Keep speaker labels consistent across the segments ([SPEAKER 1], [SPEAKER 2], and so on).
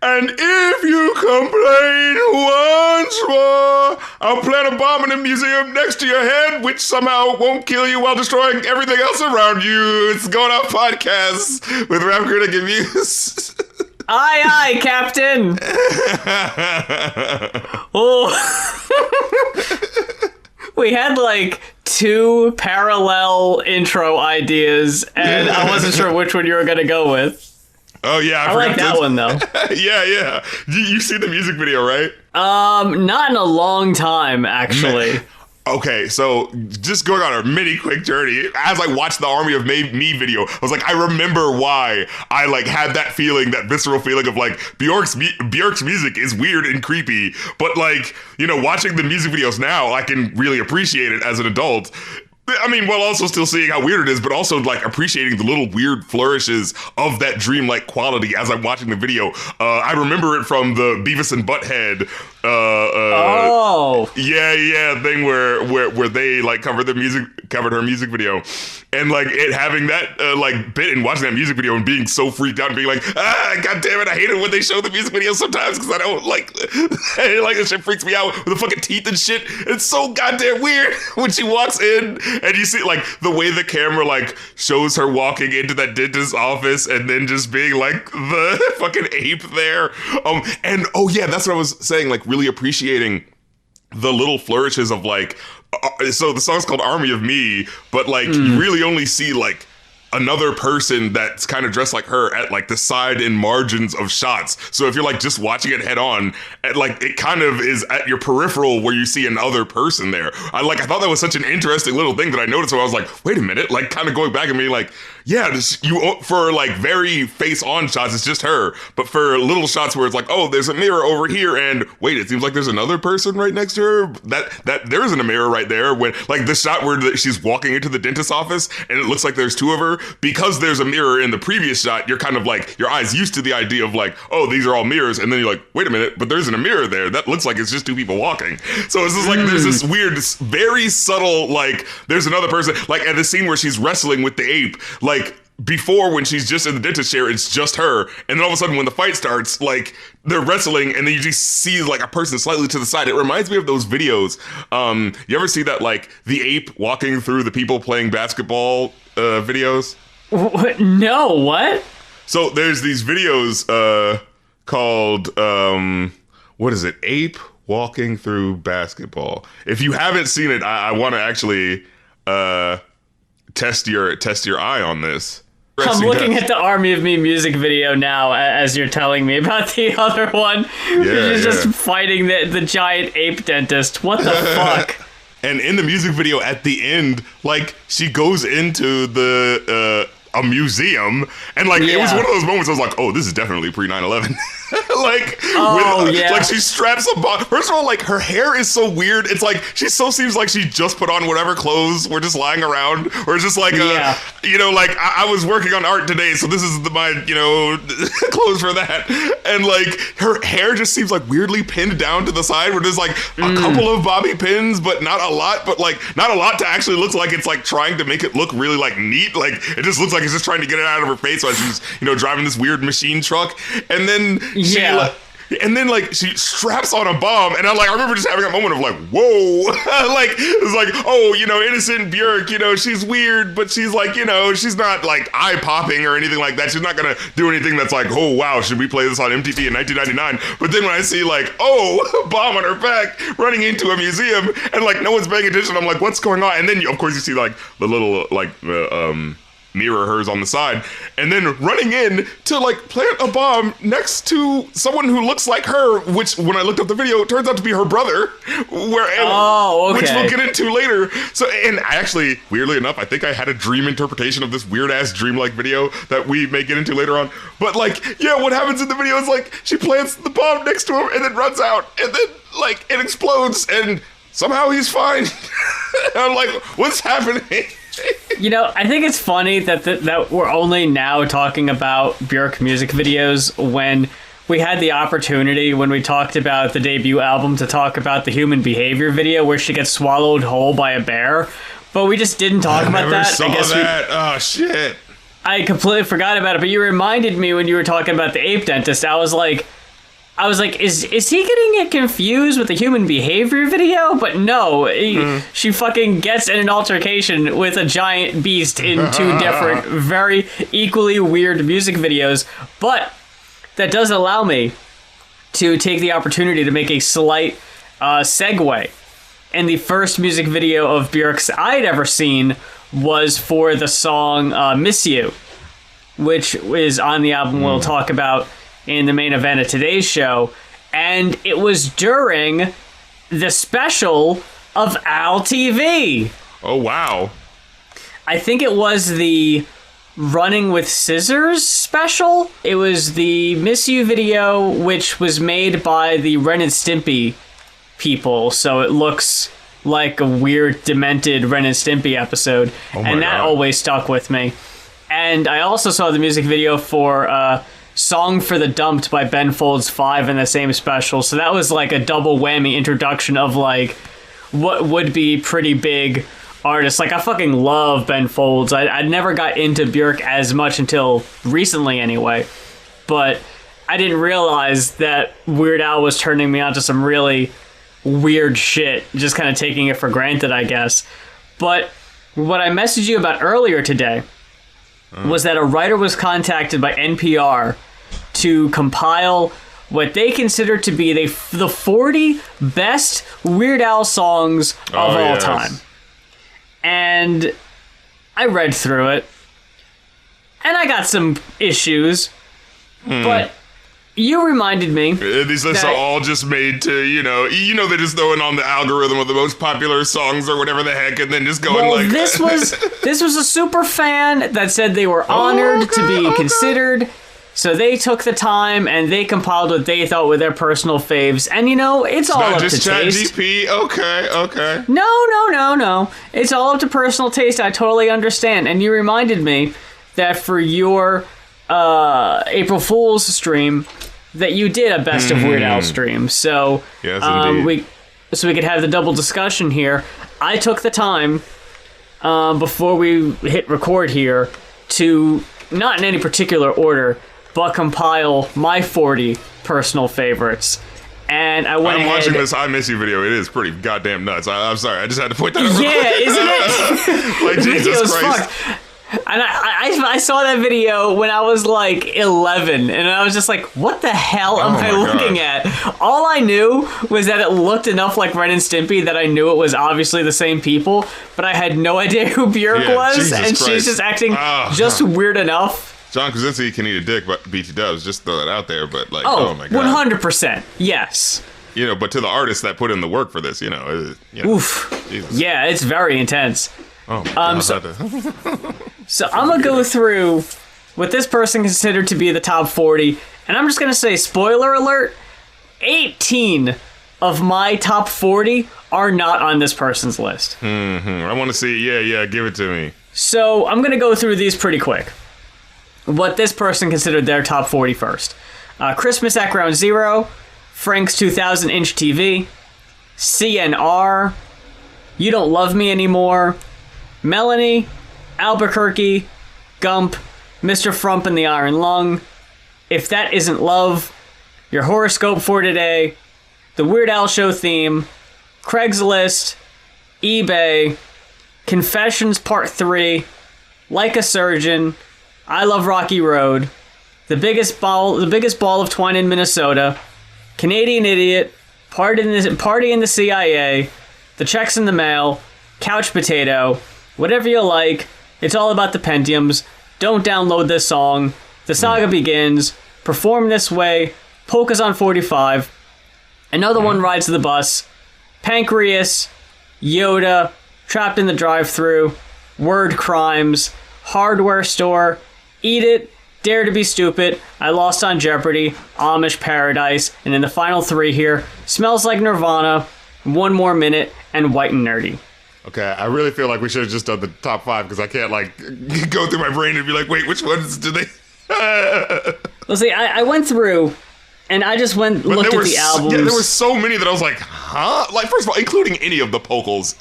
[SPEAKER 1] And if you complain once more, I'll plant a bomb in a museum next to your head, which somehow won't kill you while destroying everything else around you. It's Going Off Podcast with Rap Critic and Muse.
[SPEAKER 2] Aye, aye, Captain. Oh. We had like two parallel intro ideas, and I wasn't sure which one you were going to go with.
[SPEAKER 1] Oh, yeah.
[SPEAKER 2] I like that one, though.
[SPEAKER 1] Yeah. You see the music video, right?
[SPEAKER 2] Not in a long time, actually.
[SPEAKER 1] Okay, so just going on a mini quick journey, as I watched the Army of Me video, I was like, I remember why I like had that feeling, that visceral feeling of like Bjork's music is weird and creepy, but like, you know, watching the music videos now, I can really appreciate it as an adult. I mean, while also still seeing how weird it is, but also like appreciating the little weird flourishes of that dreamlike quality as I'm watching the video. I remember it from the Beavis and Butthead. Thing where they like covered her music video, and like it having that like bit and watching that music video and being so freaked out and being like, god damn it, I hate it when they show the music video sometimes because I don't like this shit freaks me out with the fucking teeth and shit. It's so goddamn weird when she walks in. And you see, like, the way the camera, like, shows her walking into that dentist's office and then just being, like, the fucking ape there. And, oh, yeah, that's what I was saying, like, really appreciating the little flourishes of, like, so the song's called Army of Me, but, like, you really only see, like, another person that's kind of dressed like her at like the side and margins of shots. So if you're like just watching it head on, like it kind of is at your peripheral where you see another person there. I thought that was such an interesting little thing that I noticed. So I was like, wait a minute, like kind of going back and being like, yeah, for like very face on shots, it's just her. But for little shots where it's like, oh, there's a mirror over here, and wait, it seems like there's another person right next to her. That there isn't a mirror right there. When like the shot where she's walking into the dentist's office and it looks like there's two of her, because there's a mirror in the previous shot, you're kind of like, your eyes used to the idea of like, oh, these are all mirrors, and then you're like, wait a minute, but there isn't a mirror there. That looks like it's just two people walking. So it's just like there's this weird, very subtle, like there's another person, like at the scene where she's wrestling with the ape, like before when she's just in the dentist chair, it's just her. And then all of a sudden when the fight starts, like they're wrestling and then you just see like a person slightly to the side. It reminds me of those videos. You ever see that like the ape walking through the people playing basketball videos?
[SPEAKER 2] No, what?
[SPEAKER 1] So there's these videos called, what is it? Ape walking through basketball. If you haven't seen it, I want to actually test your eye on this.
[SPEAKER 2] I'm looking at the Army of Me music video now as you're telling me about the other one. She's just fighting the giant ape dentist. What the fuck?
[SPEAKER 1] And in the music video at the end, like she goes into the a museum, and like it was one of those moments I was like, oh, this is definitely pre 9/11. Like she straps a bomb. First of all, like her hair is so weird. It's like she seems like she just put on whatever clothes were just lying around, or just like like I was working on art today, so this is my clothes for that. And like her hair just seems like weirdly pinned down to the side, where there's like a couple of bobby pins, but not a lot. But like not a lot to actually look like it's like trying to make it look really like neat. Like it just looks like it's just trying to get it out of her face while she's driving this weird machine truck. And then she straps on a bomb, and I remember just having a moment of like, whoa. Like it's like, oh, innocent Björk, she's weird, but she's like, she's not like eye popping or anything like that. She's not gonna do anything that's like, oh wow, should we play this on MTV in 1999? But then when I see like, oh, bomb on her back running into a museum and like no one's paying attention, I'm like, what's going on? And then of course you see like the little mirror hers on the side, and then running in to like plant a bomb next to someone who looks like her, which when I looked up the video, it turns out to be her brother, which we'll get into later. So, and I actually, weirdly enough, I think I had a dream interpretation of this weird ass dreamlike video that we may get into later on. But like, yeah, what happens in the video is like she plants the bomb next to him and then runs out, and then like it explodes and somehow he's fine. I'm like, what's happening?
[SPEAKER 2] I think it's funny that we're only now talking about Björk music videos when we had the opportunity when we talked about the debut album to talk about the human behavior video where she gets swallowed whole by a bear, but we just didn't talk about that.
[SPEAKER 1] I guess that. Oh shit!
[SPEAKER 2] I completely forgot about it, but you reminded me when you were talking about the ape dentist. I was like, I was like, is he getting it confused with the human behavior video? But no, she fucking gets in an altercation with a giant beast in two different, very equally weird music videos. But that does allow me to take the opportunity to make a slight segue. And the first music video of Björk's I'd ever seen was for the song Miss You, which is on the album we'll talk about in the main event of today's show. And it was during the special of Al TV.
[SPEAKER 1] Oh, wow.
[SPEAKER 2] I think it was the Running with Scissors special. It was the Miss You video, which was made by the Ren and Stimpy people, so it looks like a weird, demented Ren and Stimpy episode. And that always stuck with me. And I also saw the music video for Song for the Dumped by Ben Folds 5 in the same special. So that was like a double whammy introduction of like what would be pretty big artists. Like I fucking love Ben Folds. I never got into Björk as much until recently anyway. But I didn't realize that Weird Al was turning me on to some really weird shit. Just kind of taking it for granted, I guess. But what I messaged you about earlier today was that a writer was contacted by NPR to compile what they consider to be the 40 best Weird Al songs of all time. And I read through it, and I got some issues, but you reminded me.
[SPEAKER 1] These lists are all just made to, they're just throwing on the algorithm of the most popular songs or whatever the heck, and then just going
[SPEAKER 2] this was a super fan that said they were honored to be considered. So they took the time and they compiled what they thought were their personal faves. And it's all up to taste.
[SPEAKER 1] Not just ChatGPT. Okay.
[SPEAKER 2] No. It's all up to personal taste. I totally understand. And you reminded me that for your April Fool's stream that you did a best of Weird Al stream. So
[SPEAKER 1] yes, indeed.
[SPEAKER 2] we could have the double discussion here. I took the time before we hit record here to, not in any particular order, but compile my 40 personal favorites. And I went
[SPEAKER 1] I'm
[SPEAKER 2] ahead...
[SPEAKER 1] watching this I Miss You video. It is pretty goddamn nuts. I'm sorry. I just had to point that out.
[SPEAKER 2] Yeah, isn't it?
[SPEAKER 1] Like, Jesus Christ.
[SPEAKER 2] Fucked. And I saw that video when I was like 11, and I was just like, what the hell am I looking at? All I knew was that it looked enough like Ren and Stimpy that I knew it was obviously the same people, but I had no idea who Björk was,
[SPEAKER 1] Jesus
[SPEAKER 2] and
[SPEAKER 1] Christ.
[SPEAKER 2] she's just acting just weird enough.
[SPEAKER 1] John Krasinski can eat a dick, but BT Dubs, just throw that out there, but like, oh my god.
[SPEAKER 2] 100%, yes.
[SPEAKER 1] But to the artists that put in the work for this,
[SPEAKER 2] Oof.
[SPEAKER 1] Jesus.
[SPEAKER 2] Yeah, it's very intense.
[SPEAKER 1] Oh my god.
[SPEAKER 2] So I'm going to go through what this person considered to be the top 40, and I'm just going to say, spoiler alert, 18 of my top 40 are not on this person's list.
[SPEAKER 1] I want to see, give it to me.
[SPEAKER 2] So I'm going to go through these pretty quick. What this person considered their top 40 first. Christmas at Ground Zero, Frank's 2000-inch TV, CNR, You Don't Love Me Anymore, Melanie, Albuquerque, Gump, Mr. Frump and the Iron Lung, If That Isn't Love, Your Horoscope for Today, The Weird Al Show Theme, Craigslist, eBay, Confessions Part 3, Like a Surgeon, I Love Rocky Road, The Biggest Ball of Twine in Minnesota, Canadian Idiot, Party in the CIA, The Checks in the Mail, Couch Potato, Whatever You Like, It's All About the Pentiums, Don't Download This Song, The Saga Begins, Perform This Way, Polkas on 45, Another One Rides the Bus, Pancreas, Yoda, Trapped in the Drive-Thru, Word Crimes, Hardware Store, Eat It, Dare to Be Stupid, I Lost on Jeopardy, Amish Paradise, and then the final three here, Smells Like Nirvana, One More Minute, and White and Nerdy.
[SPEAKER 1] Okay, I really feel like we should have just done the top 5 because I can't go through my brain and be like, wait, which ones do they...
[SPEAKER 2] Well, see, I went through and I just looked at the albums.
[SPEAKER 1] Yeah, there were so many that I was like, huh? Like, first of all, including any of the polkas,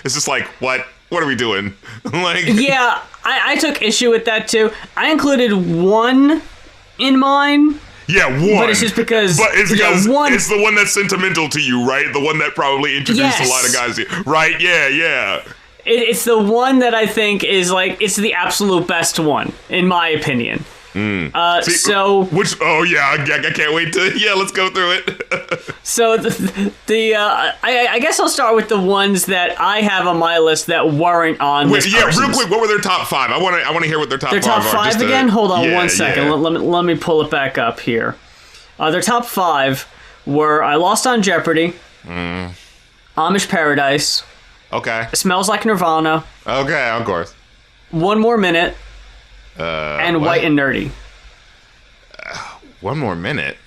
[SPEAKER 1] it's just like, what? What are we doing?
[SPEAKER 2] Yeah, I took issue with that too. I included one in mine
[SPEAKER 1] Yeah, one.
[SPEAKER 2] But it's just because...
[SPEAKER 1] But it's because
[SPEAKER 2] one,
[SPEAKER 1] it's the one that's sentimental to you, right? The one that probably introduced a lot of guys to you. Right, yeah.
[SPEAKER 2] It's the one that I think is, like, it's the absolute best one, in my opinion.
[SPEAKER 1] See,
[SPEAKER 2] so...
[SPEAKER 1] Which, I can't wait to... Yeah, let's go through it.
[SPEAKER 2] So, I guess I'll start with the ones that I have on my list that weren't on this person's.
[SPEAKER 1] Real quick, what were their top 5? I want to hear what their top 5 are.
[SPEAKER 2] Their top 5 again? Hold on 1 second.
[SPEAKER 1] Yeah.
[SPEAKER 2] Let me pull it back up here. Their top 5 were I Lost on Jeopardy, Amish Paradise,
[SPEAKER 1] Okay.
[SPEAKER 2] Smells Like Nirvana,
[SPEAKER 1] Okay, of course.
[SPEAKER 2] One More Minute, and
[SPEAKER 1] what?
[SPEAKER 2] White and Nerdy.
[SPEAKER 1] One More Minute?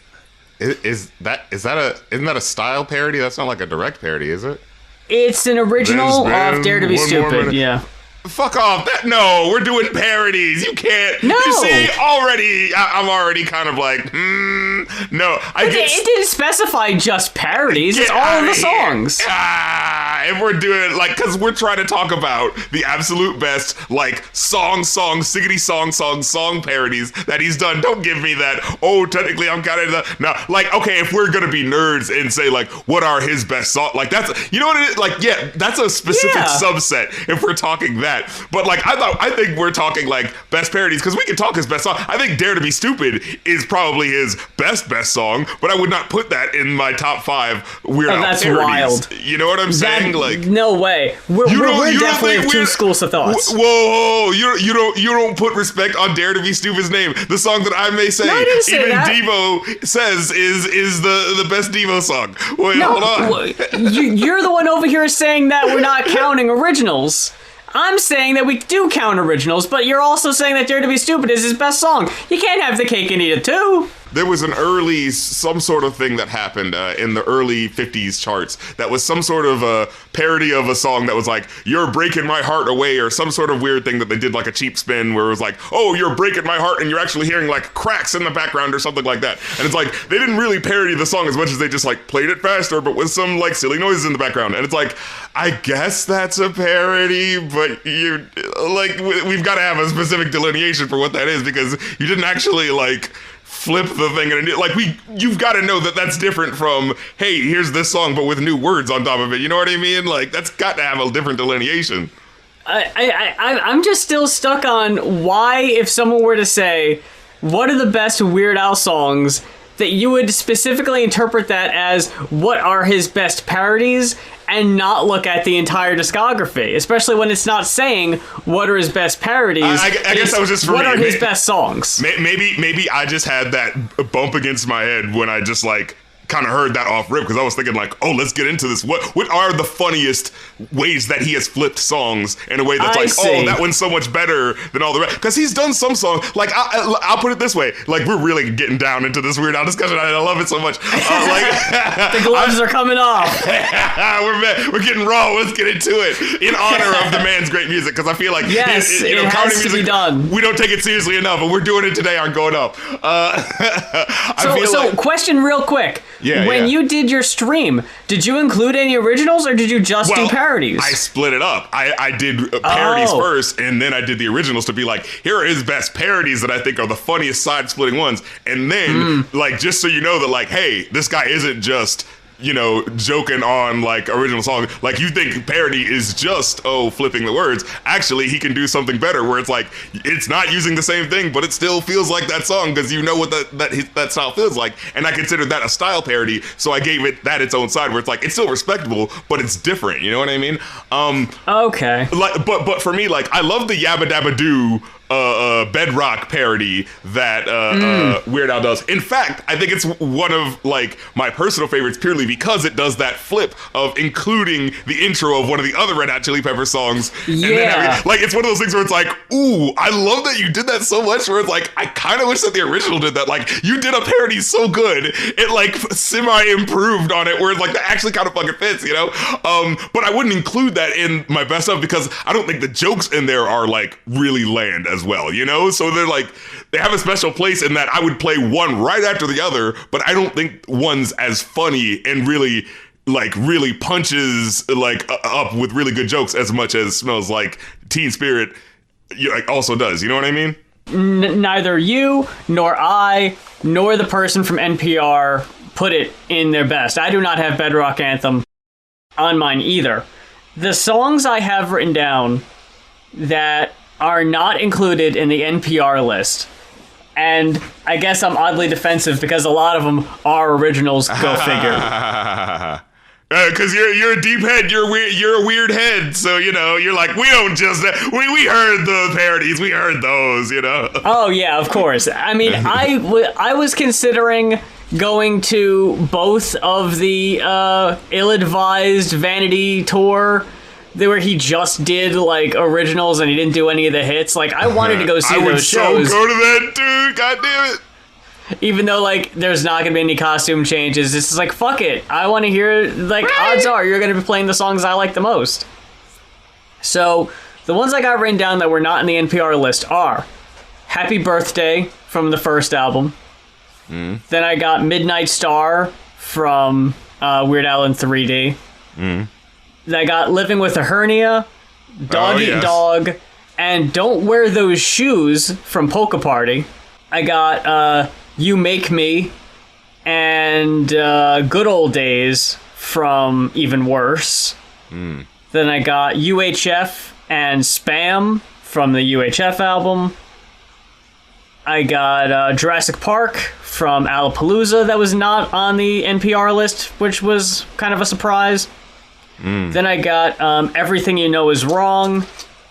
[SPEAKER 1] Isn't that a style parody? That's not like a direct parody, is it?
[SPEAKER 2] It's an original of Dare to Be
[SPEAKER 1] One More
[SPEAKER 2] Stupid.
[SPEAKER 1] Minute.
[SPEAKER 2] Yeah.
[SPEAKER 1] Fuck off! No, we're doing parodies. You can't.
[SPEAKER 2] No.
[SPEAKER 1] You see, I'm already kind of like, no.
[SPEAKER 2] It didn't specify just parodies. It's all of the songs.
[SPEAKER 1] If we're doing because we're trying to talk about the absolute best song, siggity song parodies that he's done. Don't give me that. Oh, technically I'm kind of no. Okay, if we're gonna be nerds and say what are his best songs, that's you know what it is. That's a specific subset if we're talking that. But I think we're talking best parodies because we can talk his best song. I think Dare to Be Stupid is probably his best song, but I would not put that in my top 5 Weird Al
[SPEAKER 2] that's
[SPEAKER 1] parodies.
[SPEAKER 2] Wild.
[SPEAKER 1] You know what I'm saying?
[SPEAKER 2] No way. We're definitely of two schools of thoughts.
[SPEAKER 1] Whoa, you don't put respect on Dare to Be Stupid's name. The song that I may say,
[SPEAKER 2] no, I didn't say
[SPEAKER 1] even
[SPEAKER 2] that.
[SPEAKER 1] Devo says is the best Devo song. Wait, hold on.
[SPEAKER 2] You're the one over here saying that we're not counting originals. I'm saying that we do count originals, but you're also saying that Dare to Be Stupid is his best song. You can't have the cake and eat it too.
[SPEAKER 1] There was some sort of thing that happened in the early 50s charts that was some sort of a parody of a song that was You're Breaking My Heart Away, or some sort of weird thing that they did a cheap spin where it was oh, you're breaking my heart, and you're actually hearing cracks in the background or something like that. And it's they didn't really parody the song as much as they just played it faster, but with some silly noises in the background. And it's I guess that's a parody, but you we've got to have a specific delineation for what that is, because you didn't actually flip the thing and you've got to know that that's different from, hey, here's this song but with new words on top of it. You know what I mean? That's got to have a different delineation.
[SPEAKER 2] I'm just still stuck on why, if someone were to say, what are the best Weird Al songs, that you would specifically interpret that as what are his best parodies and not look at the entire discography, especially when it's not saying what are his best parodies.
[SPEAKER 1] I guess that was just for
[SPEAKER 2] what
[SPEAKER 1] me.
[SPEAKER 2] Are his best songs.
[SPEAKER 1] Maybe I just had that bump against my head when I just kind of heard that off rip, because I was thinking oh, let's get into this. What are the funniest ways that he has flipped songs in a way that's oh, that one's so much better than all the rest? Because he's done some songs, I'll put it this way, we're really getting down into this Weird Al discussion. I love it so much.
[SPEAKER 2] The gloves are coming off.
[SPEAKER 1] we're getting raw. Let's get into it in honor of the man's great music, because I feel
[SPEAKER 2] yes, it has to be done.
[SPEAKER 1] We don't take it seriously enough, and we're doing it today on Going Up.
[SPEAKER 2] So question real quick. When you did your stream, did you include any originals, or did you just do parodies?
[SPEAKER 1] I split it up. I did parodies first, and then I did the originals to be here are his best parodies that I think are the funniest side-splitting ones. And then, just so you know that, hey, this guy isn't just joking on original song. You think parody is just flipping the words. Actually, he can do something better where it's it's not using the same thing, but it still feels like that song, because you know what that style feels like. And I considered that a style parody, so I gave it that its own side where it's it's still respectable, but it's different. You know what I mean?
[SPEAKER 2] Okay.
[SPEAKER 1] But for me, I love the Yabba Dabba Doo Bedrock parody that Weird Al does. In fact, I think it's one of my personal favorites, purely because it does that flip of including the intro of one of the other Red Hot Chili Peppers songs.
[SPEAKER 2] Yeah.
[SPEAKER 1] And then having, it's one of those things where it's ooh, I love that you did that so much, where it's I kind of wish that the original did that. You did a parody so good, it semi-improved on it, where it's that actually kind of fucking fits, you know? But I wouldn't include that in my best of, because I don't think the jokes in there are really land as well, you know? So they're they have a special place in that I would play one right after the other, but I don't think one's as funny and really really punches up with really good jokes as much as Smells Like Teen Spirit also does. You know what I mean?
[SPEAKER 2] Neither you nor I nor the person from NPR put it in their best. I do not have Bedrock Anthem on mine either. The songs I have written down that are not included in the NPR list, and I guess I'm oddly defensive because a lot of them are originals, go figure.
[SPEAKER 1] Because you're a deep head, you're a weird head, so you're like, we don't just we heard the parodies, we heard those,
[SPEAKER 2] Oh yeah, of course. I mean, I was considering going to both of the ill-advised Vanity tour where he just did like originals and he didn't do any of the hits. Like, I wanted to go see those shows.
[SPEAKER 1] I would so go to that, dude. God damn it.
[SPEAKER 2] Even though, like, there's not going to be any costume changes, it's just like, fuck it. I want to hear, like, right. Odds are you're going to be playing the songs I like the most. So, the ones I got written down that were not in the NPR list are Happy Birthday from the first album. Then I got Midnight Star from Weird Al in 3D. Then I got Living with a Hernia, Dog Eat Dog, and Don't Wear Those Shoes from Polka Party. I got You Make Me and Good Old Days from Even Worse. Then I got UHF and Spam from the UHF album. I got Jurassic Park from Alapalooza that was not on the NPR list, which was kind of a surprise. Then I got Everything You Know Is Wrong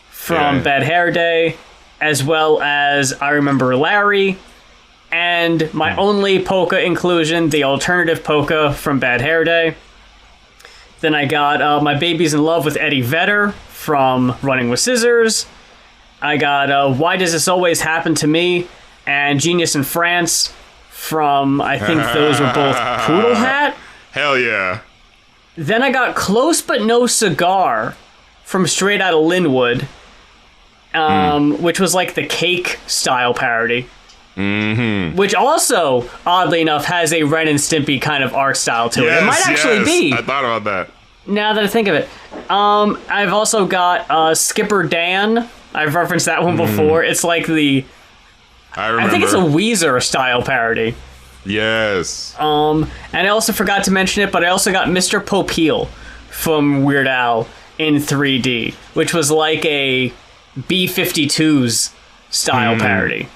[SPEAKER 2] from Bad Hair Day, as well as I Remember Larry, and my only polka inclusion, the alternative polka from Bad Hair Day. Then I got My Baby's in Love with Eddie Vedder from Running with Scissors. I got Why Does This Always Happen to Me and Genius in France from, I think those were both Poodle Hat.
[SPEAKER 1] Hell yeah.
[SPEAKER 2] Then I got Close But No Cigar from Straight Outta Linwood, which was like the Cake style parody. Which also, oddly enough, has a Ren and Stimpy kind of art style to it. It might actually be.
[SPEAKER 1] I thought about that.
[SPEAKER 2] Now that I think of it. I've also got Skipper Dan. I've referenced that one before. It's like the... I think it's a Weezer style parody.
[SPEAKER 1] Yes.
[SPEAKER 2] And I also forgot to mention it, but I also got Mr. Popeil from Weird Al in 3D, which was like a B-52s style parody.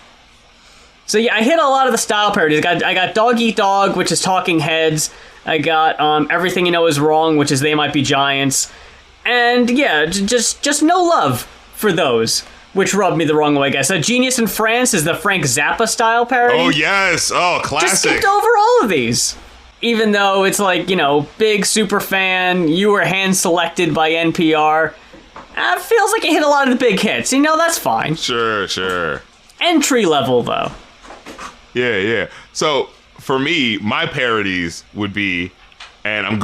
[SPEAKER 2] So yeah, I hit a lot of the style parodies. I got Dog Eat Dog, which is Talking Heads. I got Everything You Know Is Wrong, which is They Might Be Giants. And yeah, just no love for those, which rubbed me the wrong way, I guess. Genius in France is the Frank Zappa style parody.
[SPEAKER 1] Oh yes, oh classic.
[SPEAKER 2] Just skipped over all of these. Even though it's like, big super fan, you were hand selected by NPR. It feels like it hit a lot of the big hits. That's fine.
[SPEAKER 1] Sure.
[SPEAKER 2] Entry level, though.
[SPEAKER 1] Yeah. So, for me, my parodies would be, and I'm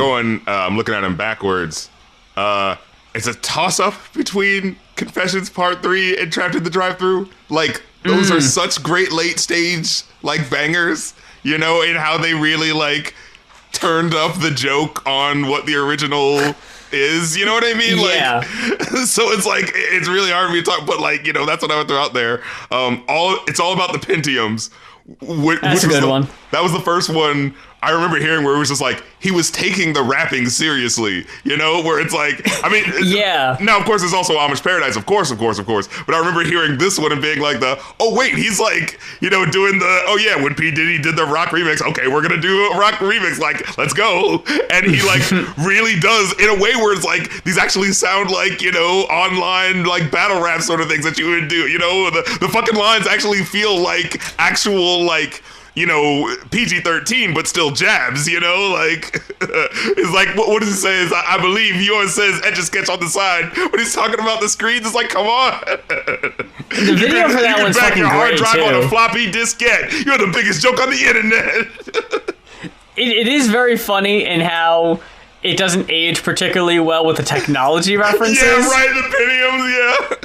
[SPEAKER 1] looking at them backwards, it's a toss-up between Confessions Part 3 and Trapped in the Drive-Thru. Like, those are such great late-stage, like, bangers, in how they really, like, turned up the joke on what the original is, you know what I mean?
[SPEAKER 2] Yeah.
[SPEAKER 1] Like, so it's like, it's really hard for me to talk, but like, that's what I would throw out there. It's all about the Pentiums.
[SPEAKER 2] That's a good one.
[SPEAKER 1] That was the first one I remember hearing where it was just like, he was taking the rapping seriously, where it's like, I mean,
[SPEAKER 2] yeah.
[SPEAKER 1] Now, of course, there's also Amish Paradise, of course. But I remember hearing this one and being like he's like, doing when P. Diddy did the rock remix, okay, we're going to do a rock remix, like, let's go. And he like really does in a way where it's like, these actually sound like, online, like battle rap sort of things that you would do, the fucking lines actually feel like actual, like, PG-13, but still jabs, like, it's like, what does it say? I believe yours says Etch a Sketch on the side, but he's talking about the screens. It's like, come on.
[SPEAKER 2] The video for that one's
[SPEAKER 1] back
[SPEAKER 2] fucking
[SPEAKER 1] your hard
[SPEAKER 2] great,
[SPEAKER 1] drive
[SPEAKER 2] too.
[SPEAKER 1] on a floppy diskette. You're the biggest joke on the internet.
[SPEAKER 2] It is very funny in how it doesn't age particularly well with the technology references.
[SPEAKER 1] Yeah, right, the Pentiums, yeah.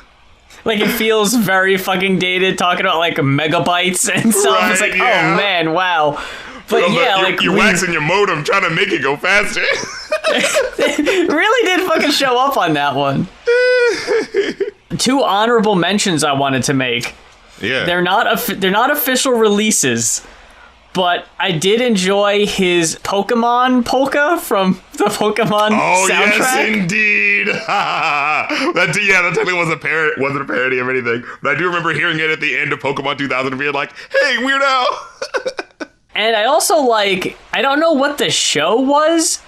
[SPEAKER 2] Like, it feels very fucking dated, talking about, like, megabytes and stuff.
[SPEAKER 1] Right,
[SPEAKER 2] it's like,
[SPEAKER 1] yeah.
[SPEAKER 2] Oh, man, wow. But yeah, like...
[SPEAKER 1] You're waxing your modem trying to make it go faster.
[SPEAKER 2] It really did fucking show up on that one. 2 honorable mentions I wanted to make.
[SPEAKER 1] Yeah.
[SPEAKER 2] They're not official releases, But I did enjoy his Pokemon polka from the Pokemon soundtrack.
[SPEAKER 1] Yes, indeed. That technically wasn't a parody of anything. But I do remember hearing it at the end of Pokemon 2000 and being like, hey, Weird Al.
[SPEAKER 2] And I also I don't know what the show was,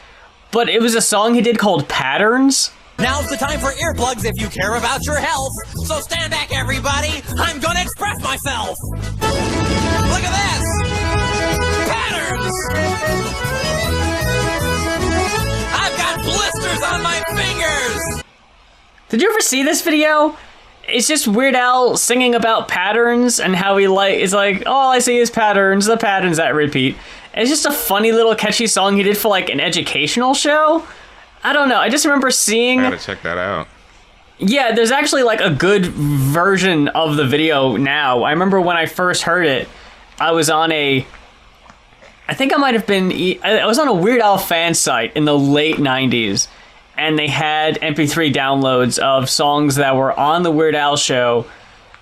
[SPEAKER 2] but it was a song he did called Patterns.
[SPEAKER 3] Now's the time for earplugs if you care about your health. So stand back, everybody. I'm gonna express myself. Look at this. Patterns. I've got blisters on my fingers.
[SPEAKER 2] Did you ever see this video? It's just Weird Al singing about patterns and how he is like, all I see is patterns, the patterns that repeat. And it's just a funny little catchy song he did for an educational show. I don't know. I just remember seeing...
[SPEAKER 1] I gotta check that out.
[SPEAKER 2] Yeah, there's actually a good version of the video now. I remember when I first heard it, I was on I was on a Weird Al fan site in the late 90s, and they had MP3 downloads of songs that were on the Weird Al show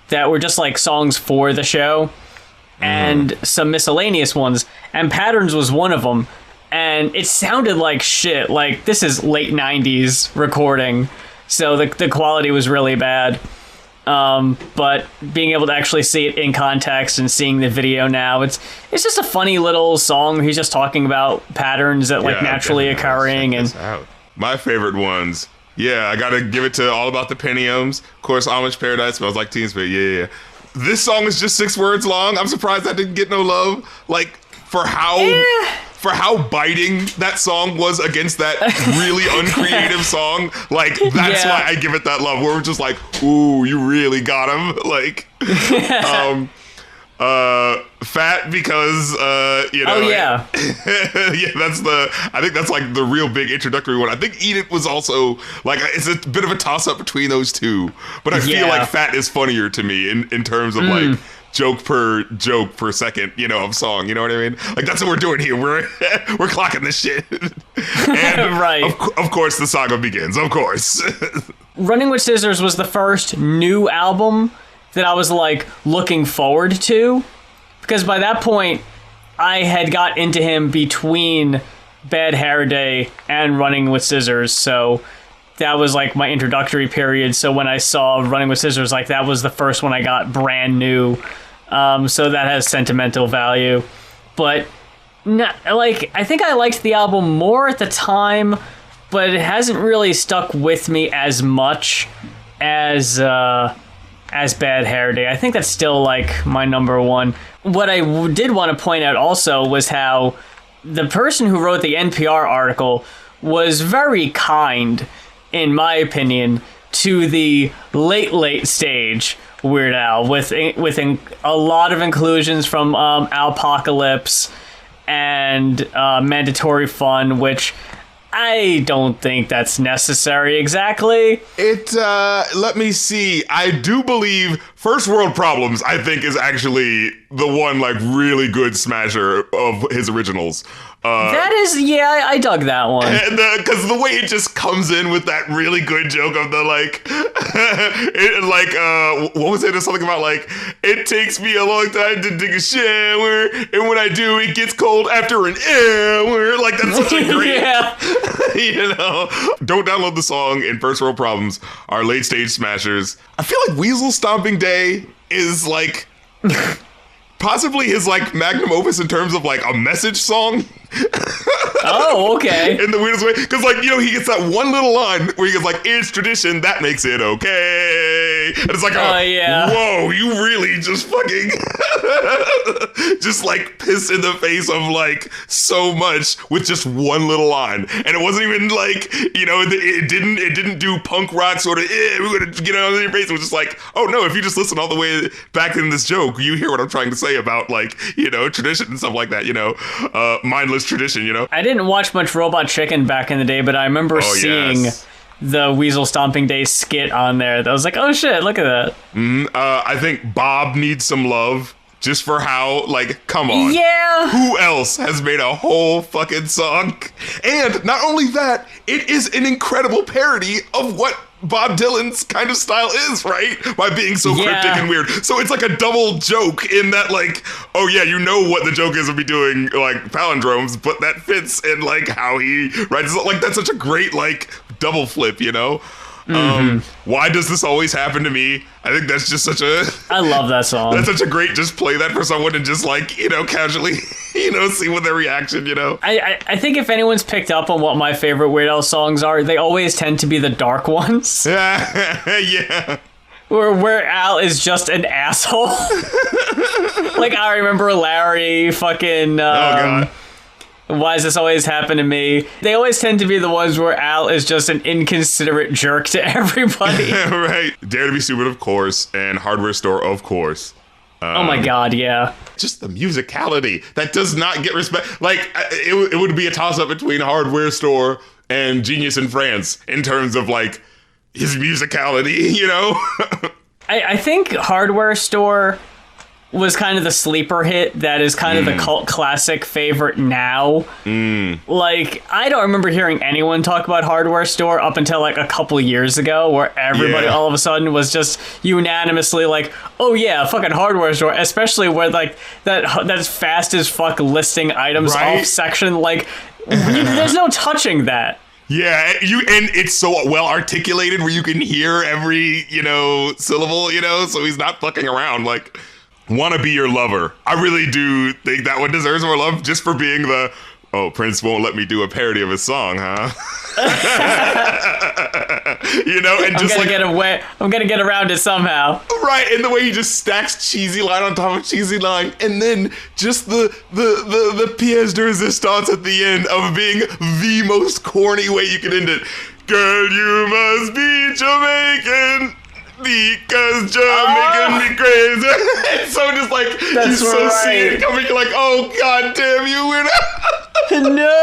[SPEAKER 2] that were just songs for the show, and some miscellaneous ones, and Patterns was one of them. And it sounded like shit. This is late 90s recording, so the quality was really bad. But being able to actually see it in context and seeing the video now, it's just a funny little song. He's just talking about patterns that naturally occurring. And
[SPEAKER 1] my favorite ones, I gotta give it to All About the Pentiums. Of course, Amish Paradise, Smells Like Teen Spirit. Yeah. This song is just 6 words long. I'm surprised that didn't get no love. For how biting that song was against that really uncreative song, that's why I give it that love. Where we're just ooh, you really got him. Fat because
[SPEAKER 2] Oh yeah.
[SPEAKER 1] I think that's the real big introductory one. I think Eat It was also it's a bit of a toss up between those two, but I feel like Fat is funnier to me in terms of joke per second, of song. You know what I mean? That's what we're doing here. We're clocking this shit. And
[SPEAKER 2] right.
[SPEAKER 1] Of course, the saga begins. Of course.
[SPEAKER 2] Running with Scissors was the first new album that I was looking forward to, because by that point I had got into him between Bad Hair Day and Running with Scissors, so that was my introductory period. So when I saw Running with Scissors, that was the first one I got brand new. So that has sentimental value, but I think I liked the album more at the time, but it hasn't really stuck with me as much as Bad Hair Day. I think that's still my number one. What I did want to point out also was how the person who wrote the NPR article was very kind, in my opinion, to the late stage Weird Al, with a lot of inclusions from Alpocalypse and Mandatory Fun, which I don't think that's necessary exactly.
[SPEAKER 1] Let me see. I do believe First World Problems, I think, is actually the one really good smasher of his originals.
[SPEAKER 2] That is, I dug that one.
[SPEAKER 1] Because the way it just comes in with that really good joke of the what was it? It's something about it takes me a long time to dig a shower, and when I do, it gets cold after an hour. That's such a great, Don't download the song in First World Problems. Our late stage smashers. I feel like Weasel Stomping Day is possibly his magnum opus in terms of a message song.
[SPEAKER 2] Oh, okay.
[SPEAKER 1] In the weirdest way, because he gets that one little line where he goes it's tradition that makes it okay, and it's whoa, you really just fucking just pissed in the face of so much with just one little line, and it wasn't even it didn't do punk rock sort of we're gonna get on your face. It was just oh no, if you just listen all the way back in this joke, you hear what I'm trying to say about tradition and stuff like that, mindless tradition,
[SPEAKER 2] I didn't watch much Robot Chicken back in the day, but I remember seeing the Weasel Stomping Day skit on there. That was oh shit, look at that.
[SPEAKER 1] I think Bob Needs Some Love just for how, like, come on.
[SPEAKER 2] Yeah.
[SPEAKER 1] Who else has made a whole fucking song? And not only that, it is an incredible parody of what Bob Dylan's kind of style is, right? By being so cryptic and weird. So it's like a double joke in that, like, oh yeah, you know what the joke is of me doing, like, palindromes, but that fits in, like, how he writes it. Like, that's such a great, like, double flip, you know? Why does this always happen to me? I think that's just such a...
[SPEAKER 2] I love that song.
[SPEAKER 1] That's such a great, just play that for someone and just, like, you know, casually, you know, see what their reaction, you know?
[SPEAKER 2] I think if anyone's picked up on what my favorite Weird Al songs are, they always tend to be the dark ones.
[SPEAKER 1] Yeah.
[SPEAKER 2] Where Al is just an asshole. Like, I remember Larry fucking...
[SPEAKER 1] Oh, God.
[SPEAKER 2] Why does this always happen to me? They always tend to be the ones where Al is just an inconsiderate jerk to everybody.
[SPEAKER 1] Right. Dare to Be Stupid, of course, and Hardware Store, of course.
[SPEAKER 2] Oh my God, yeah.
[SPEAKER 1] Just the musicality that does not get respect. Like, it would be a toss-up between Hardware Store and Genius in France in terms of, like, his musicality, you know?
[SPEAKER 2] I think Hardware Store was kind of the sleeper hit that is kind of the cult classic favorite now. Like, I don't remember hearing anyone talk about Hardware Store up until like a couple years ago, where everybody all of a sudden was just unanimously like, oh yeah, fucking Hardware Store, especially where like that's fast as fuck listing items off section, like there's no touching that.
[SPEAKER 1] Yeah, and it's so well articulated where you can hear every, you know, syllable, you know, so he's not fucking around. Like, Wanna Be Your Lover. I really do think that one deserves more love just for being the, oh, Prince won't let me do a parody of his song, huh? You know, and just
[SPEAKER 2] I'm gonna get around it somehow.
[SPEAKER 1] Right, and the way he just stacks cheesy line on top of cheesy line, and then just the pièce de résistance at the end of being the most corny way you can end it. Girl, you must be Jamaican. Because Jamaican me crazy. It's so just like, you so see it coming, you're like, oh, god damn you,
[SPEAKER 2] No!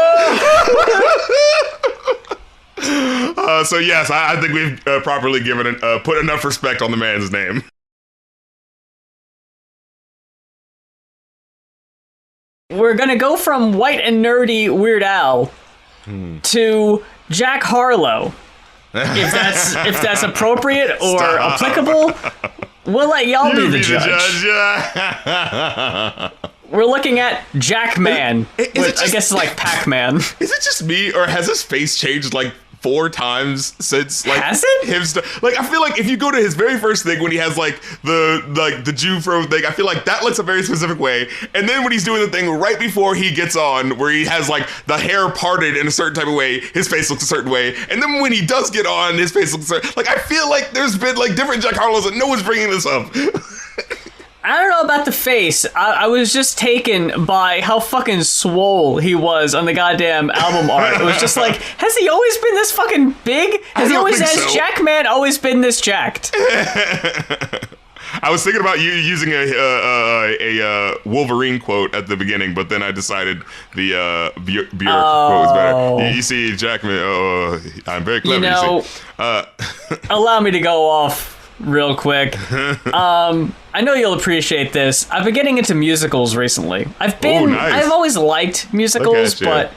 [SPEAKER 1] So yes, I think we've properly given put enough respect on the man's name.
[SPEAKER 2] We're gonna go from white and nerdy Weird Al to Jack Harlow. If that's appropriate or applicable, we'll let y'all be the judge. We're looking at JACKMAN, which I guess is like Pac-Man.
[SPEAKER 1] Is it just me, or has his face changed like 4 times since, like,
[SPEAKER 2] has it?
[SPEAKER 1] Like, I feel like if you go to his very first thing when he has like the Jew fro thing, I feel like that looks a very specific way. And then when he's doing the thing right before he gets on, where he has like the hair parted in a certain type of way, his face looks a certain way. And then when he does get on, his face looks a certain. Like, I feel like there's been like different Jack Harlows and no one's bringing this up.
[SPEAKER 2] I don't know about the face. I was just taken by how fucking swole he was on the goddamn album art. It was just like, has he always been this fucking big? Has JACKMAN always been this jacked?
[SPEAKER 1] I was thinking about you using a Wolverine quote at the beginning, but then I decided the Bjork quote was better. You see, JACKMAN, I'm very clever, you see.
[SPEAKER 2] Allow me to go off real quick. I know you'll appreciate this. I've been getting into musicals recently. I've always liked musicals, but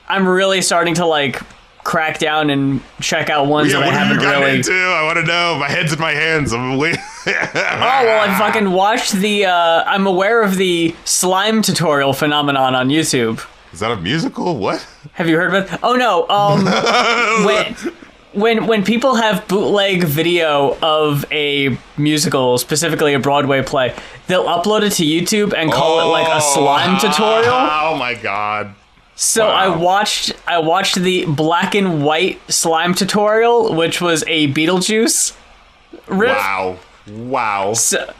[SPEAKER 2] I'm really starting to like crack down and check out ones that I haven't really.
[SPEAKER 1] Into? I want to know. My head's in my hands. I'm waiting.
[SPEAKER 2] I fucking watched the. I'm aware of the slime tutorial phenomenon on YouTube.
[SPEAKER 1] Is that a musical? What?
[SPEAKER 2] Have you heard of it? Oh no. When people have bootleg video of a musical, specifically a Broadway play, they'll upload it to YouTube and call it like a slime tutorial.
[SPEAKER 1] Oh my god.
[SPEAKER 2] So wow. I watched the black and white slime tutorial, which was a Beetlejuice riff.
[SPEAKER 1] Wow.
[SPEAKER 2] So,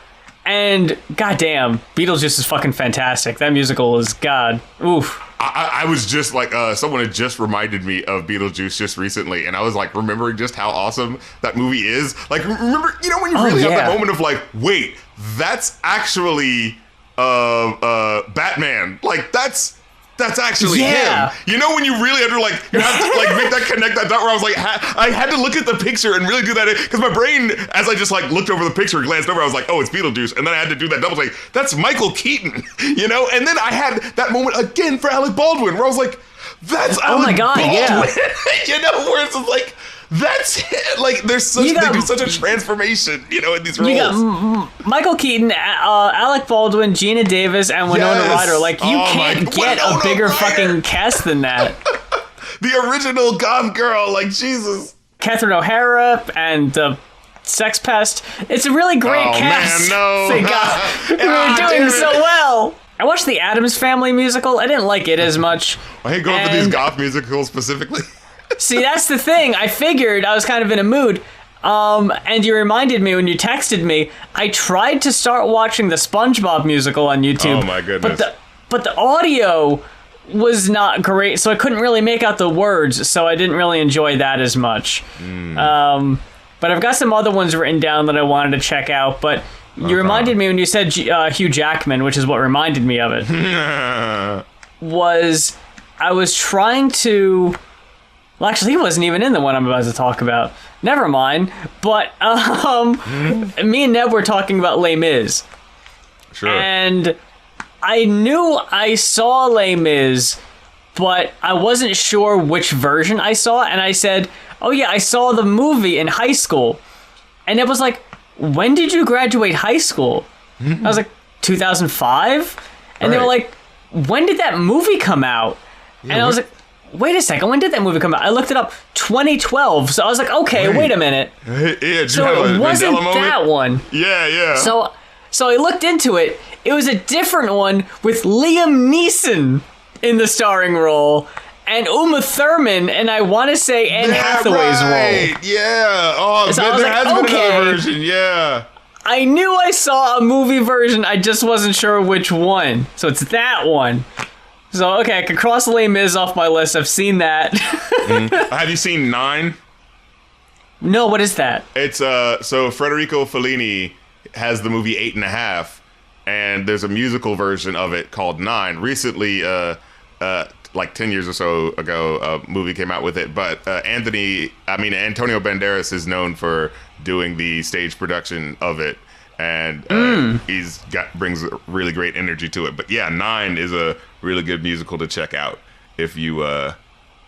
[SPEAKER 2] and goddamn, Beetlejuice is fucking fantastic. That musical is god. Oof.
[SPEAKER 1] I was just like, someone had just reminded me of Beetlejuice just recently, and I was like remembering just how awesome that movie is. Like, remember, you know, when you really have that moment of like, wait, that's actually Batman. Like, that's that's actually
[SPEAKER 2] Yeah.
[SPEAKER 1] him. You know when you really have to like you have to like make that connect that dot where I was like I had to look at the picture and really do that because my brain as I just like looked over the picture and glanced over I was like, oh, it's Beetlejuice, and then I had to do that double take. That's Michael Keaton, you know. And then I had that moment again for Alec Baldwin where I was like, that's Alec
[SPEAKER 2] my God,
[SPEAKER 1] Baldwin.
[SPEAKER 2] yeah.
[SPEAKER 1] You know, where it's just like. That's it. Like they do such a transformation, you know, in these roles.
[SPEAKER 2] You got Michael Keaton, Alec Baldwin, Gina Davis, and Winona Ryder. Like you can't get a bigger fucking cast than that.
[SPEAKER 1] The original goth girl, like Jesus.
[SPEAKER 2] Catherine O'Hara and the Sex Pest. It's a really great cast.
[SPEAKER 1] Man, no.
[SPEAKER 2] They were doing so well. I watched the Addams Family musical. I didn't like it as much.
[SPEAKER 1] I hate going for these goth musicals specifically.
[SPEAKER 2] See, that's the thing. I figured I was kind of in a mood. And you reminded me when you texted me, I tried to start watching the SpongeBob musical on YouTube.
[SPEAKER 1] Oh my goodness.
[SPEAKER 2] But the audio was not great, so I couldn't really make out the words, so I didn't really enjoy that as much. But I've got some other ones written down that I wanted to check out, but you reminded me when you said Hugh Jackman, which is what reminded me of it, was I was trying to... Well, actually, he wasn't even in the one I'm about to talk about. Never mind. But me and Neb were talking about Les Mis.
[SPEAKER 1] Sure.
[SPEAKER 2] And I knew I saw Les Mis, but I wasn't sure which version I saw. And I said, oh yeah, I saw the movie in high school. And it was like, when did you graduate high school? I was like, 2005? And they were like, when did that movie come out? And I was like, wait a second, when did that movie come out? I looked it up, 2012. So I was like, okay, wait a minute.
[SPEAKER 1] Yeah,
[SPEAKER 2] so it wasn't that one.
[SPEAKER 1] Yeah.
[SPEAKER 2] So I looked into it. It was a different one with Liam Neeson in the starring role and Uma Thurman, and I want to say Anne Hathaway's role.
[SPEAKER 1] Yeah. Oh,
[SPEAKER 2] so
[SPEAKER 1] there has been another version. Yeah.
[SPEAKER 2] I knew I saw a movie version. I just wasn't sure which one. So it's that one. So, okay, I can cross Les Mis off my list. I've seen that.
[SPEAKER 1] Have you seen 9?
[SPEAKER 2] No, what is that?
[SPEAKER 1] It's, so Federico Fellini has the movie 8.5, and there's a musical version of it called 9. Recently, like 10 years or so ago, a movie came out with it, but Antonio Banderas is known for doing the stage production of it. And brings really great energy to it. But yeah, 9 is a really good musical to check out if you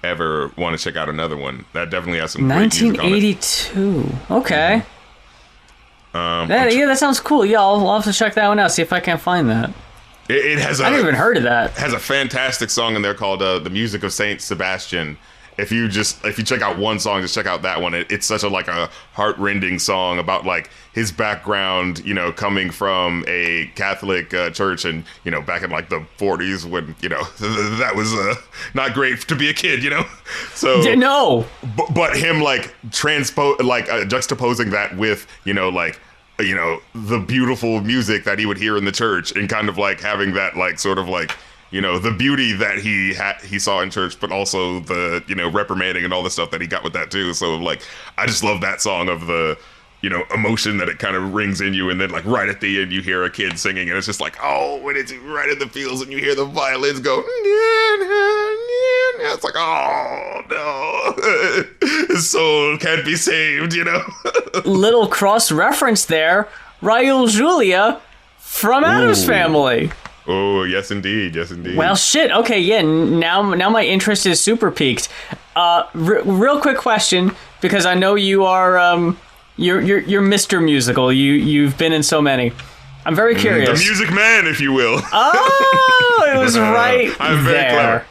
[SPEAKER 1] ever want to check out another one. That definitely has some great music on it.
[SPEAKER 2] 1982. Okay. That sounds cool. Yeah, I'll have to check that one out. See if I can find that.
[SPEAKER 1] It has.
[SPEAKER 2] I haven't even heard of that.
[SPEAKER 1] Has a fantastic song in there called "The Music of Saint Sebastian." If you check out one song, just check out that one. It's such a heart-rending song about like his background, you know, coming from a Catholic church, and you know, back in like the 40s when you know that was not great to be a kid, you know. So
[SPEAKER 2] no,
[SPEAKER 1] but him juxtaposing that with the beautiful music that he would hear in the church, and kind of like having that like sort of like, you know, the beauty that he saw in church, but also the, you know, reprimanding and all the stuff that he got with that too. So like, I just love that song of the, you know, emotion that it kind of rings in you, and then like right at the end you hear a kid singing, and it's just like, oh, when it's right in the fields and you hear the violins go, it's like, oh no, his soul can't be saved, you know.
[SPEAKER 2] Little cross reference there, Raul Julia from Addams Family.
[SPEAKER 1] Oh, yes indeed, yes indeed.
[SPEAKER 2] Well, shit. Okay, yeah. Now my interest is super peaked. Real quick question, because I know you are you're Mr. Musical. You've been in so many. I'm very curious.
[SPEAKER 1] The Music Man, if you will.
[SPEAKER 2] Oh, it was right
[SPEAKER 1] I'm very
[SPEAKER 2] there.
[SPEAKER 1] clever.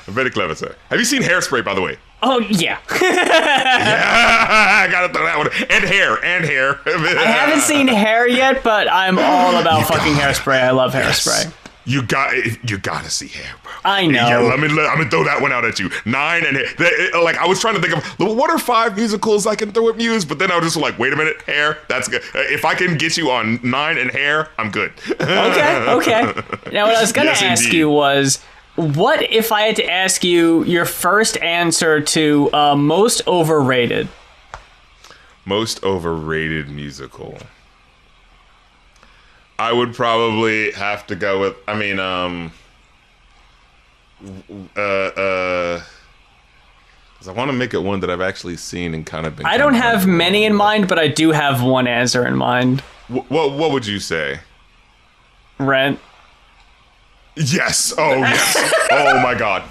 [SPEAKER 1] I'm very clever, sir. Have you seen Hairspray, by the way?
[SPEAKER 2] Oh yeah.
[SPEAKER 1] I gotta throw that one. And hair.
[SPEAKER 2] I haven't seen Hair yet, but I'm all about Hairspray. I love Hairspray.
[SPEAKER 1] You gotta see Hair, bro.
[SPEAKER 2] I know.
[SPEAKER 1] Yeah, I'm gonna throw that one out at you. 9 and Hair. Like, I was trying to think of what are 5 musicals I can throw at Muse, but then I was just like, wait a minute, Hair. That's good. If I can get you on 9 and Hair, I'm good.
[SPEAKER 2] Okay. Now, what I was gonna ask you was, what if I had to ask you your first answer to most overrated?
[SPEAKER 1] Most overrated musical. I would probably have to go with, I want to make it one that I've actually seen and kind of been.
[SPEAKER 2] I don't have many in mind, but I do have one answer in mind.
[SPEAKER 1] What would you say?
[SPEAKER 2] Rent.
[SPEAKER 1] Yes. Oh, yes. Oh my God.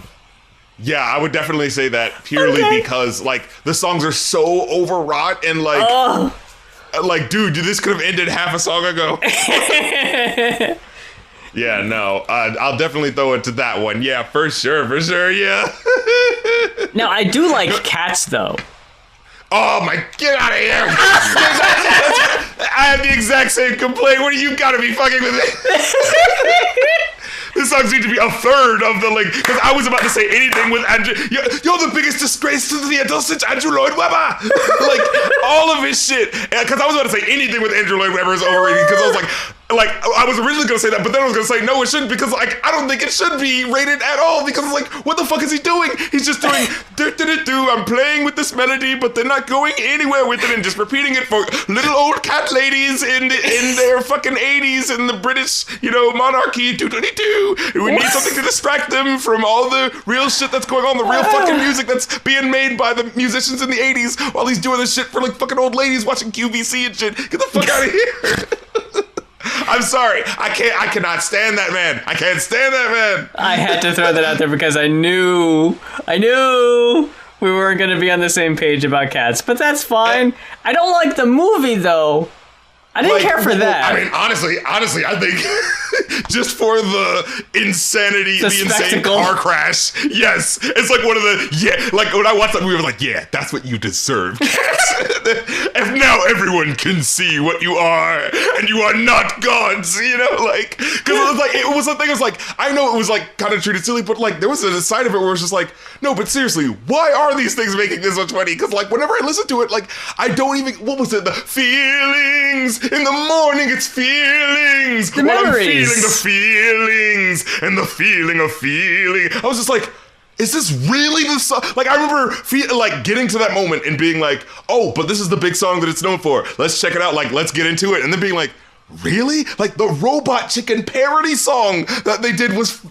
[SPEAKER 1] Yeah, I would definitely say that purely because like the songs are so overwrought and like, dude, this could have ended half a song ago. Yeah, no, I'll definitely throw it to that one. Yeah, for sure, yeah.
[SPEAKER 2] Now, I do like Cats, though.
[SPEAKER 1] Oh my, get out of here! I had the exact same complaint. What, you gotta be fucking with me? This song seems to be a third of the like, because I was about to say anything with Andrew. You're the biggest disgrace to the theater since Andrew Lloyd Webber. Like all of his shit. Because I was about to say anything with Andrew Lloyd Webber is overrated. Because I was like I was originally gonna say that, but then I was gonna say no, it shouldn't, because like I don't think it should be rated at all, because like what the fuck is he doing? He's just doing do. I'm playing with this melody, but they're not going anywhere with it and just repeating it for little old cat ladies in their fucking 80s in the British, monarchy. Do. We need something to distract them from all the real shit that's going on, the real fucking music that's being made by the musicians in the 80s while he's doing this shit for like fucking old ladies watching QVC and shit. Get the fuck out of here. I'm sorry. I cannot stand that man. I can't stand that man.
[SPEAKER 2] I had to throw that out there because I knew we weren't going to be on the same page about Cats, but that's fine. I don't like the movie, though. I didn't care for that.
[SPEAKER 1] I mean, honestly, I think just for the insanity, the insane car crash, yes, it's like one of the, like when I watched that movie, I was like, yeah, that's what you deserve, Cats. And now everyone can see what you are, and you are not gods, like, because it was like, I know it was like kind of treated silly, but like there was a side of it where it's just like, no, but seriously, why are these things making this much money? Because like whenever I listen to it, like I don't even, what was it, the feelings. In the morning, it's feelings.
[SPEAKER 2] The memories.
[SPEAKER 1] I'm feeling the feelings and the feeling of feeling. I was just like, is this really the song? Like, I remember getting to that moment and being like, oh, but this is the big song that it's known for. Let's check it out. Like, let's get into it. And then being like, really? Like, the Robot Chicken parody song that they did was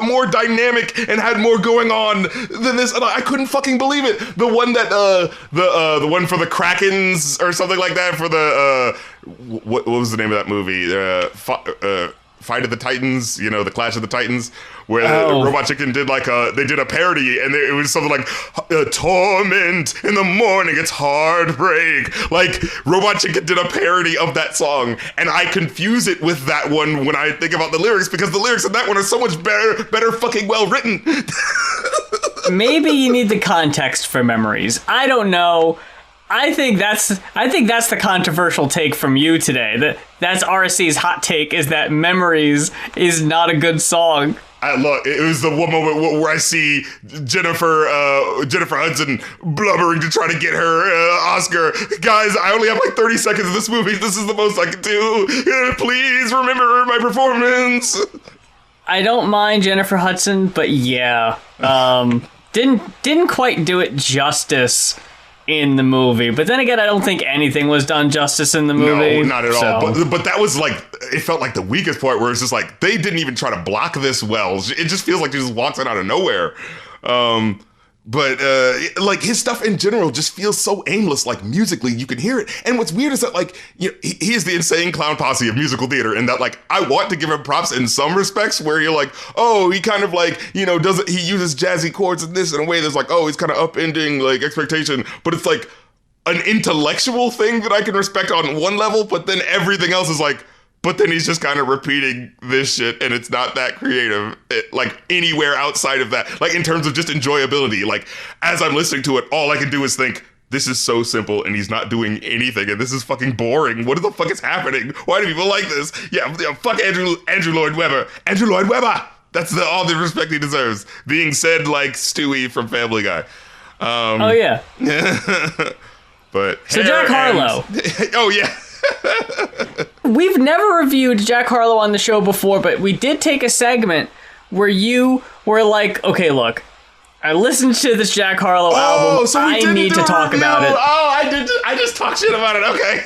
[SPEAKER 1] more dynamic and had more going on than this. And I couldn't fucking believe it. The one that, the one for the Krakens or something like that for the, what was the name of that movie? Fight of the Titans, the Clash of the Titans, where Robot Chicken did they did a parody, and it was something like torment in the morning, it's heartbreak. Like Robot Chicken did a parody of that song, and I confuse it with that one when I think about the lyrics, because the lyrics in that one are so much better fucking well written.
[SPEAKER 2] Maybe you need the context for Memories. I don't know. I think that's the controversial take from you today. That's RC's hot take, is that Memories is not a good song.
[SPEAKER 1] Look, it was the one moment where I see Jennifer Hudson blubbering to try to get her Oscar. Guys, I only have like 30 seconds of this movie. This is the most I can do. Please remember my performance.
[SPEAKER 2] I don't mind Jennifer Hudson, but yeah, didn't quite do it justice in the movie. But then again, I don't think anything was done justice in the movie.
[SPEAKER 1] No, not at all. But that was like, it felt like the weakest part, where it's just like, they didn't even try to block this well. It just feels like he just walks in out of nowhere. But like his stuff in general just feels so aimless, like musically you can hear it. And what's weird is that like, he is the insane clown posse of musical theater, and that like, I want to give him props in some respects where you're like, oh, he kind of like, he uses jazzy chords in this in a way that's like, oh, he's kind of upending like expectation, but it's like an intellectual thing that I can respect on one level, but then everything else is like, but then he's just kind of repeating this shit, and it's not that creative, like anywhere outside of that. Like in terms of just enjoyability, like as I'm listening to it, all I can do is think, this is so simple, and he's not doing anything, and this is fucking boring. What the fuck is happening? Why do people like this? Yeah, fuck Andrew Lloyd Webber. Andrew Lloyd Webber! That's all the respect he deserves. Being said like Stewie from Family Guy.
[SPEAKER 2] Oh yeah.
[SPEAKER 1] But
[SPEAKER 2] so Jack Harlow.
[SPEAKER 1] Oh yeah.
[SPEAKER 2] We've never reviewed Jack Harlow on the show before, but we did take a segment where you were like, okay, look, I listened to this Jack Harlow album.
[SPEAKER 1] So
[SPEAKER 2] I need to talk about it.
[SPEAKER 1] I just talked shit about it. Okay.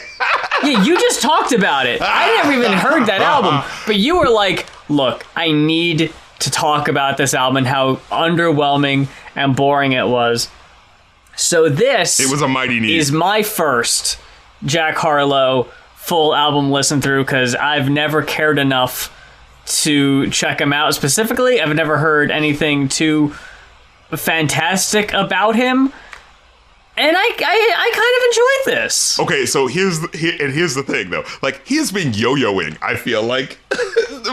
[SPEAKER 2] Yeah, you just talked about it. I never even heard that album. But you were like, look, I need to talk about this album and how underwhelming and boring it was. So this
[SPEAKER 1] It was a mighty need.
[SPEAKER 2] is my first Jack Harlow full album listen through, because I've never cared enough to check him out specifically. I've never heard anything too fantastic about him, and I kind of enjoyed this.
[SPEAKER 1] Okay, so here's the thing though. Like, he has been yo-yoing, I feel like,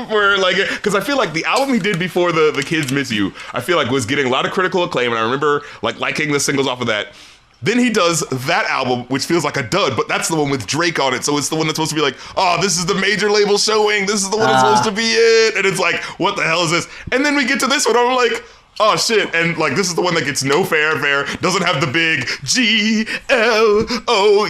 [SPEAKER 1] for like, because I feel like the album he did before the Kids Miss You, I feel like was getting a lot of critical acclaim, and I remember like liking the singles off of that. Then he does that album, which feels like a dud, but that's the one with Drake on it. So it's the one that's supposed to be like, oh, this is the major label showing. This is the one that's supposed to be it. And it's like, what the hell is this? And then we get to this one, and I'm like, oh shit. And like, this is the one that gets no fanfare, doesn't have the big G-L-O,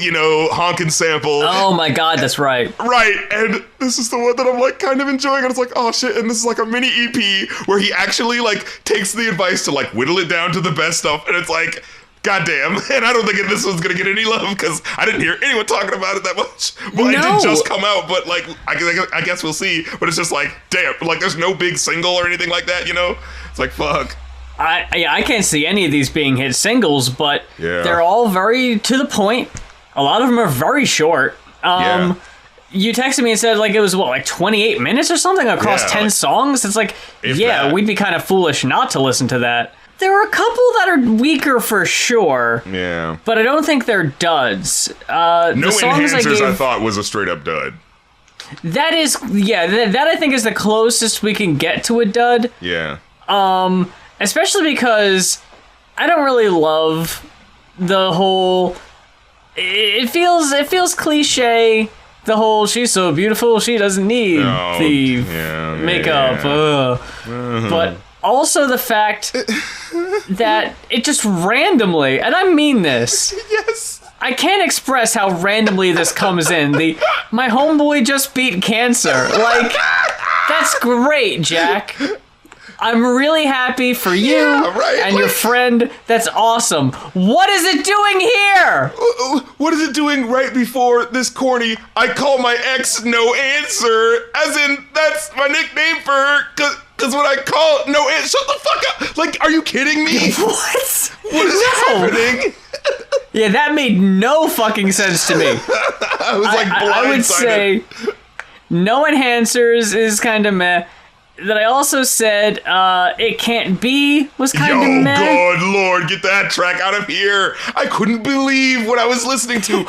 [SPEAKER 1] you know, honking sample.
[SPEAKER 2] Oh my God, that's right.
[SPEAKER 1] Right, and this is the one that I'm like kind of enjoying, and it's like, oh shit, and this is like a mini EP where he actually like takes the advice to like whittle it down to the best stuff, and it's like, goddamn. And I don't think this one's gonna get any love because I didn't hear anyone talking about it that much. Well, it did just come out, but like, I guess we'll see. But it's just like, damn, like there's no big single or anything like that, you know? It's like, fuck.
[SPEAKER 2] I can't see any of these being hit singles, but
[SPEAKER 1] Yeah.
[SPEAKER 2] they're all very to the point. A lot of them are very short.
[SPEAKER 1] Yeah.
[SPEAKER 2] You texted me and said like it was what, like 28 minutes or something across
[SPEAKER 1] Yeah,
[SPEAKER 2] 10
[SPEAKER 1] like,
[SPEAKER 2] songs. It's like, yeah,
[SPEAKER 1] that.
[SPEAKER 2] we'd be kind of foolish not to listen to that. There are a couple that are weaker for sure.
[SPEAKER 1] Yeah.
[SPEAKER 2] But I don't think they're duds.
[SPEAKER 1] No
[SPEAKER 2] the songs
[SPEAKER 1] enhancers, I
[SPEAKER 2] gave,
[SPEAKER 1] thought was a straight up dud.
[SPEAKER 2] that is, yeah, that I think is the closest we can get to a dud.
[SPEAKER 1] Yeah.
[SPEAKER 2] Especially because I don't really love the whole. It feels cliche. The whole "she's so beautiful, she doesn't need the makeup." But also the fact that it just randomly, and I mean this.
[SPEAKER 1] Yes.
[SPEAKER 2] I can't express how randomly this comes in. My homeboy just beat cancer. Like, that's great, Jack. I'm really happy for you and your friend. That's awesome. What is it doing here?
[SPEAKER 1] What is it doing right before this corny, I call my ex no answer, as in, that's my nickname for her, because when I call no answer, shut the fuck up. Like, are you kidding me?
[SPEAKER 2] What?
[SPEAKER 1] What is happening?
[SPEAKER 2] Yeah, that made no fucking sense to me.
[SPEAKER 1] I was like blindsided.
[SPEAKER 2] I would say no enhancers is kind of meh. That I also said It Can't Be was kind of meh.
[SPEAKER 1] Good Lord, get that track out of here. I couldn't believe what I was listening to.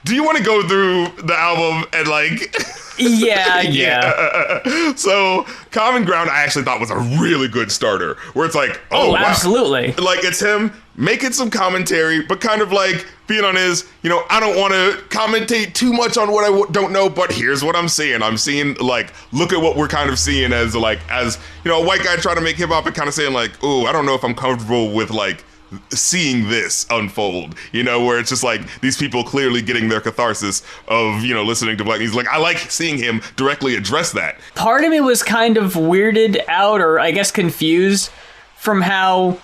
[SPEAKER 1] Do you want to go through the album and like...
[SPEAKER 2] Yeah.
[SPEAKER 1] So, Common Ground I actually thought was a really good starter, where it's like, oh, wow.
[SPEAKER 2] Absolutely.
[SPEAKER 1] Like, it's him making some commentary, but kind of like being on his, you know, I don't want to commentate too much on what I don't know, but here's what I'm seeing. I'm seeing, like, look at what we're kind of seeing as, like, as, you know, a white guy trying to make hip hop and kind of saying, like, oh, I don't know if I'm comfortable with, like, seeing this unfold, you know, where it's just like these people clearly getting their catharsis of, you know, listening to black music. Like, I like seeing him directly address that.
[SPEAKER 2] Part of me was kind of weirded out, or I guess confused, from how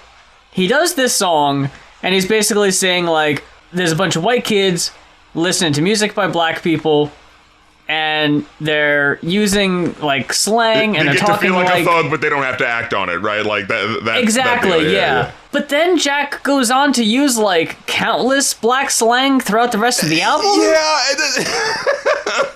[SPEAKER 2] he does this song and he's basically saying like, there's a bunch of white kids listening to music by black people and they're using like slang and
[SPEAKER 1] they
[SPEAKER 2] they're
[SPEAKER 1] get
[SPEAKER 2] talking
[SPEAKER 1] to feel like
[SPEAKER 2] like
[SPEAKER 1] a thug, but they don't have to act on it, right? Like that.
[SPEAKER 2] Exactly,
[SPEAKER 1] that deal,
[SPEAKER 2] yeah. But then Jack goes on to use like countless black slang throughout the rest of the album.
[SPEAKER 1] Yeah.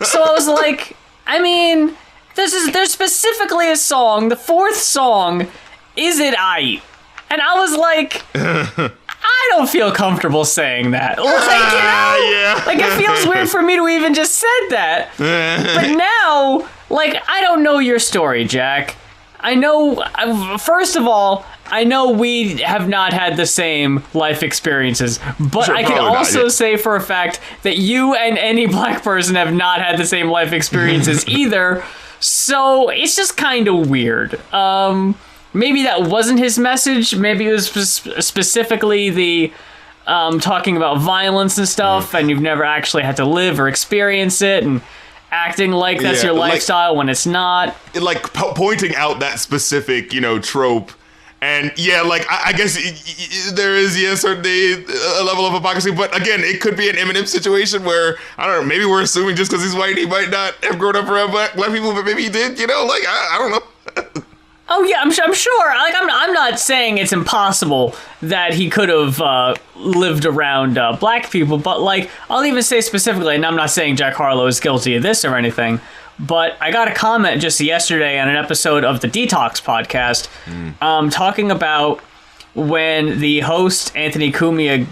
[SPEAKER 2] So I was like, I mean, there's specifically a song, the fourth song, Is It Aight? And I was like, I don't feel comfortable saying that. Like, you know?
[SPEAKER 1] Yeah.
[SPEAKER 2] Like, it feels weird for me to even just said that. But now, like, I don't know your story, Jack. I know, first of all, I know we have not had the same life experiences, but
[SPEAKER 1] Sure,
[SPEAKER 2] I can
[SPEAKER 1] probably not,
[SPEAKER 2] also
[SPEAKER 1] yeah.
[SPEAKER 2] say for a fact that you and any black person have not had the same life experiences either, so it's just kind of weird. Maybe that wasn't his message. Maybe it was specifically the talking about violence and stuff, and you've never actually had to live or experience it, and acting like that's your lifestyle when it's not.
[SPEAKER 1] Like pointing out that specific, you know, trope. And yeah, like I guess there is certainly a level of hypocrisy, but again, it could be an Eminem situation where, I don't know, maybe we're assuming just because he's white he might not have grown up around black people, but maybe he did, you know, like I don't know.
[SPEAKER 2] Oh yeah, I'm sure. Like I'm not saying it's impossible that he could have lived around black people, but like I'll even say specifically, and I'm not saying Jack Harlow is guilty of this or anything, but I got a comment just yesterday on an episode of the Detox podcast, talking about when the host Anthony Cumia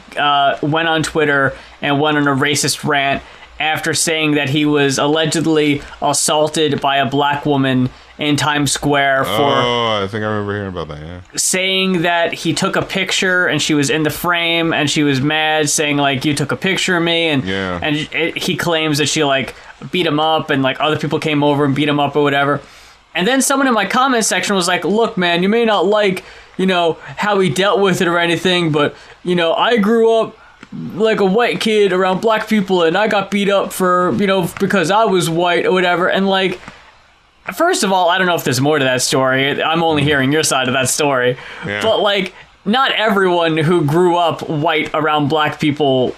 [SPEAKER 2] went on Twitter and went on a racist rant after saying that he was allegedly assaulted by a black woman in Times Square for
[SPEAKER 1] I think I remember hearing about that, yeah.
[SPEAKER 2] Saying that he took a picture and she was in the frame and she was mad, saying like, you took a picture of me, and he claims that she like beat him up and like other people came over and beat him up or whatever. And then someone in my comment section was like, look man, you may not like, you know, how he dealt with it or anything, but you know, I grew up like a white kid around black people and I got beat up for, you know, because I was white or whatever. And like, first of all, I don't know if there's more to that story. I'm only hearing your side of that story. Yeah. But like, not everyone who grew up white around black people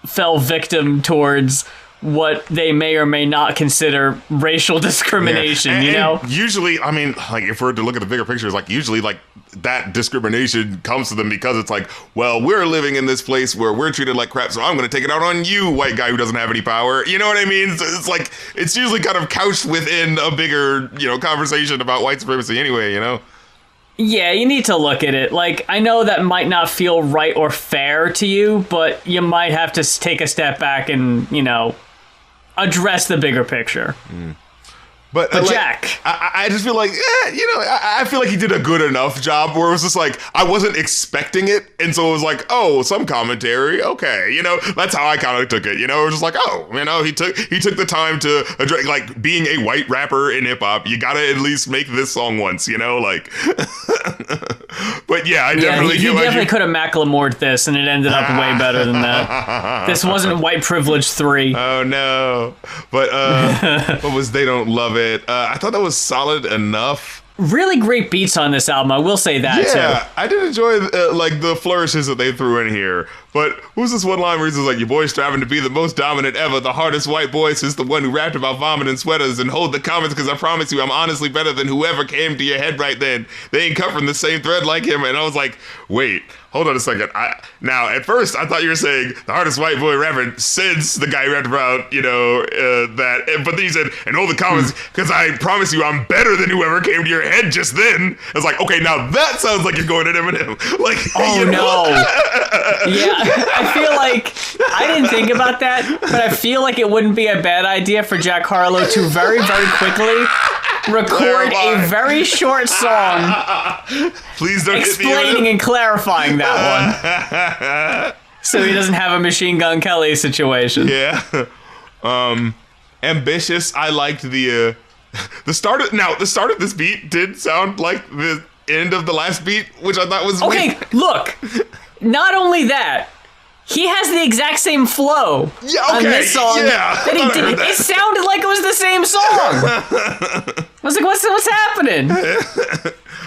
[SPEAKER 2] fell victim towards what they may or may not consider racial discrimination, you know?
[SPEAKER 1] And usually, I mean, like, if we're to look at the bigger picture, it's like, usually, like, that discrimination comes to them because it's like, well, we're living in this place where we're treated like crap, so I'm going to take it out on you, white guy who doesn't have any power. You know what I mean? It's like, it's usually kind of couched within a bigger, you know, conversation about white supremacy anyway, you know?
[SPEAKER 2] Yeah, you need to look at it. Like, I know that might not feel right or fair to you, but you might have to take a step back and, you know, address the bigger picture.
[SPEAKER 1] But like,
[SPEAKER 2] Jack,
[SPEAKER 1] I just feel like, you know, I feel like he did a good enough job where it was just like, I wasn't expecting it. And so it was like, oh, some commentary. Okay. You know, that's how I kind of took it. You know, it was just like, oh, you know, he took the time to address, like, being a white rapper in hip hop. You got to at least make this song once, you know, like, but yeah, I definitely
[SPEAKER 2] he definitely could have Macklemore'd this and it ended up way better than that. This wasn't White Privilege 3.
[SPEAKER 1] Oh no. But what was They Don't Love It? I thought that was solid enough.
[SPEAKER 2] Really great beats on this album, I will say that too.
[SPEAKER 1] Yeah, I did enjoy like the flourishes that they threw in here. But who's this one line where he's like, your boy's striving to be the most dominant ever, the hardest white boy since the one who rapped about vomiting sweaters, and hold the comments because I promise you I'm honestly better than whoever came to your head right then. They ain't cut from the same thread like him. And I was like, wait, hold on a second. Now, at first, I thought you were saying the hardest white boy rapper since the guy rapped about, you know, that. But then you said, and hold the comments because I promise you I'm better than whoever came to your head just then. I was like, okay, now that sounds like you're going at Eminem. Like,
[SPEAKER 2] oh, you know? No. Yeah. I feel like I didn't think about that, but I feel like it wouldn't be a bad idea for Jack Harlow to very, very quickly record a very short song.
[SPEAKER 1] Please don't
[SPEAKER 2] explaining and clarifying that one, so he doesn't have a Machine Gun Kelly situation.
[SPEAKER 1] Yeah. Ambitious. I liked the start of this beat did sound like the end of the last beat, which I thought was
[SPEAKER 2] okay.
[SPEAKER 1] weird.
[SPEAKER 2] Look, not only that, he has the exact same flow on this song that he did. It sounded like it was the same song. I was like, what's happening?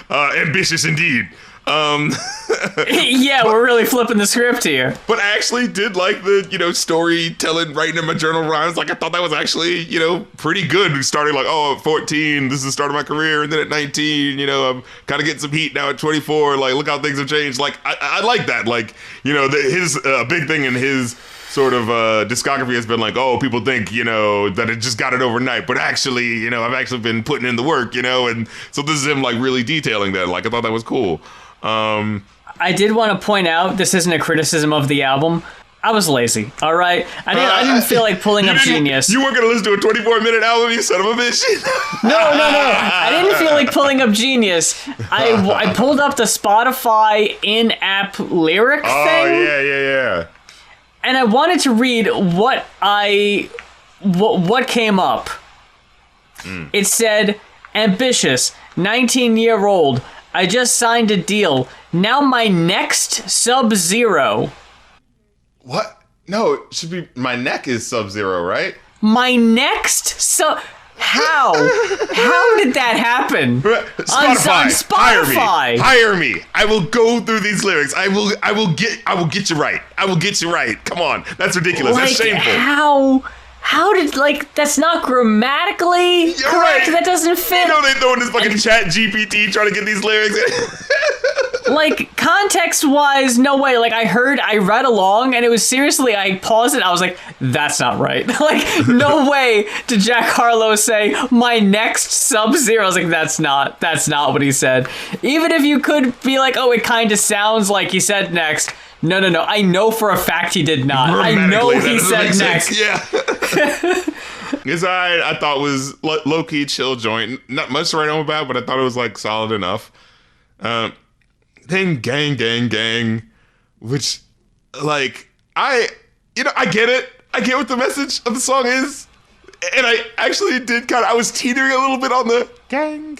[SPEAKER 1] Ambitious indeed.
[SPEAKER 2] Yeah, we're really flipping the script here.
[SPEAKER 1] But I actually did like the, you know, storytelling, writing in my journal rhymes. Like, I thought that was actually, you know, pretty good. Starting like, oh, at 14, this is the start of my career. And then at 19, you know, I'm kind of getting some heat. Now at 24, like, look how things have changed. Like, I like that. Like, you know, his big thing in his sort of discography has been like, oh, people think, you know, that it just got it overnight. But actually, you know, I've actually been putting in the work, you know. And so this is him, like, really detailing that. Like, I thought that was cool.
[SPEAKER 2] I did want to point out, this isn't a criticism of the album. I was lazy, all right? I didn't feel like pulling up Genius.
[SPEAKER 1] You weren't going to listen to a 24-minute album, you son of a bitch?
[SPEAKER 2] No. I didn't feel like pulling up Genius. I pulled up the Spotify in-app lyric thing.
[SPEAKER 1] Oh, yeah.
[SPEAKER 2] And I wanted to read what came up. It said, ambitious, 19-year-old, I just signed a deal. Now my next Sub-Zero.
[SPEAKER 1] What? No, it should be my neck is Sub-Zero, right?
[SPEAKER 2] My next How? How did that happen?
[SPEAKER 1] Spotify.
[SPEAKER 2] On Spotify.
[SPEAKER 1] Hire me. I will go through these lyrics. I will get you right. I will get you right. Come on. That's ridiculous.
[SPEAKER 2] Like,
[SPEAKER 1] that's shameful.
[SPEAKER 2] how did, like, that's not grammatically correct.
[SPEAKER 1] Right.
[SPEAKER 2] That doesn't fit.
[SPEAKER 1] You know they throw in this fucking chat GPT trying to get these lyrics in.
[SPEAKER 2] Like, context-wise, no way. Like, I read along, and it was seriously, I paused it, I was like, that's not right. Like, no way did Jack Harlow say, my next Sub-Zero. I was like, that's not what he said. Even if you could be like, oh, it kind of sounds like he said next. No. I know for a fact he did not. I know he said next.
[SPEAKER 1] Yeah. This I thought was low-key chill joint. Not much to write home about, but I thought it was, like, solid enough. Then gang, which, like, I get it. I get what the message of the song is. And I actually did I was teetering a little bit on the gang.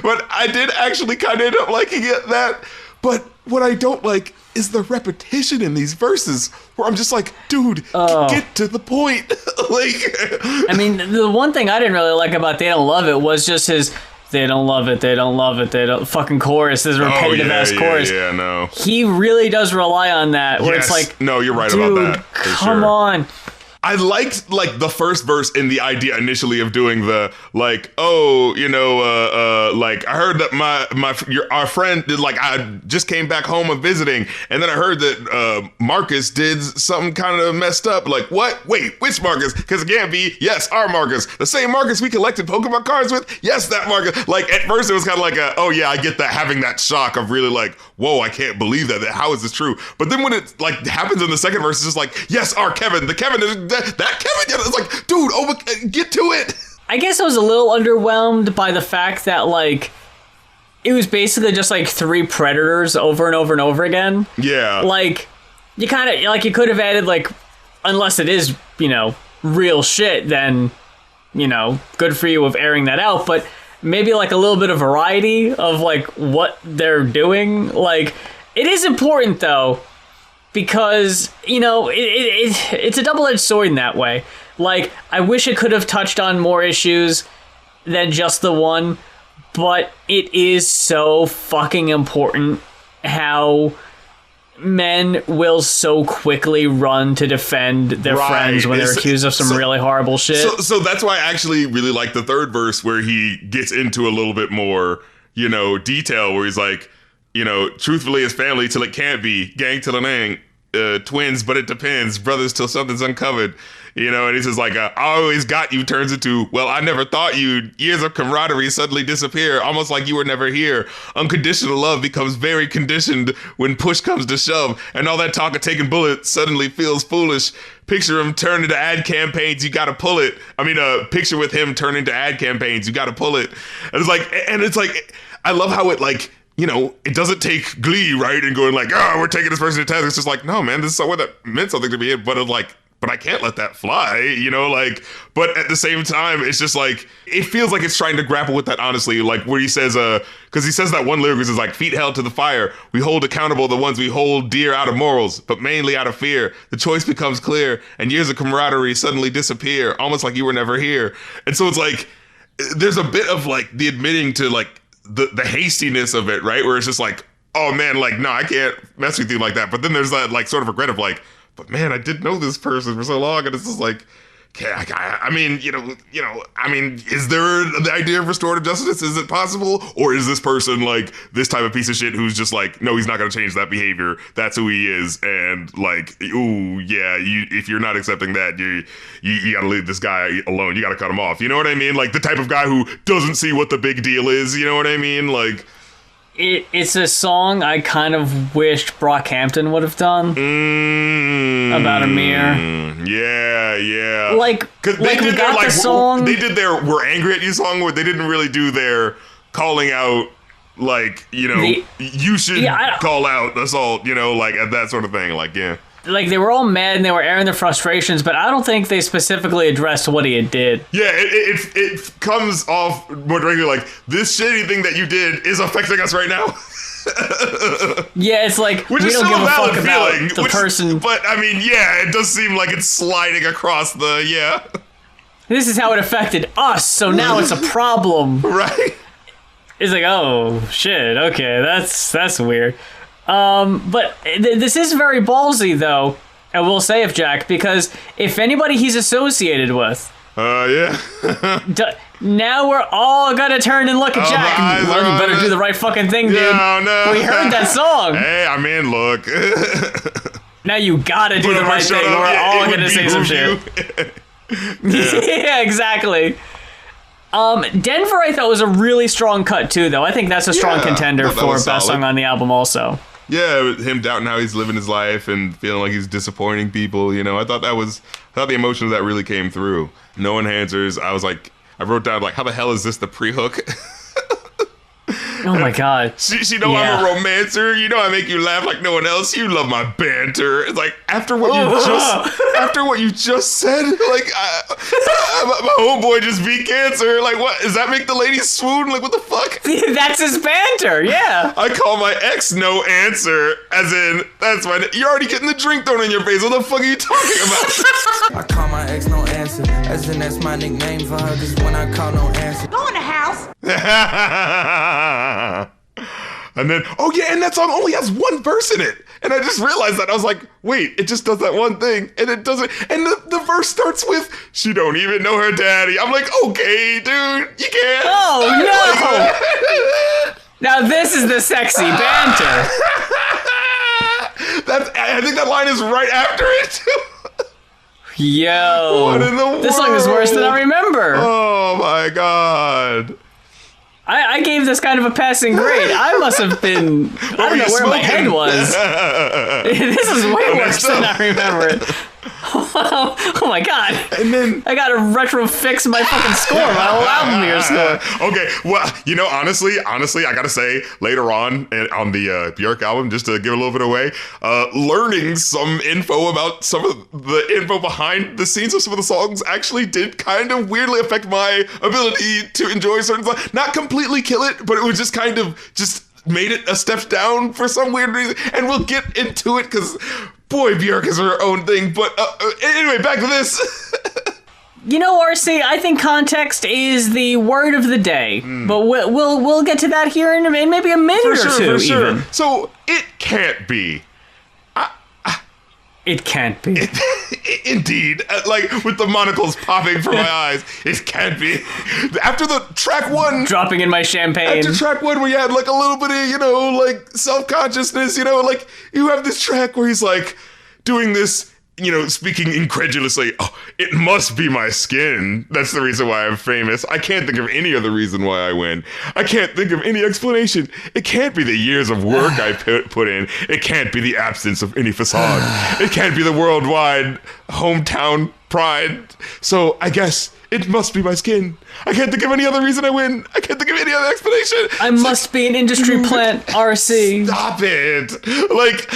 [SPEAKER 1] But I did actually kind of end up liking that. But what I don't like is the repetition in these verses where I'm just like, dude, get to the point. Like,
[SPEAKER 2] I mean, the one thing I didn't really like about They Don't Love It was just his, they don't love it, they don't love it, they don't, fucking chorus, this repetitive ass chorus.
[SPEAKER 1] Yeah, no.
[SPEAKER 2] He really does rely on that, where it's like,
[SPEAKER 1] no, you're right
[SPEAKER 2] dude,
[SPEAKER 1] about that.
[SPEAKER 2] Come on.
[SPEAKER 1] I liked, like, the first verse in the idea initially of doing the, like, oh, like, I heard that our friend did, like, I just came back home of visiting, and then I heard that Marcus did something kind of messed up. Like, what? Wait, which Marcus? Because it can't be, yes, our Marcus. The same Marcus we collected Pokemon cards with? Yes, that Marcus. Like, at first it was kind of like oh, yeah, I get that, having that shock of really, like, whoa, I can't believe that. How is this true? But then when it, like, happens in the second verse, it's just like, yes, our Kevin. The Kevin is... That Kevin, it's like, dude, get to it.
[SPEAKER 2] I guess I was a little underwhelmed by the fact that, like, it was basically just, like, 3 Predators over and over and over again.
[SPEAKER 1] Yeah.
[SPEAKER 2] Like, you kind of, like, you could have added, like, unless it is, real shit, then, good for you of airing that out, but maybe, like, a little bit of variety of, like, what they're doing. Like, it is important, though, because, it's a double-edged sword in that way. Like, I wish it could have touched on more issues than just the one, but it is so fucking important how men will so quickly run to defend their friends when they're accused of some really horrible shit.
[SPEAKER 1] So that's why I actually really like the third verse where he gets into a little bit more, detail, where he's like, truthfully, it's family till it can't be, gang till it ain't, twins, but it depends, brothers till something's uncovered, and he says, like, I always got you turns into, well, I never thought you'd, years of camaraderie suddenly disappear, almost like you were never here. Unconditional love becomes very conditioned when push comes to shove, and all that talk of taking bullets suddenly feels foolish. Picture him turn into ad campaigns, you gotta pull it. I mean, picture with him turn into ad campaigns, you gotta pull it. And it's like, I love how it, like, it doesn't take glee, right? And going like, oh, we're taking this person to task. It's just like, no, man, this is somewhere that meant something to me. But it's like, but I can't let that fly, but at the same time, it's just like, it feels like it's trying to grapple with that honestly. Like where he says, because he says that one lyric is like, feet held to the fire. We hold accountable the ones we hold dear out of morals, but mainly out of fear. The choice becomes clear and years of camaraderie suddenly disappear, almost like you were never here. And so it's like, there's a bit of like the admitting to like, the hastiness of it, right? Where it's just like, oh man, like, no, I can't mess with you like that. But then there's that like sort of regret of like, but man, I did know this person for so long, and it's just like, I mean, is there the idea of restorative justice? Is it possible? Or is this person like this type of piece of shit who's just like, no, he's not going to change that behavior. That's who he is. And like, ooh, yeah, if you're not accepting that, you got to leave this guy alone. You got to cut him off. You know what I mean? Like the type of guy who doesn't see what the big deal is. You know what I mean? Like,
[SPEAKER 2] it's a song I kind of wished Brockhampton would have done about Amir.
[SPEAKER 1] Yeah.
[SPEAKER 2] Like
[SPEAKER 1] they did
[SPEAKER 2] their
[SPEAKER 1] like
[SPEAKER 2] song.
[SPEAKER 1] They did their "We're Angry at You" song, where they didn't really do their calling out, like you should call out assault, like at that sort of thing. Like
[SPEAKER 2] Like they were all mad and they were airing their frustrations, but I don't think they specifically addressed what he did.
[SPEAKER 1] Yeah, it comes off more directly like, this shitty thing that you did is affecting us right now.
[SPEAKER 2] Yeah, it's like,
[SPEAKER 1] which
[SPEAKER 2] we
[SPEAKER 1] is
[SPEAKER 2] don't
[SPEAKER 1] still
[SPEAKER 2] give a fuck
[SPEAKER 1] feeling,
[SPEAKER 2] about the person.
[SPEAKER 1] But I mean, yeah, it does seem like it's sliding across the,
[SPEAKER 2] This is how it affected us, so now it's a problem.
[SPEAKER 1] Right.
[SPEAKER 2] It's like, oh shit, okay, that's weird. But this is very ballsy though, I will say of Jack, because if anybody he's associated with,
[SPEAKER 1] Yeah.
[SPEAKER 2] now we're all gonna turn and look at Jack. Well, you better do the right fucking thing, dude.
[SPEAKER 1] No.
[SPEAKER 2] We heard that song.
[SPEAKER 1] Hey, I mean, look.
[SPEAKER 2] Now you gotta do the right thing. We're all gonna say some shit. Yeah, exactly. Denver, I thought was a really strong cut too, though. I think that's a strong contender for best song on the album, also.
[SPEAKER 1] Yeah, him doubting how he's living his life and feeling like he's disappointing people. You know, I thought the emotion of that really came through. No one answers. I was like, I wrote down like, how the hell is this the pre-hook?
[SPEAKER 2] Oh my god.
[SPEAKER 1] She know I'm a romancer. You know I make you laugh like no one else. You love my banter. It's like after what you just said, like my homeboy just beat cancer. Like what? Does that make the lady swoon? Like what the fuck?
[SPEAKER 2] That's his banter. Yeah.
[SPEAKER 1] I call my ex no answer, as in that's why you're already getting the drink thrown in your face. What the fuck are you talking about?
[SPEAKER 4] I call my ex no answer, as in that's my nickname for her. Cause when I call no answer,
[SPEAKER 3] Go in the house.
[SPEAKER 1] And then, oh yeah, and that song only has one verse in it. And I just realized that. I was like, wait, it just does that one thing. And it doesn't, and the verse starts with, she don't even know her daddy. I'm like, okay, dude, you can't.
[SPEAKER 2] Oh, no. Now this is the sexy banter.
[SPEAKER 1] I think that line is right after it.
[SPEAKER 2] Yo.
[SPEAKER 1] What in the world?
[SPEAKER 2] This song is worse than I remember.
[SPEAKER 1] Oh my God.
[SPEAKER 2] I gave this kind of a passing grade. I must have been, I don't know where my head was. This is way worse than I remember it. Oh my god.
[SPEAKER 1] And then
[SPEAKER 2] I gotta retro fix my fucking score, my whole album here score.
[SPEAKER 1] Okay, well, you know, honestly, I gotta say, later on the Bjork album, just to give a little bit away, learning some info about some of the info behind the scenes of some of the songs actually did kind of weirdly affect my ability to enjoy certain songs. Not completely kill it, but it was just kind of just made it a step down for some weird reason. And we'll get into it because boy, Bjork is her own thing. But anyway, back to this.
[SPEAKER 2] You know, RC, I think context is the word of the day, but we'll get to that here in maybe a minute or two.
[SPEAKER 1] For sure.
[SPEAKER 2] Even.
[SPEAKER 1] So it can't be.
[SPEAKER 2] It can't be.
[SPEAKER 1] Indeed, like with the monocles popping from my eyes, it can't be. After the track one,
[SPEAKER 2] Dropping in my champagne.
[SPEAKER 1] after track one, where you had like a little bit of, you know, like self-consciousness, you know, like you have this track where he's like doing this, you know, speaking incredulously. Oh, it must be my skin. That's the reason why I'm famous. I can't think of any other reason why I win. I can't think of any explanation. It can't be the years of work I put in. It can't be the absence of any facade. It can't be the worldwide hometown pride. So I guess it must be my skin. I can't think of any other reason I win. I can't think of any other explanation.
[SPEAKER 2] I must be an industry plant, RC.
[SPEAKER 1] Stop it. Like,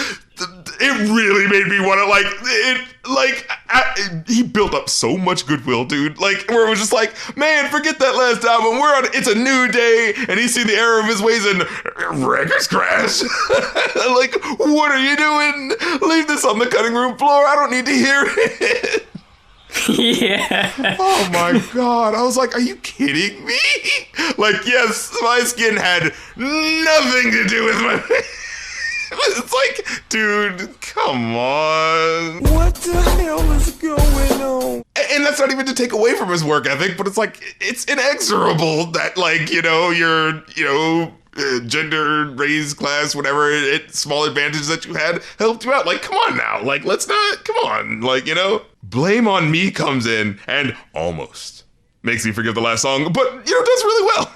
[SPEAKER 1] it really made me want to, like, he built up so much goodwill, dude. Like, where it was just like, man, forget that last album. It's a new day. And he's seen the error of his ways and records crash. Like, what are you doing? Leave this on the cutting room floor. I don't need to hear it.
[SPEAKER 2] Yeah.
[SPEAKER 1] Oh my God. I was like, are you kidding me? Like, yes, my skin had nothing to do with my face. It's like, dude, come on.
[SPEAKER 4] what the hell is going on?
[SPEAKER 1] And that's not even to take away from his work ethic, but it's like, it's inexorable that, like, you know, your, you know, gender, race, class, whatever, small advantages that you had helped you out. Like, come on now. Like, let's not, come on. Like, you know, Blame on Me comes in and almost makes me forgive the last song, but, you know, does really well.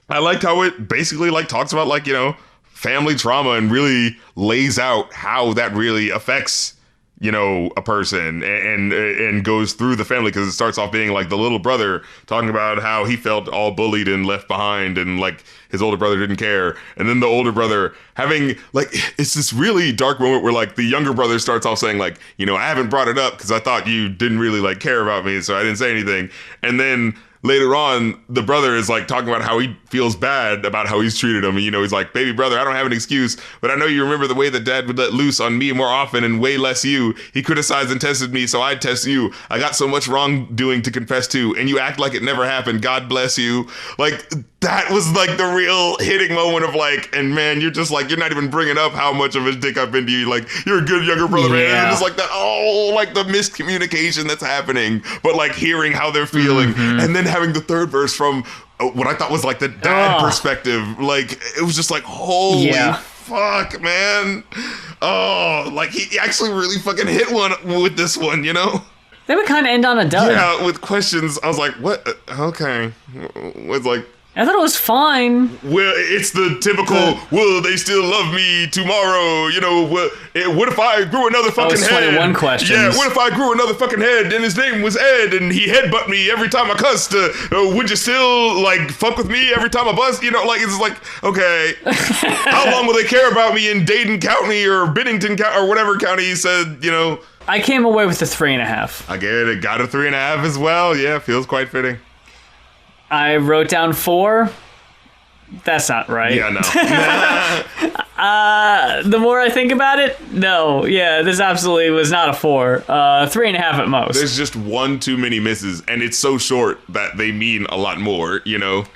[SPEAKER 1] I liked how it basically, like, talks about, like, you know, family trauma and really lays out how that really affects, you know, a person and goes through the family, because it starts off being like the little brother talking about how he felt all bullied and left behind and like his older brother didn't care. And then the older brother having like, it's this really dark moment where like the younger brother starts off saying like, you know, I haven't brought it up because I thought you didn't really like care about me, so I didn't say anything. And then later on, the brother is like talking about how he feels bad about how he's treated him. And, you know, he's like, baby brother, I don't have an excuse, but I know you remember the way that dad would let loose on me more often and way less you. He criticized and tested me, so I'd test you. I got so much wrongdoing to confess to, and you act like it never happened. God bless you. Like, that was like the real hitting moment of like, and man, you're just like, you're not even bringing up how much of a dick I've been to you. Like, you're a good younger brother, man. And it's like that, like the miscommunication that's happening, but like hearing how they're feeling, and then having the third verse from what I thought was like the dad perspective. Like, it was just like, holy fuck, man. Oh, like he actually really fucking hit one with this one, you know?
[SPEAKER 2] They would kind of end on a dud.
[SPEAKER 1] Yeah, with questions. I was like, what? Okay. Was like,
[SPEAKER 2] I thought it was fine.
[SPEAKER 1] well, it's the typical, will they still love me tomorrow? You know, what if I grew another fucking head?
[SPEAKER 2] 21 questions.
[SPEAKER 1] Yeah, what if I grew another fucking head and his name was Ed and he headbutt me every time I cussed? Would you still, like, fuck with me every time I bust? You know, like, it's like, okay. How long will they care about me in Dayton County or Bennington County or whatever county he said, you know?
[SPEAKER 2] I came away with a 3.5.
[SPEAKER 1] I get it. Got a 3.5 as well. Yeah, feels quite fitting.
[SPEAKER 2] I wrote down 4. That's not right.
[SPEAKER 1] Yeah, no.
[SPEAKER 2] The more I think about it, no. Yeah, this absolutely was not a 4. 3.5 at most.
[SPEAKER 1] There's just one too many misses, and it's so short that they mean a lot more, you know?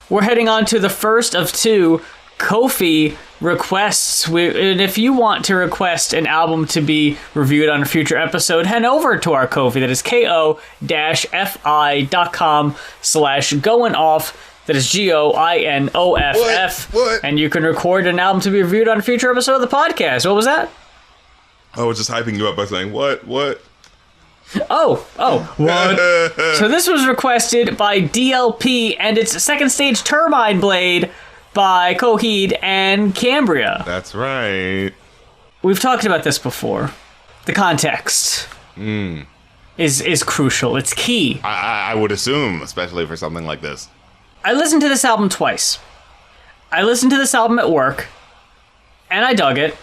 [SPEAKER 2] We're heading on to the first of 2 Ko-fi requests. And if you want to request an album to be reviewed on a future episode, head over to our Ko-fi. That is ko-fi.com/goinoff. That is GOINOFF.
[SPEAKER 1] What?
[SPEAKER 2] And you can record an album to be reviewed on a future episode of the podcast. What was that?
[SPEAKER 1] I was just hyping you up by saying, what?
[SPEAKER 2] Oh, what? So this was requested by DLP, and it's Second Stage Turbine Blade by Coheed and Cambria.
[SPEAKER 1] That's right.
[SPEAKER 2] We've talked about this before. The context is crucial. It's key.
[SPEAKER 1] I would assume, especially for something like this.
[SPEAKER 2] I listened to this album twice. I listened to this album at work, and I dug it.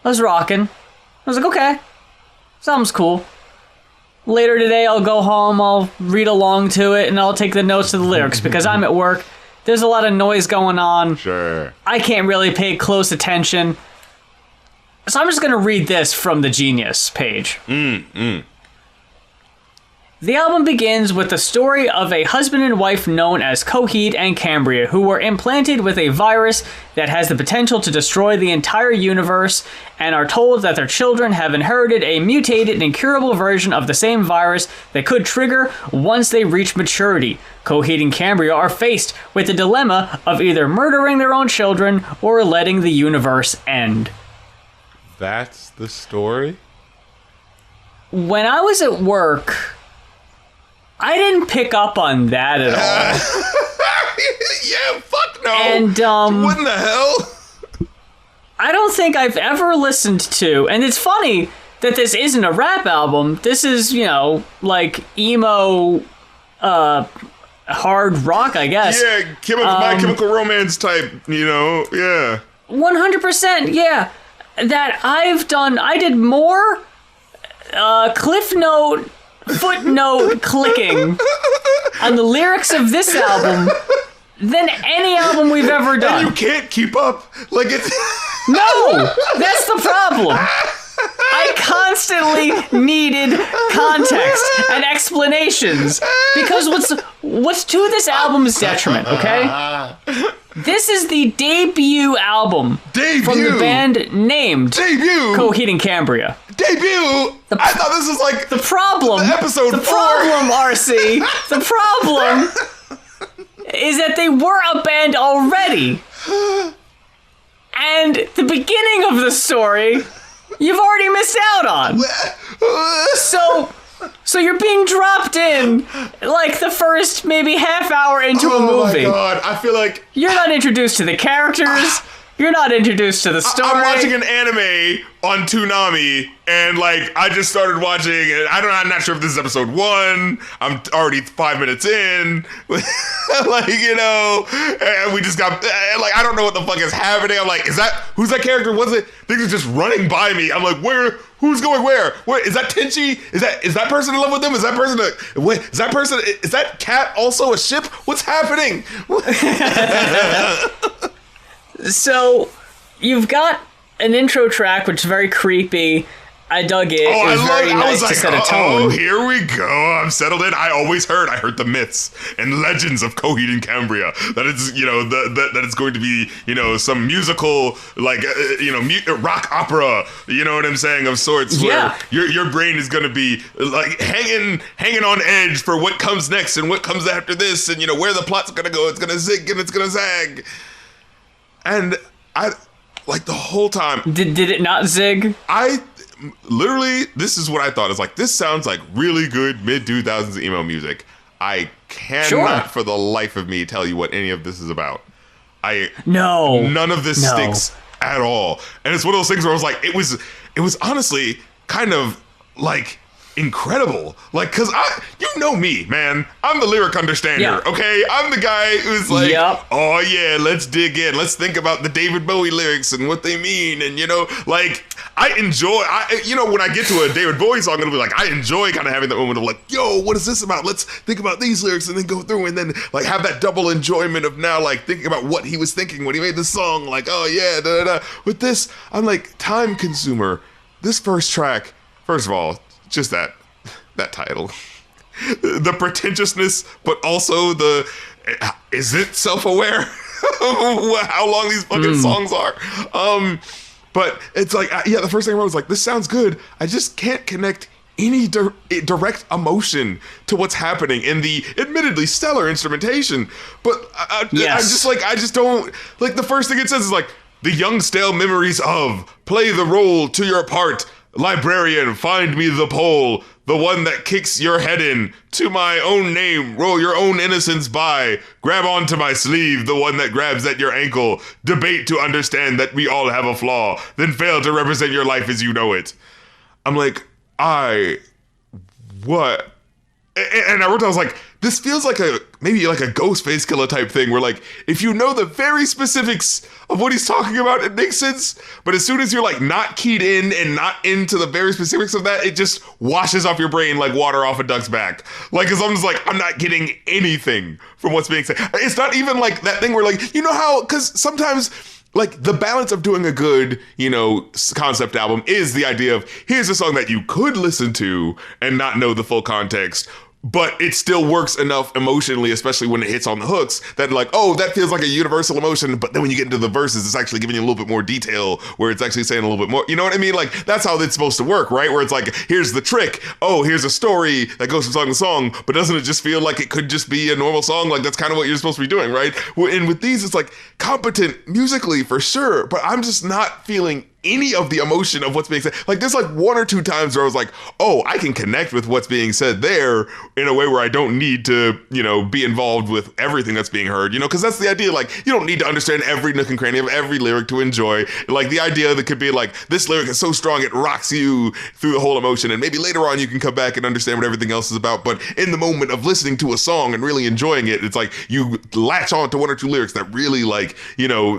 [SPEAKER 2] I was rocking. I was like, okay, this album's cool. Later today, I'll go home, I'll read along to it, and I'll take the notes to the lyrics, because I'm at work. There's a lot of noise going on.
[SPEAKER 1] Sure.
[SPEAKER 2] I can't really pay close attention. So I'm just going to read this from the Genius page. The album begins with the story of a husband and wife known as Coheed and Cambria, who were implanted with a virus that has the potential to destroy the entire universe, and are told that their children have inherited a mutated and incurable version of the same virus that could trigger once they reach maturity. Coheed and Cambria are faced with the dilemma of either murdering their own children or letting the universe end.
[SPEAKER 1] That's the story?
[SPEAKER 2] When I was at work, I didn't pick up on that at all.
[SPEAKER 1] Yeah, fuck no.
[SPEAKER 2] And,
[SPEAKER 1] what in the hell?
[SPEAKER 2] I don't think I've ever listened to, and it's funny that this isn't a rap album. This is, you know, like emo, hard rock, I guess.
[SPEAKER 1] Yeah, My Chemical Romance type, you know, yeah.
[SPEAKER 2] 100%, yeah. That I did more cliff note, footnote clicking on the lyrics of this album than any album we've ever done.
[SPEAKER 1] And you can't keep up. Like, it's...
[SPEAKER 2] No! That's the problem. I constantly needed context and explanations, because what's to this album's detriment, okay? This is the debut album from the band named Coheed and Cambria.
[SPEAKER 1] Debut? I thought this was like
[SPEAKER 2] the problem.
[SPEAKER 1] Episode 4.
[SPEAKER 2] Problem, RC. The problem is that they were a band already. And the beginning of the story, you've already missed out on. So you're being dropped in like the first maybe half hour into a movie.
[SPEAKER 1] Oh my god, I feel like...
[SPEAKER 2] You're not introduced to the characters. You're not introduced to the story.
[SPEAKER 1] I'm watching an anime on Toonami, and like I just started watching it. I'm not sure if this is episode 1. I'm already 5 minutes in. Like, you know, and we just got like I don't know what the fuck is happening. I'm like, who's that character? Was it? Things are just running by me. I'm like, who's going where? Where is that Tenchi? Is that person in love with them? Is that person is that cat also a ship? What's happening?
[SPEAKER 2] So, you've got an intro track which is very creepy, I dug it. It was very nice to set a tone.
[SPEAKER 1] Oh, here we go. I'm settled in. I heard the myths and legends of Coheed and Cambria. That it's, that it's going to be, some musical, like, rock opera, you know what I'm saying, of sorts, where your brain is going to be, like, hanging on edge for what comes next and what comes after this and, where the plot's going to go. It's going to zig and it's going to zag. And I, like, the whole time.
[SPEAKER 2] Did it not zig?
[SPEAKER 1] Literally, this is what I thought. It's like, this sounds like really good mid-2000s emo music. I cannot for the life of me tell you what any of this is about. None of this sticks at all. And it's one of those things where I was like, it was honestly kind of like incredible. Like, cause you know me, man. I'm the lyric understander, okay? I'm the guy who's like, oh yeah, let's dig in. Let's think about the David Bowie lyrics and what they mean. And, like, I enjoy, when I get to a David Bowie song, it'll be like, I enjoy kind of having that moment of like, yo, what is this about? Let's think about these lyrics and then go through and then like have that double enjoyment of now like thinking about what he was thinking when he made the song. Like, oh yeah, da da da. With this, I'm like, time consumer. This first track, first of all, just that title, the pretentiousness, but also is it self-aware how long these fucking songs are? But it's like, the first thing I wrote was like, this sounds good. I just can't connect any direct emotion to what's happening in the admittedly stellar instrumentation. But I just don't, like, the first thing it says is like, the young stale memories of, play the role to your part, librarian, find me the pole, the one that kicks your head in, to my own name, roll your own innocence by, grab onto my sleeve, the one that grabs at your ankle, debate to understand that we all have a flaw, then fail to represent your life as you know it. I'm like, what? And I wrote down, I was like, this feels like maybe like a Ghostface Killer type thing where like, if you know the very specifics of what he's talking about, it makes sense. But as soon as you're like not keyed in and not into the very specifics of that, it just washes off your brain like water off a duck's back. Like, cause I'm just like, I'm not getting anything from what's being said. It's not even like that thing where like, how, cause sometimes like the balance of doing a good, concept album is the idea of here's a song that you could listen to and not know the full context, but it still works enough emotionally, especially when it hits on the hooks, that like, oh, that feels like a universal emotion. But then when you get into the verses, it's actually giving you a little bit more detail where it's actually saying a little bit more. You know what I mean? Like, that's how it's supposed to work, right? Where it's like, here's the trick. Oh, here's a story that goes from song to song. But doesn't it just feel like it could just be a normal song? Like, that's kind of what you're supposed to be doing, right? And with these, it's like competent musically for sure. But I'm just not feeling any of the emotion of what's being said. Like, there's like one or two times where I was like, oh, I can connect with what's being said there in a way where I don't need to, be involved with everything that's being heard, because that's the idea. Like, you don't need to understand every nook and cranny of every lyric to enjoy. Like, the idea that could be like, this lyric is so strong, it rocks you through the whole emotion. And maybe later on you can come back and understand what everything else is about. But in the moment of listening to a song and really enjoying it, it's like you latch on to one or two lyrics that really like,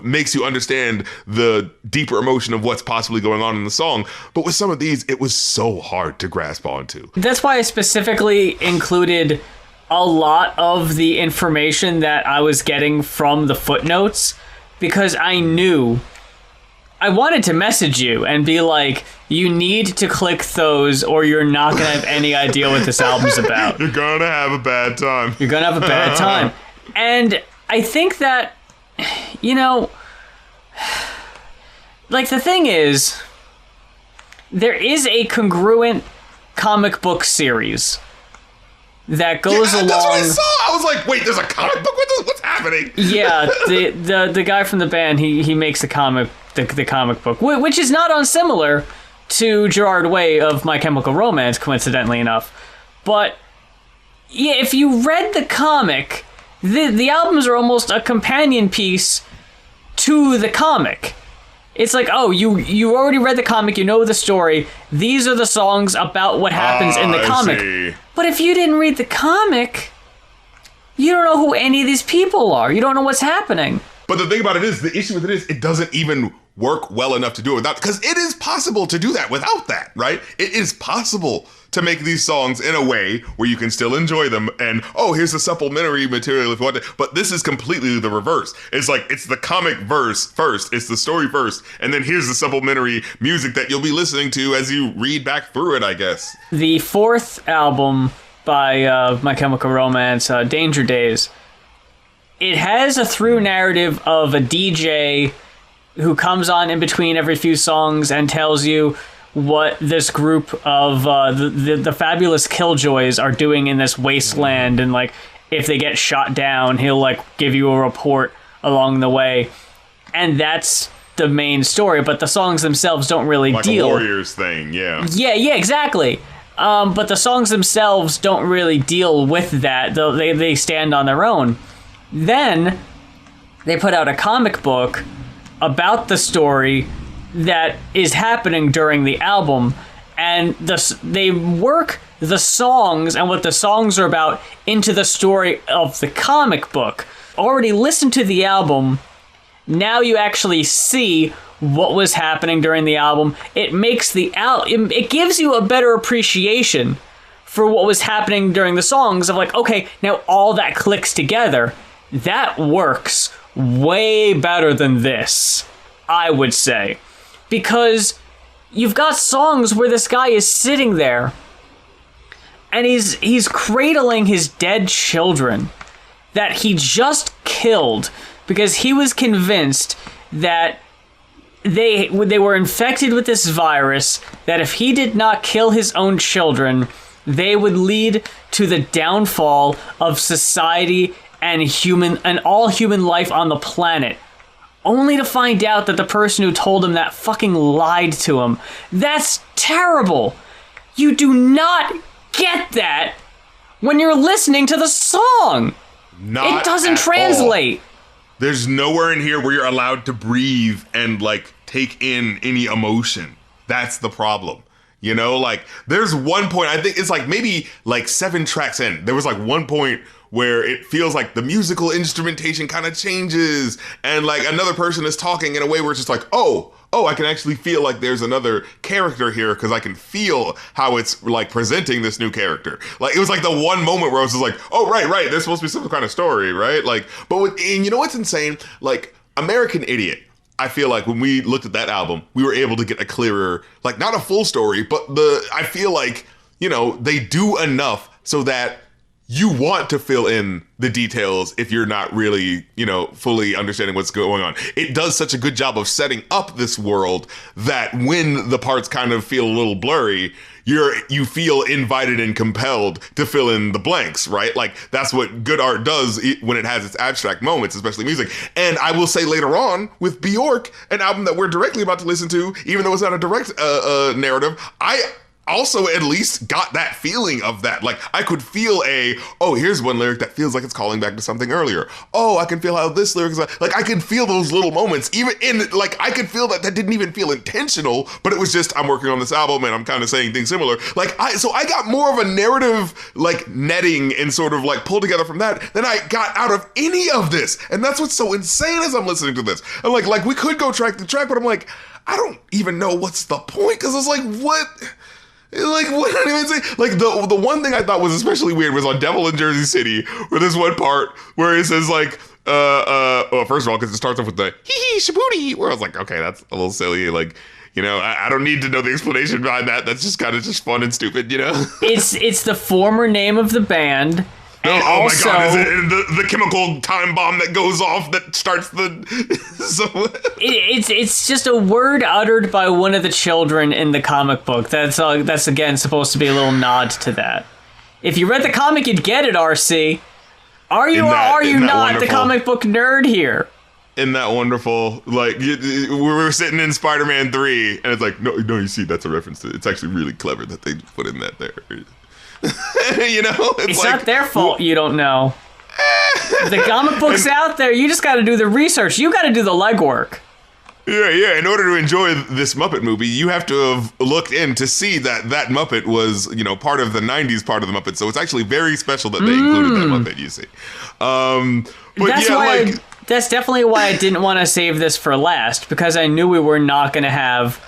[SPEAKER 1] makes you understand the deeper emotion of what's possibly going on in the song. But with some of these, it was so hard to grasp onto.
[SPEAKER 2] That's why I specifically included a lot of the information that I was getting from the footnotes, because I knew I wanted to message you and be like, you need to click those or you're not going to have any idea what this album's about.
[SPEAKER 1] You're going to have a bad time.
[SPEAKER 2] You're going to have a bad time. And I think that, like, the thing is, there is a congruent comic book series that goes along.
[SPEAKER 1] That's what I saw. I was like, wait, there's a comic book with this? What's happening?
[SPEAKER 2] Yeah, the guy from the band, he makes the comic book, which is not unsimilar to Gerard Way of My Chemical Romance, coincidentally enough. But yeah, if you read the comic, the albums are almost a companion piece to the comic. It's like, oh, you already read the comic, you know the story. These are the songs about what happens in the comic.
[SPEAKER 1] See.
[SPEAKER 2] But if you didn't read the comic, you don't know who any of these people are. You don't know what's happening.
[SPEAKER 1] But the thing about it is, the issue with it is, it doesn't even work well enough to do it without, because it is possible to do that without that, right? It is possible to make these songs in a way where you can still enjoy them. And, oh, here's the supplementary material if you want to. But this is completely the reverse. It's like, it's the comic verse first. It's the story first. And then here's the supplementary music that you'll be listening to as you read back through it, I guess.
[SPEAKER 2] The fourth album by My Chemical Romance, Danger Days, it has a through narrative of a DJ who comes on in between every few songs and tells you what this group of the fabulous Killjoys are doing in this wasteland, and like if they get shot down, he'll like give you a report along the way, and that's the main story. But the songs themselves don't really
[SPEAKER 1] like
[SPEAKER 2] deal.
[SPEAKER 1] Like a Warriors thing, yeah.
[SPEAKER 2] Yeah, exactly. But the songs themselves don't really deal with that. They stand on their own. Then they put out a comic book about the story that is happening during the album, and they work the songs and what the songs are about into the story of the comic book. Already listened to the album, now you actually see what was happening during the album. It makes it gives you a better appreciation for what was happening during the songs of like, okay, now all that clicks together. That works way better than this, I would say. Because you've got songs where this guy is sitting there and he's cradling his dead children that he just killed because he was convinced that they were infected with this virus, that if he did not kill his own children, they would lead to the downfall of society and all human life on the planet. Only to find out that the person who told him that fucking lied to him. That's terrible. You do not get that when you're listening to the song.
[SPEAKER 1] Not
[SPEAKER 2] it doesn't
[SPEAKER 1] at
[SPEAKER 2] translate.
[SPEAKER 1] All. There's nowhere in here where you're allowed to breathe and like take in any emotion. That's the problem. You know, like there's one point, I think it's like maybe like 7 tracks in. There was like one point where it feels like the musical instrumentation kind of changes and like another person is talking in a way where it's just like, oh, I can actually feel like there's another character here because I can feel how it's like presenting this new character. Like it was like the one moment where I was just like, oh, right, there's supposed to be some kind of story, right? Like, and you know what's insane? Like American Idiot. I feel like when we looked at that album, we were able to get a clearer, like not a full story, but I feel like, you know, they do enough so that you want to fill in the details if you're not really, you know, fully understanding what's going on. It does such a good job of setting up this world that when the parts kind of feel a little blurry, you feel invited and compelled to fill in the blanks, right? Like that's what good art does when it has its abstract moments, especially music. And I will say later on with Bjork, an album that we're directly about to listen to, even though it's not a direct narrative, I also at least got that feeling of that. Like I could feel here's one lyric that feels like it's calling back to something earlier. Oh, I can feel how this lyric is like I can feel those little moments, even in like I could feel that didn't even feel intentional, but it was just I'm working on this album and I'm kind of saying things similar. Like I got more of a narrative like netting and sort of like pulled together from that than I got out of any of this. And that's what's so insane as I'm listening to this. And like we could go track to track, but I'm like, I don't even know what's the point, because it's like what. Like, what did I even say? Like, the one thing I thought was especially weird was on Devil in Jersey City, where there's one part where it says, like, well, first of all, because it starts off with the hee shabooty, where I was like, okay, that's a little silly. Like, you know, I don't need to know the explanation behind that. That's just kind of just fun and stupid, you know?
[SPEAKER 2] It's the former name of the band. And
[SPEAKER 1] oh
[SPEAKER 2] also,
[SPEAKER 1] my God! Is it the chemical time bomb that goes off that starts the?
[SPEAKER 2] It's just a word uttered by one of the children in the comic book. That's again supposed to be a little nod to that. If you read the comic, you'd get it. RC, are you not wonderful? The comic book nerd here?
[SPEAKER 1] Isn't that wonderful? Like we were sitting in Spider-Man 3, and it's like, no, you see, that's a reference to. It's actually really clever that they put in that there. You know,
[SPEAKER 2] it's like, not their fault you don't know. The comic book's out there. You just got to do the research. You got to do the legwork.
[SPEAKER 1] Yeah. In order to enjoy this Muppet movie, you have to have looked in to see that Muppet was, you know, part of the 90s part of the Muppet. So it's actually very special that they included that Muppet, you see. But
[SPEAKER 2] that's definitely why I didn't want to save this for last, because I knew we were not going to have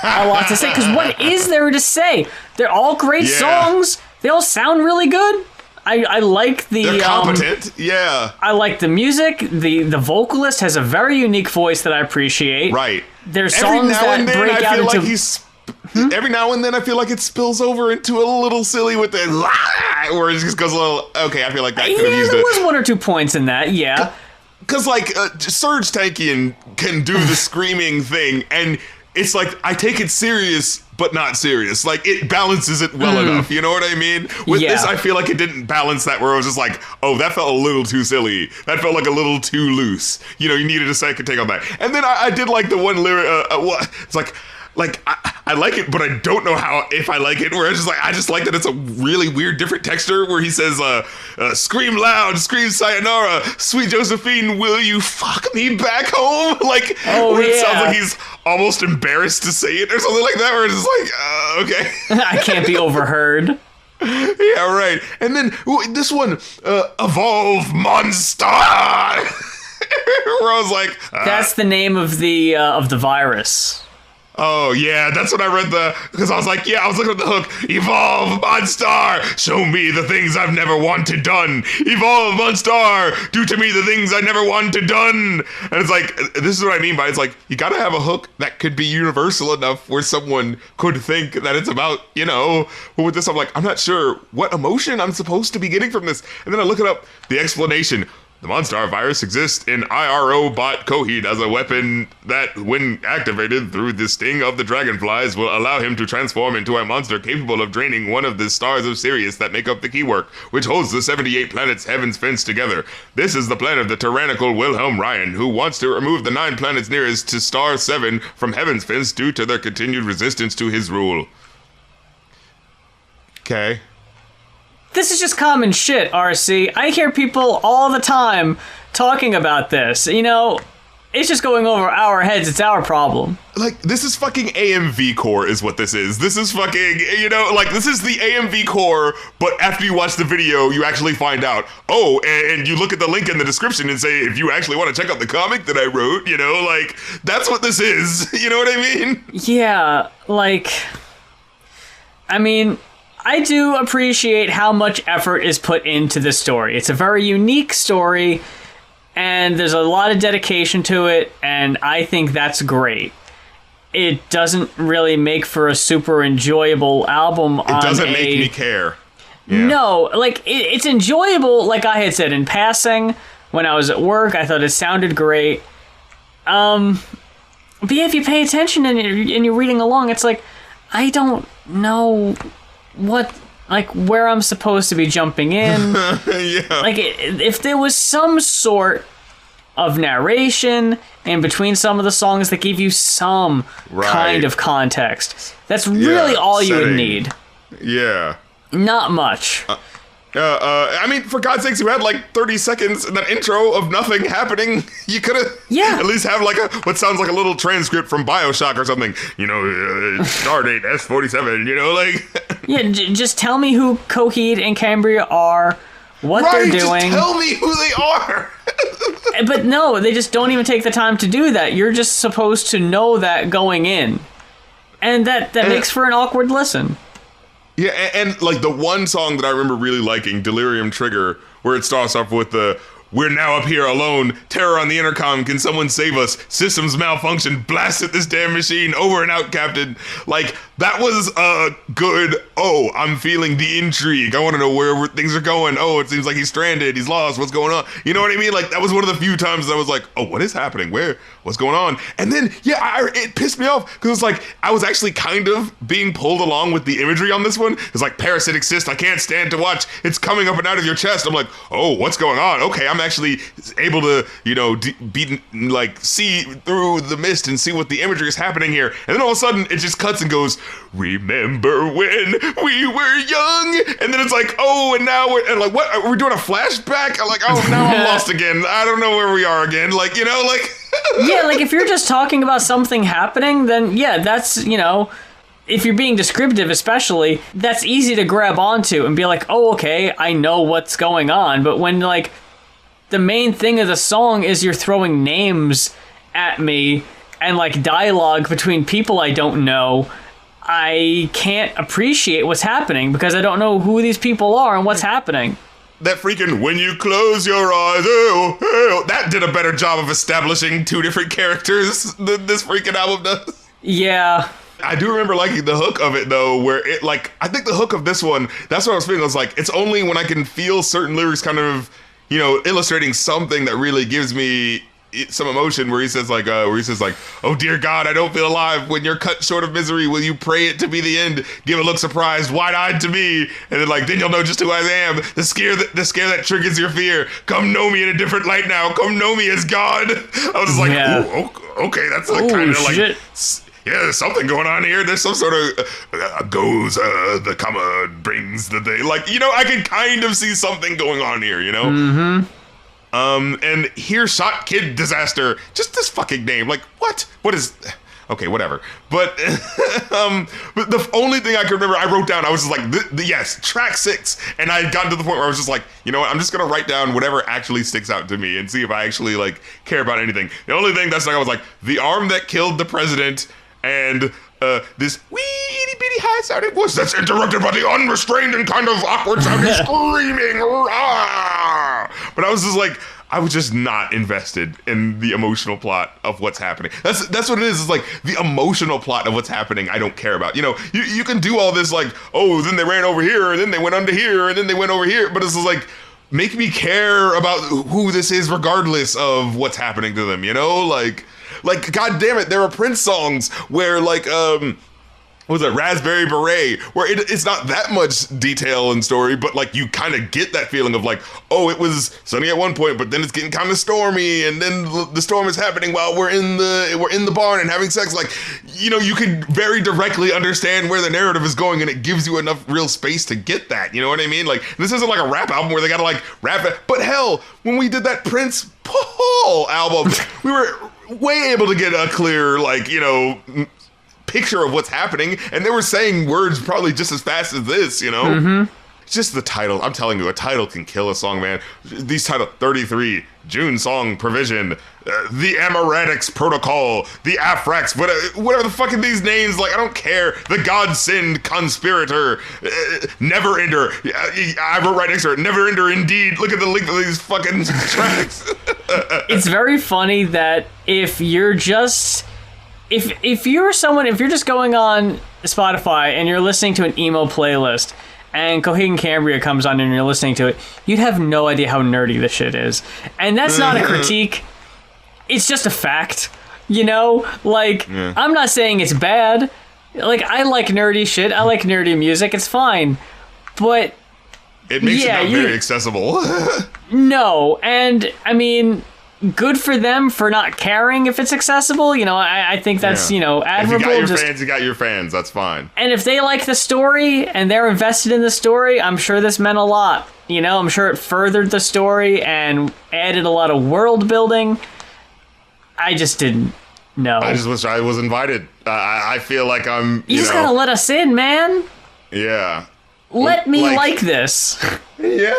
[SPEAKER 2] a lot to say, because what is there to say? They're all great songs. They all sound really good. I like the...
[SPEAKER 1] They're competent,
[SPEAKER 2] I like the music. The vocalist has a very unique voice that I appreciate.
[SPEAKER 1] Right.
[SPEAKER 2] There's songs that break out into...
[SPEAKER 1] Every now and then I feel like it spills over into a little silly with the... Where it just goes a little... Okay, I feel like that could have used it.
[SPEAKER 2] There was 1 or 2 points in that, yeah.
[SPEAKER 1] Because, like, Serge Tankian can do the screaming thing, and it's like, I take it serious, but not serious. Like, it balances it well enough, you know what I mean? With this, I feel like it didn't balance that, where I was just like, oh, that felt a little too silly. That felt like a little too loose. You know, you needed a second take on that. And then I did like the one lyric, it's like I like it, but I don't know if I like it. Where it's just like, I just like that it's a really weird, different texture. Where he says, "Scream loud, scream sayonara, sweet Josephine, will you fuck me back home?" Like, where it sounds like he's almost embarrassed to say it or something like that. Where it's just like, okay,
[SPEAKER 2] I can't be overheard.
[SPEAKER 1] Yeah, right. And then this one, evolve monster. Where I was like,
[SPEAKER 2] that's the name of the virus.
[SPEAKER 1] Oh, yeah, that's what I read because I was like, I was looking at the hook. Evolve, Monstar, show me the things I've never wanted done. Evolve, Monstar, do to me the things I never wanted done. And it's like, this is what I mean by it's like, you gotta have a hook that could be universal enough where someone could think that it's about, you know, but with this, I'm like, I'm not sure what emotion I'm supposed to be getting from this. And then I look it up, the explanation. The Monstar virus exists in IRO bot Coheed as a weapon that, when activated through the sting of the dragonflies, will allow him to transform into a monster capable of draining one of the stars of Sirius that make up the keywork, which holds the 78 planets Heaven's Fence together. This is the plan of the tyrannical Wilhelm Ryan, who wants to remove the 9 planets nearest to Star 7 from Heaven's Fence due to their continued resistance to his rule. Okay.
[SPEAKER 2] This is just common shit, RC. I hear people all the time talking about this. You know, it's just going over our heads. It's our problem.
[SPEAKER 1] Like, this is fucking AMV core is what this is. This is fucking, you know, like, this is the AMV core, but after you watch the video, you actually find out, oh, and you look at the link in the description and say, if you actually want to check out the comic that I wrote, you know, like, that's what this is. You know what I mean?
[SPEAKER 2] Yeah, like, I mean... I do appreciate how much effort is put into this story. It's a very unique story, and there's a lot of dedication to it, and I think that's great. It doesn't really make for a super enjoyable album. It
[SPEAKER 1] doesn't make me care.
[SPEAKER 2] Yeah. No, like, it's enjoyable, like I had said, in passing. When I was at work, I thought it sounded great. But yeah, if you pay attention and you're reading along, it's like, I don't know... where I'm supposed to be jumping in.
[SPEAKER 1] Yeah.
[SPEAKER 2] Like, if there was some sort of narration in between some of the songs that give you some kind of context, that's really all you would need.
[SPEAKER 1] Yeah.
[SPEAKER 2] Not much.
[SPEAKER 1] I mean, for God's sakes, you had like 30 seconds in that intro of nothing happening. You could have at least have like what sounds like a little transcript from BioShock or something. You know, Stardate S47, you know, like...
[SPEAKER 2] Yeah, just tell me who Coheed and Cambria are, what they're doing.
[SPEAKER 1] Just tell me who they are!
[SPEAKER 2] But no, they just don't even take the time to do that. You're just supposed to know that going in. And that makes for an awkward listen.
[SPEAKER 1] Yeah, and like the one song that I remember really liking, Delirium Trigger, where it starts off with the, "We're now up here alone, terror on the intercom, can someone save us? Systems malfunction, blast at this damn machine, over and out, Captain." Like, that was a good, I'm feeling the intrigue. I want to know where things are going. Oh, it seems like he's stranded, he's lost, what's going on? You know what I mean? Like, that was one of the few times that I was like, oh, what is happening? What's going on? And then, it pissed me off, because it's like, I was actually kind of being pulled along with the imagery on this one. It's like, parasitic cyst, I can't stand to watch. It's coming up and out of your chest. I'm like, oh, what's going on? Okay, I'm actually able to, you know, see through the mist and see what the imagery is happening here. And then all of a sudden, it just cuts and goes, "Remember when we were young?" And then it's like, oh, and now we're like, what? We're doing a flashback? I'm like, oh, now I'm lost again. I don't know where we are again. Like, you know, like...
[SPEAKER 2] Yeah, like, if you're just talking about something happening, then, yeah, that's, you know... If you're being descriptive especially, that's easy to grab onto and be like, oh, okay, I know what's going on. But when, like, the main thing of the song is you're throwing names at me and like dialogue between people I don't know, I can't appreciate what's happening because I don't know who these people are and what's happening.
[SPEAKER 1] That freaking "when you close your eyes," that did a better job of establishing two different characters than this freaking album does.
[SPEAKER 2] Yeah.
[SPEAKER 1] I do remember liking the hook of it though, where it like, I think the hook of this one, that's what I was feeling. I was like, it's only when I can feel certain lyrics kind of, you know, illustrating something that really gives me some emotion, where he says like, "Oh dear God, I don't feel alive. When you're cut short of misery, will you pray it to be the end? Give a look surprised, wide-eyed to me." And then like, "Then you'll know just who I am. The scare that triggers your fear. Come know me in a different light now. Come know me as God." I was just like, "Ooh, okay, that's like kind of like, yeah, there's something going on here. There's some sort of goes the comma brings the day." Like, you know, I can kind of see something going on here, you know. Mm-hmm. And here, Shot Kid Disaster, just this fucking name, like, what is, okay, whatever, but but the only thing I can remember, I wrote down, I was just like, yes, track 6, and I had gotten to the point where I was just like, you know what, I'm just gonna write down whatever actually sticks out to me and see if I actually, like, care about anything. The only thing that's like, I was like, "The arm that killed the president," and this wee itty bitty high sounding voice that's interrupted by the unrestrained and kind of awkward sounding screaming. Rah! But I was just like, I was just not invested in the emotional plot of what's happening. That's what it is. It's like the emotional plot of what's happening I don't care about. You know, you can do all this like, oh, then they ran over here, and then they went under here, and then they went over here. But it's just like, make me care about who this is regardless of what's happening to them, you know? Like, God damn it, there are Prince songs where, like, what was it, Raspberry Beret, where it's not that much detail and story, but, like, you kind of get that feeling of, like, oh, it was sunny at one point, but then it's getting kind of stormy, and then the storm is happening while we're in the barn and having sex. Like, you know, you can very directly understand where the narrative is going, and it gives you enough real space to get that, you know what I mean? Like, this isn't like a rap album where they gotta, like, rap it, but hell, when we did that Prince Paul album, we were way able to get a clear, like, you know, picture of what's happening, and they were saying words probably just as fast as this, you know? Mm-hmm. Just the title, I'm telling you, a title can kill a song, man. These titles, 33, June Song Provision, the Amaratics Protocol, the Afrax, whatever the fucking these names, like, I don't care. The Godsend Conspirator, Never Ender, I wrote right next to it, Never Ender Indeed. Look at the length of these fucking tracks.
[SPEAKER 2] It's very funny that if you're just... If you're just going on Spotify and you're listening to an emo playlist and Coheed and Cambria comes on and you're listening to it, you'd have no idea how nerdy this shit is. And that's not a critique. It's just a fact. You know? Like, I'm not saying it's bad. Like, I like nerdy shit. I like nerdy music. It's fine. But...
[SPEAKER 1] it makes it not very accessible.
[SPEAKER 2] No. And, I mean... good for them for not caring if it's accessible. You know, I think that's, you know, admirable.
[SPEAKER 1] If you got your fans, you got your fans. That's fine.
[SPEAKER 2] And if they like the story and they're invested in the story, I'm sure this meant a lot. You know, I'm sure it furthered the story and added a lot of world building. I just didn't know.
[SPEAKER 1] I just wish I was invited. I feel like I'm,
[SPEAKER 2] you just gotta let us in, man.
[SPEAKER 1] Yeah.
[SPEAKER 2] Let me like this.
[SPEAKER 1] Yeah.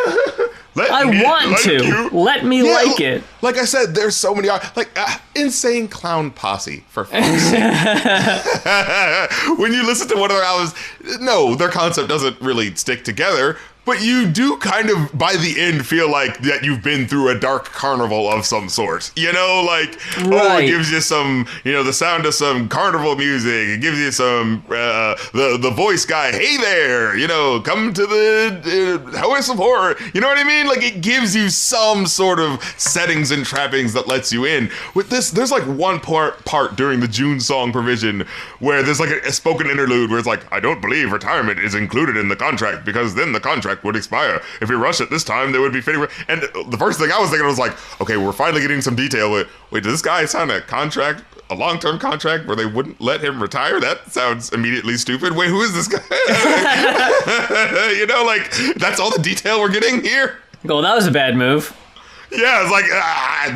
[SPEAKER 2] I want to. Let me like it.
[SPEAKER 1] Like I said, there's so many, like, Insane Clown Posse, for fuck's sake. When you listen to one of their albums, no, their concept doesn't really stick together, but you do kind of, by the end, feel like that you've been through a dark carnival of some sort. You know, like, oh, it gives you some, you know, the sound of some carnival music. It gives you some, the voice guy, hey there, you know, come to the House of Horror. You know what I mean? Like, it gives you some sort of settings and trappings that lets you in. With this, there's like one part during the June Song Provision where there's like a spoken interlude where it's like, I don't believe retirement is included in the contract because then the contract would expire. If we rush it this time, they would be fitting. And the first thing I was thinking was like, okay, we're finally getting some detail. Wait, does this guy sign a long-term contract where they wouldn't let him retire? That sounds immediately stupid. Wait, who is this guy? You know, like, that's all the detail we're getting here.
[SPEAKER 2] Well, that was a bad move.
[SPEAKER 1] Yeah, it's like,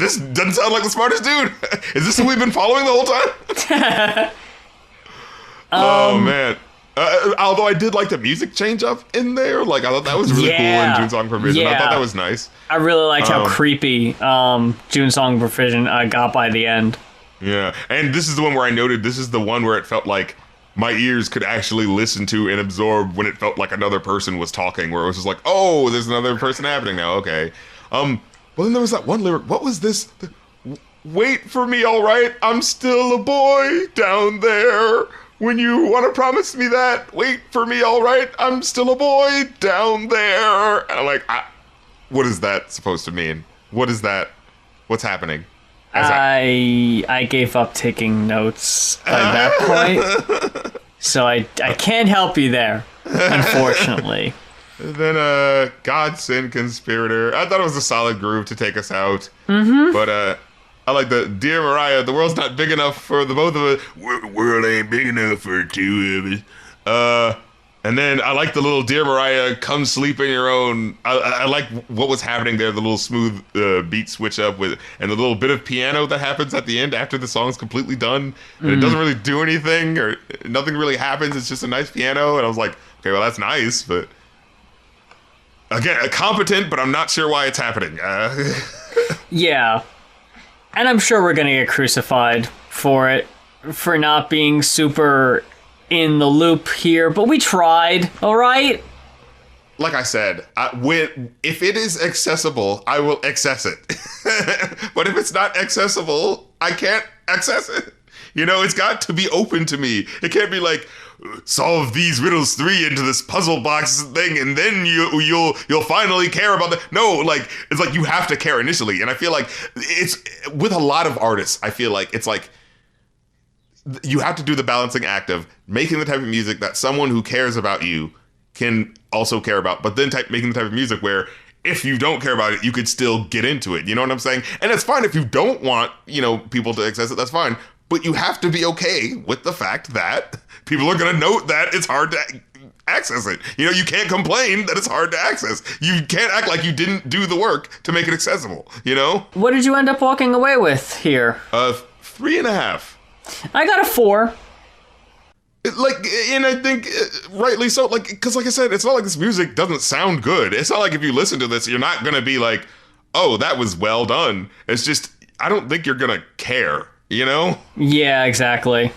[SPEAKER 1] this doesn't sound like the smartest dude. Is this who we've been following the whole time? Oh, man. Although I did like the music change up in there. Like, I thought that was really cool in June Song Provision.
[SPEAKER 2] Yeah.
[SPEAKER 1] I thought that was nice.
[SPEAKER 2] I really liked how creepy June Song Provision got by the end.
[SPEAKER 1] Yeah, and this is the one where I noted this is the one where it felt like my ears could actually listen to and absorb when it felt like another person was talking, where it was just like, oh, there's another person happening now, okay. Well, then there was that one lyric, what was this? Wait for me, all right, I'm still a boy down there. When you want to promise me that, wait for me, all right, I'm still a boy down there. And I'm like, what is that supposed to mean? What is that? What's happening?
[SPEAKER 2] I gave up taking notes by that point, so I can't help you there, unfortunately.
[SPEAKER 1] Then Godsend Conspirator. I thought it was a solid groove to take us out. Mm-hmm. But I like the Dear Mariah, the world's not big enough for the both of us. World ain't big enough for two of us. And then I like the little Dear Mariah, come sleep in your own. I like what was happening there, the little smooth beat switch up with, and the little bit of piano that happens at the end after the song's completely done. And it doesn't really do anything, or nothing really happens. It's just a nice piano. And I was like, okay, well, that's nice. But again, competent, but I'm not sure why it's happening.
[SPEAKER 2] Yeah. And I'm sure we're going to get crucified for it, for not being super in the loop here, but we tried, all right?
[SPEAKER 1] Like I said, if it is accessible, I will access it. But if it's not accessible, I can't access it. You know, it's got to be open to me. It can't be like, solve these riddles 3 into this puzzle box thing, and then you'll finally care about that. No, like, it's like you have to care initially. And I feel like it's with a lot of artists, I feel like it's like you have to do the balancing act of making the type of music that someone who cares about you can also care about, but then making the type of music where if you don't care about it, you could still get into it. You know what I'm saying? And it's fine if you don't want, people to access it, that's fine. But you have to be okay with the fact that people are going to note that it's hard to access it. You can't complain that it's hard to access. You can't act like you didn't do the work to make it accessible,
[SPEAKER 2] What did you end up walking away with here?
[SPEAKER 1] 3.5.
[SPEAKER 2] I got a 4.
[SPEAKER 1] And I think rightly so, because like I said, it's not like this music doesn't sound good. It's not like if you listen to this, you're not going to be like, oh, that was well done. It's just, I don't think you're going to care, Yeah,
[SPEAKER 2] exactly.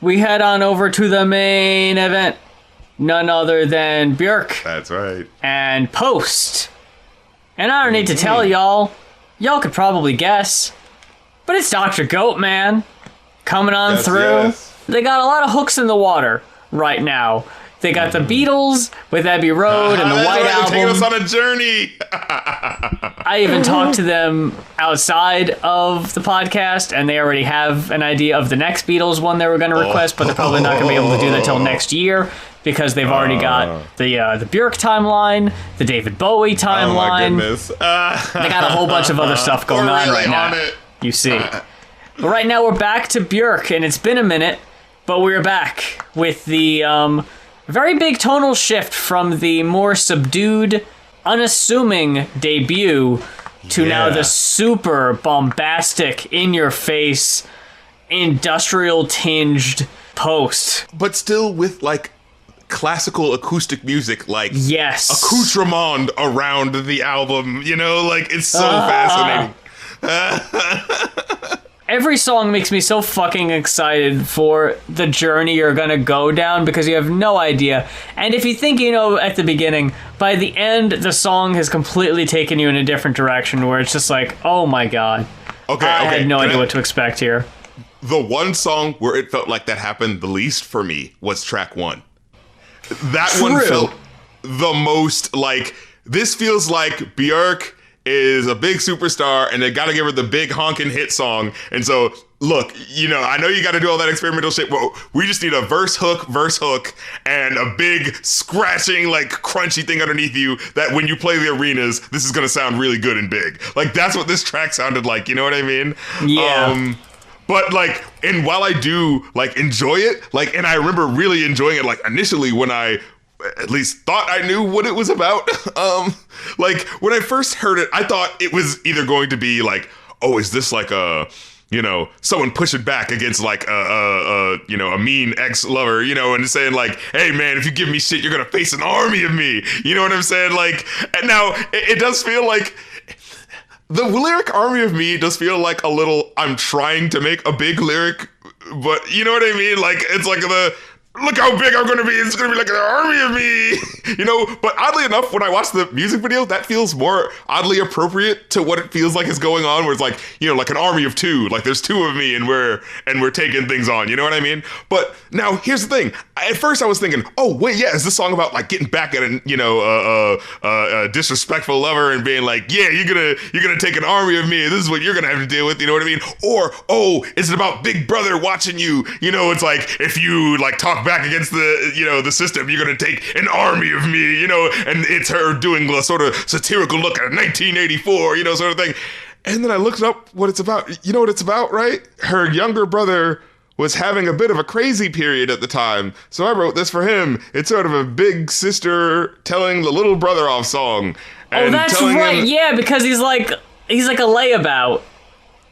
[SPEAKER 2] We head on over to the main event. None other than Björk.
[SPEAKER 1] That's right.
[SPEAKER 2] And Post. And I don't need to tell y'all could probably guess, but it's Dr. Goatman coming on through. Yes. They got a lot of hooks in the water right now. They got the Beatles with Abbey Road and the White Album.
[SPEAKER 1] Taking us on a journey.
[SPEAKER 2] I even talked to them outside of the podcast, and they already have an idea of the next Beatles one they were going to request, but they're probably not going to be able to do that till next year, because they've already got the Bjork timeline, the David Bowie timeline. Oh my goodness. They got a whole bunch of other stuff going on right now. You see. But right now we're back to Björk, and it's been a minute, but we're back with the very big tonal shift from the more subdued, unassuming debut to now the super bombastic, in-your-face, industrial-tinged Post.
[SPEAKER 1] But still with, classical acoustic music, accoutrement around the album, it's so fascinating.
[SPEAKER 2] Every song makes me so fucking excited for the journey you're gonna go down, because you have no idea. And if you think you know at the beginning, by the end, the song has completely taken you in a different direction, where it's just like, oh my god. I had no idea what to expect here.
[SPEAKER 1] The one song where it felt like that happened the least for me was track 1. That one felt the most like, this feels like Björk is a big superstar and they gotta give her the big honking hit song. And so, look, I know you gotta do all that experimental shit, but we just need a verse hook, and a big scratching, crunchy thing underneath you that when you play the arenas, this is gonna sound really good and big. That's what this track sounded like, you know what I mean?
[SPEAKER 2] Yeah.
[SPEAKER 1] But and while I do enjoy it, and I remember really enjoying it initially when I at least thought I knew what it was about. When I first heard it, I thought it was either going to be oh, is this a someone pushing back against a mean ex-lover, and saying hey man, if you give me shit, you're gonna face an army of me. You know what I'm saying? And now it does feel like the lyric Army of Me does feel like a little, I'm trying to make a big lyric, but you know what I mean? Like, it's like look how big I'm going to be. It's going to be like an army of me, you know? But oddly enough, when I watch the music video, that feels more oddly appropriate to what it feels like is going on, where it's like, you know, like an army of two, like there's two of me and we're taking things on, you know what I mean? But now here's the thing. At first I was thinking, oh, wait, yeah, is this song about like getting back at a disrespectful lover and being like, yeah, you're going to take an army of me. This is what you're going to have to deal with, you know what I mean? Or, oh, is it about Big Brother watching you? You know, it's like, if you like talk back against the system, you're gonna take an army of me, you know, and it's her doing a sort of satirical look at 1984, you know, sort of thing. And then I looked up what it's about. You know what it's about, right? Her younger brother was having a bit of a crazy period at the time, so I wrote this for him. It's sort of a big sister telling the little brother off song.
[SPEAKER 2] Oh, that's right. Yeah, because he's like a layabout.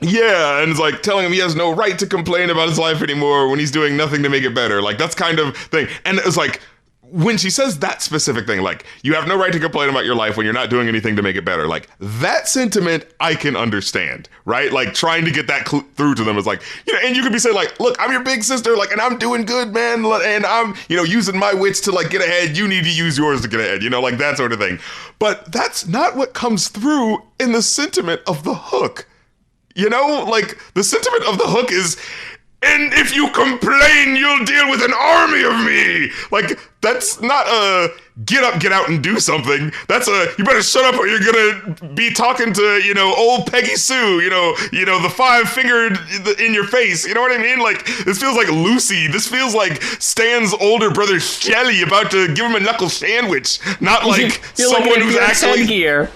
[SPEAKER 1] Yeah, and it's like telling him he has no right to complain about his life anymore when he's doing nothing to make it better. Like, that's kind of thing. And it was like, when she says that specific thing, like, you have no right to complain about your life when you're not doing anything to make it better. Like, that sentiment I can understand, right? Like, trying to get that through to them is like, you know, and you could be saying like, look, I'm your big sister, like, and I'm doing good, man, and I'm, you know, using my wits to like get ahead. You need to use yours to get ahead, you know, like that sort of thing. But that's not what comes through in the sentiment of the hook. You know, like, the sentiment of the hook is, and if you complain, you'll deal with an army of me. Like, that's not a get up, get out and do something. That's a, you better shut up or you're gonna be talking to, you know, old Peggy Sue, you know, the five-fingered in your face. You know what I mean? Like, this feels like Lucy. This feels like Stan's older brother Shelly about to give him a knuckle sandwich. Not like someone who's actually... Gear.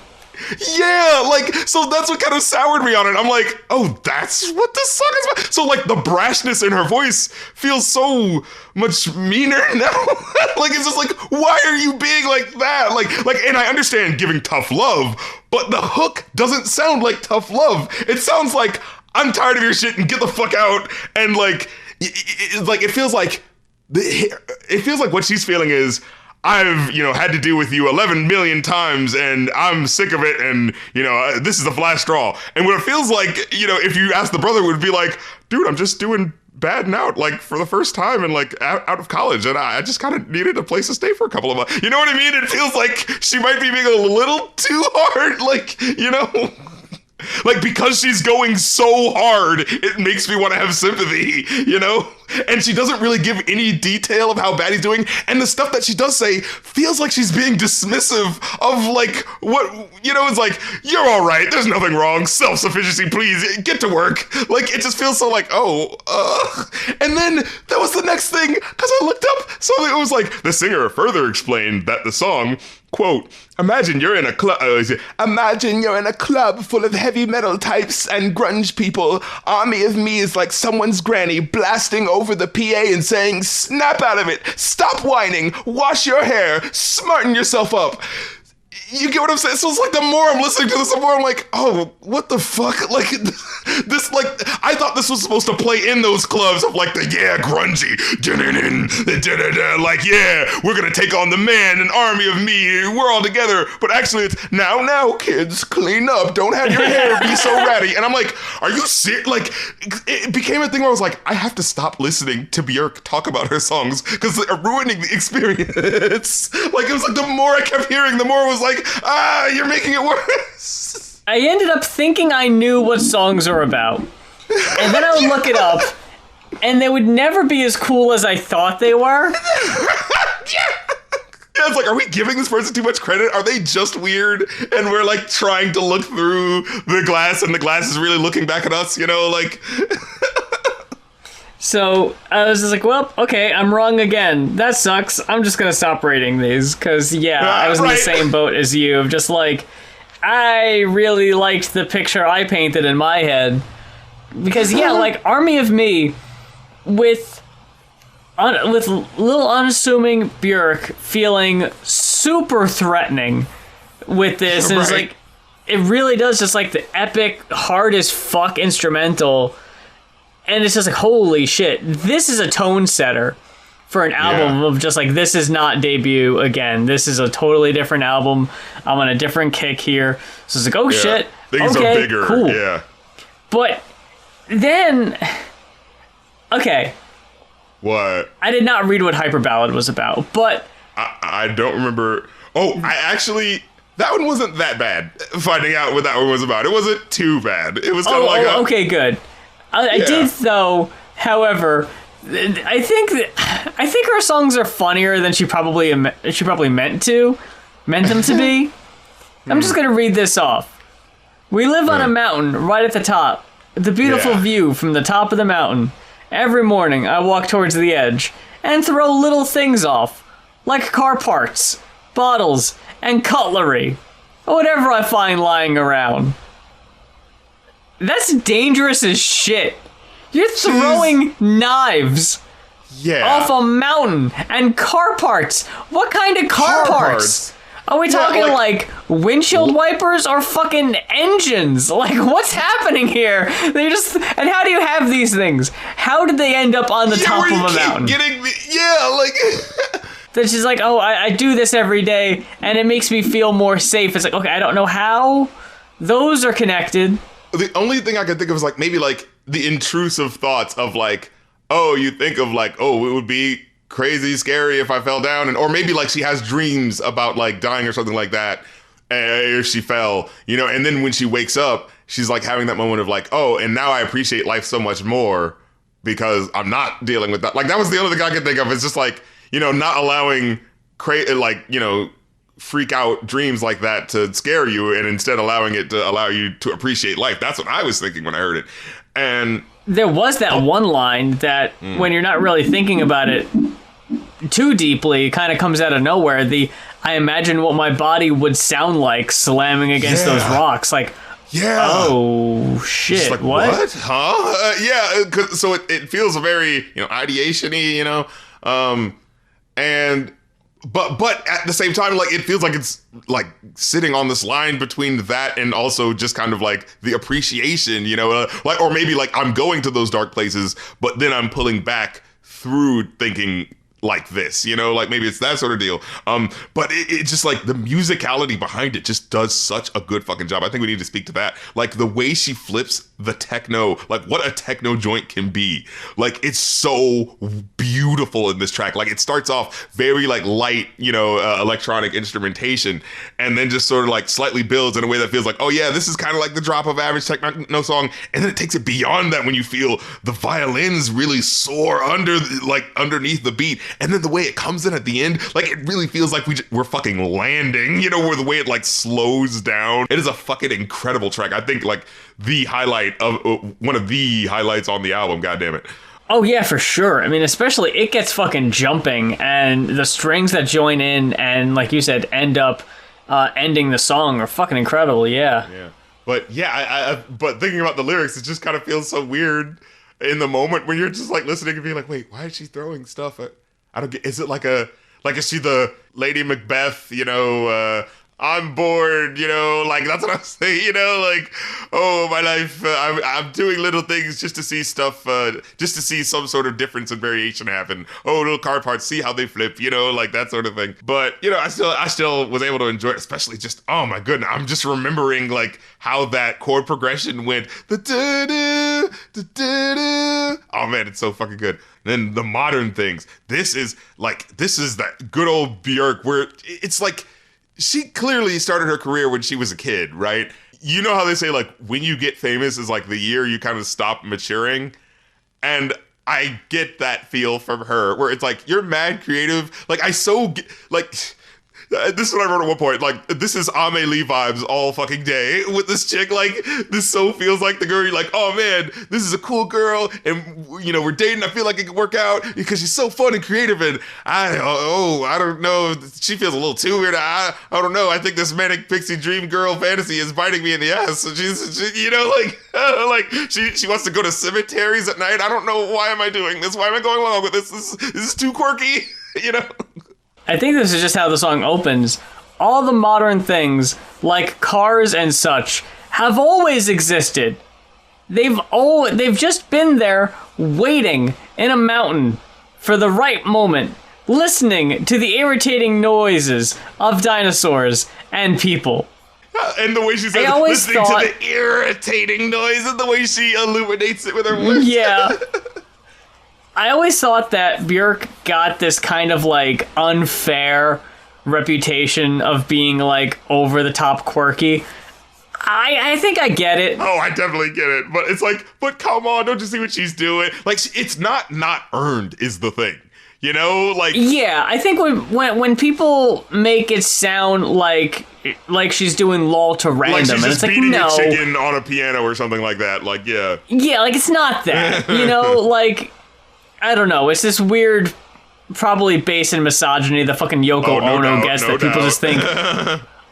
[SPEAKER 1] Yeah, like, so that's what kind of soured me on it. I'm like, oh, that's what this song is about. So, like, the brashness in her voice feels so much meaner now. Like, it's just like, why are you being like that? Like, and I understand giving tough love, but the hook doesn't sound like tough love. It sounds like, I'm tired of your shit and get the fuck out. And, like, it feels like what she's feeling is, I've, you know, had to deal with you 11 million times and I'm sick of it and, you know, this is the last straw. And what it feels like, you know, if you ask the brother, would be like, dude, I'm just doing bad now, like, for the first time and, like, out of college. And I just kind of needed a place to stay for a couple of months. You know what I mean? It feels like she might be being a little too hard, like, you know... Like, because she's going so hard, it makes me want to have sympathy, you know? And she doesn't really give any detail of how bad he's doing. And the stuff that she does say feels like she's being dismissive of, like, what, you know, it's like, you're all right, there's nothing wrong, self-sufficiency, please, get to work. Like, it just feels so like, And then that was the next thing, because I looked up, so it was like, the singer further explained that the song, quote, imagine you're in a club full of heavy metal types and grunge people. Army of me is like someone's granny blasting over the PA and saying, snap out of it, stop whining, wash your hair, smarten yourself up. You get what I'm saying? So it's like the more I'm listening to this, the more I'm like, oh, what the fuck? Like, this, like, I thought this was supposed to play in those clubs of like the, yeah, grungy, like, yeah, we're gonna take on the man, an army of me, we're all together. But actually it's, now, kids, clean up, don't have your hair be so ratty. And I'm like, are you serious? Like, it became a thing where I was like, I have to stop listening to Björk talk about her songs because they're ruining the experience. Like, it was like the more I kept hearing, the more it was like, you're making it worse.
[SPEAKER 2] I ended up thinking I knew what songs are about. And then I would look it up, and they would never be as cool as I thought they were.
[SPEAKER 1] Yeah, it's like, are we giving this person too much credit? Are they just weird? And we're like trying to look through the glass, and the glass is really looking back at us, you know, like...
[SPEAKER 2] So I was just like, well, okay, I'm wrong again. That sucks. I'm just going to stop rating these because, yeah, I was in the same boat as you of just like, I really liked the picture I painted in my head. Because, yeah, like Army of Me with little unassuming Björk feeling super threatening with this. Right. It's like, it really does just like the epic, hard as fuck instrumental. And it's just like, holy shit, this is a tone setter for an album of just like, this is not debut again. This is a totally different album. I'm on a different kick here. So it's like, oh shit,
[SPEAKER 1] Things
[SPEAKER 2] okay,
[SPEAKER 1] are bigger.
[SPEAKER 2] cool.
[SPEAKER 1] Yeah.
[SPEAKER 2] But then, okay.
[SPEAKER 1] What?
[SPEAKER 2] I did not read what Hyper Ballad was about, but
[SPEAKER 1] I don't remember. Oh, I actually, that one wasn't that bad. Finding out what that one was about, it wasn't too bad. It was kind of like
[SPEAKER 2] okay, good. I did though. However, I think her songs are funnier than she probably meant them to be. I'm just gonna read this off. We live on a mountain right at the top. The beautiful view from the top of the mountain. Every morning I walk towards the edge and throw little things off, like car parts, bottles, and cutlery, or whatever I find lying around. That's dangerous as shit. You're throwing knives off a mountain and car parts. What kind of car parts? Are we talking like windshield wipers or fucking engines? Like, what's happening here? And how do you have these things? How did they end up on the top of a mountain? That she's like, oh, I do this every day and it makes me feel more safe. It's like, okay, I don't know how those are connected.
[SPEAKER 1] The only thing I could think of is like maybe like the intrusive thoughts of like, oh, you think of like, oh, it would be crazy scary if I fell down, or maybe like she has dreams about like dying or something like that, or she fell, and then when she wakes up, she's like having that moment of like, oh, and now I appreciate life so much more because I'm not dealing with that. Like that was the only thing I could think of. It's just like, not allowing freak out dreams like that to scare you, and instead allowing it to allow you to appreciate life. That's what I was thinking when I heard it. And
[SPEAKER 2] there was that one line that when you're not really thinking about it too deeply, kind of comes out of nowhere. I imagine what my body would sound like slamming against those rocks. Like, oh shit,
[SPEAKER 1] like, what? Huh? So it feels very, ideation-y, and but at the same time, like, it feels like it's like sitting on this line between that and also just kind of like the appreciation, like, or maybe like I'm going to those dark places, but then I'm pulling back through thinking like this, like maybe it's that sort of deal. But it just like the musicality behind it just does such a good fucking job. I think we need to speak to that. Like the way she flips the techno, like what a techno joint can be. Like it's so beautiful in this track. Like it starts off very like light, electronic instrumentation, and then just sort of like slightly builds in a way that feels like, oh yeah, this is kind of like the drop of average techno song. And then it takes it beyond that when you feel the violins really soar underneath the beat. And then the way it comes in at the end, like it really feels like we're fucking landing, where the way it like slows down. It is a fucking incredible track. I think like the highlight of one of the highlights on the album, goddammit.
[SPEAKER 2] Oh yeah, for sure. I mean, especially it gets fucking jumping, and the strings that join in and, like you said, end up ending the song are fucking incredible. Yeah.
[SPEAKER 1] But yeah, but thinking about the lyrics, it just kind of feels so weird in the moment when you're just like listening and being like, wait, why is she throwing stuff at? I don't get. Is it like is she the Lady Macbeth? I'm bored. Like that's what I'm saying. Like, oh my life. I'm doing little things just to see stuff. Just to see some sort of difference and variation happen. Oh, little car parts. See how they flip. Like that sort of thing. But I still was able to enjoy it. Especially just, oh my goodness, I'm just remembering like how that chord progression went. Oh man, it's so fucking good. Then the modern things. This is that good old Björk where it's like she clearly started her career when she was a kid, right? You know how they say like when you get famous is like the year you kind of stop maturing, and I get that feel from her where it's like you're mad creative. Like this is what I wrote at one point. Like, this is Amelie vibes all fucking day with this chick. Like, this so feels like the girl. You're like, oh man, this is a cool girl, and we're dating. I feel like it could work out because she's so fun and creative. And I don't know. She feels a little too weird. I don't know. I think this manic pixie dream girl fantasy is biting me in the ass. So she wants to go to cemeteries at night. I don't know. Why am I doing this? Why am I going along with this? This is too quirky.
[SPEAKER 2] I think this is just how the song opens. All the modern things, like cars and such, have always existed. They've just been there, waiting in a mountain for the right moment, listening to the irritating noises of dinosaurs and people.
[SPEAKER 1] And the way she says, listening to the irritating noise and the way she illuminates it with her voice.
[SPEAKER 2] Yeah. I always thought that Björk got this kind of, like, unfair reputation of being, like, over-the-top quirky. I think I get it.
[SPEAKER 1] Oh, I definitely get it. But it's like, but come on, don't you see what she's doing? Like, it's not earned is the thing. You know, like...
[SPEAKER 2] Yeah, I think when people make it sound like she's doing LOL to random,
[SPEAKER 1] like she's
[SPEAKER 2] and
[SPEAKER 1] just
[SPEAKER 2] it's like,
[SPEAKER 1] beating
[SPEAKER 2] no.
[SPEAKER 1] a chicken on a piano or something like that. Like, yeah.
[SPEAKER 2] Yeah, like, it's not that. You know, like, I don't know. It's this weird, probably based in misogyny, the fucking Yoko Ono gets that people just think...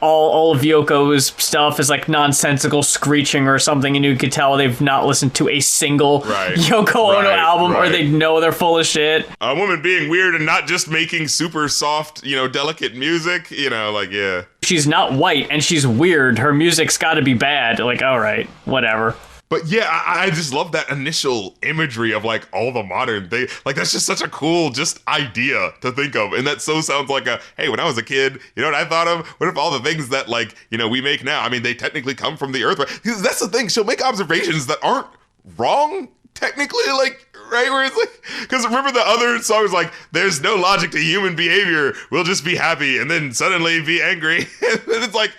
[SPEAKER 2] All of Yoko's stuff is like nonsensical screeching or something, and you could tell they've not listened to a single Yoko Ono album, or they know they're full of shit.
[SPEAKER 1] A woman being weird and not just making super soft, you know, delicate music, you know, like, yeah.
[SPEAKER 2] She's not white, and she's weird. Her music's gotta be bad. Like, all right, whatever.
[SPEAKER 1] But yeah, I just love that initial imagery of like all the modern thing. Like that's just such a cool just idea to think of. And that so sounds like hey, when I was a kid, you know what I thought of? What if all the things that like, you know, we make now, I mean, they technically come from the earth, right? Because that's the thing. She'll make observations that aren't wrong technically, like, right? Where it's like, because remember the other song was like, there's no logic to human behavior. We'll just be happy and then suddenly be angry. And it's like,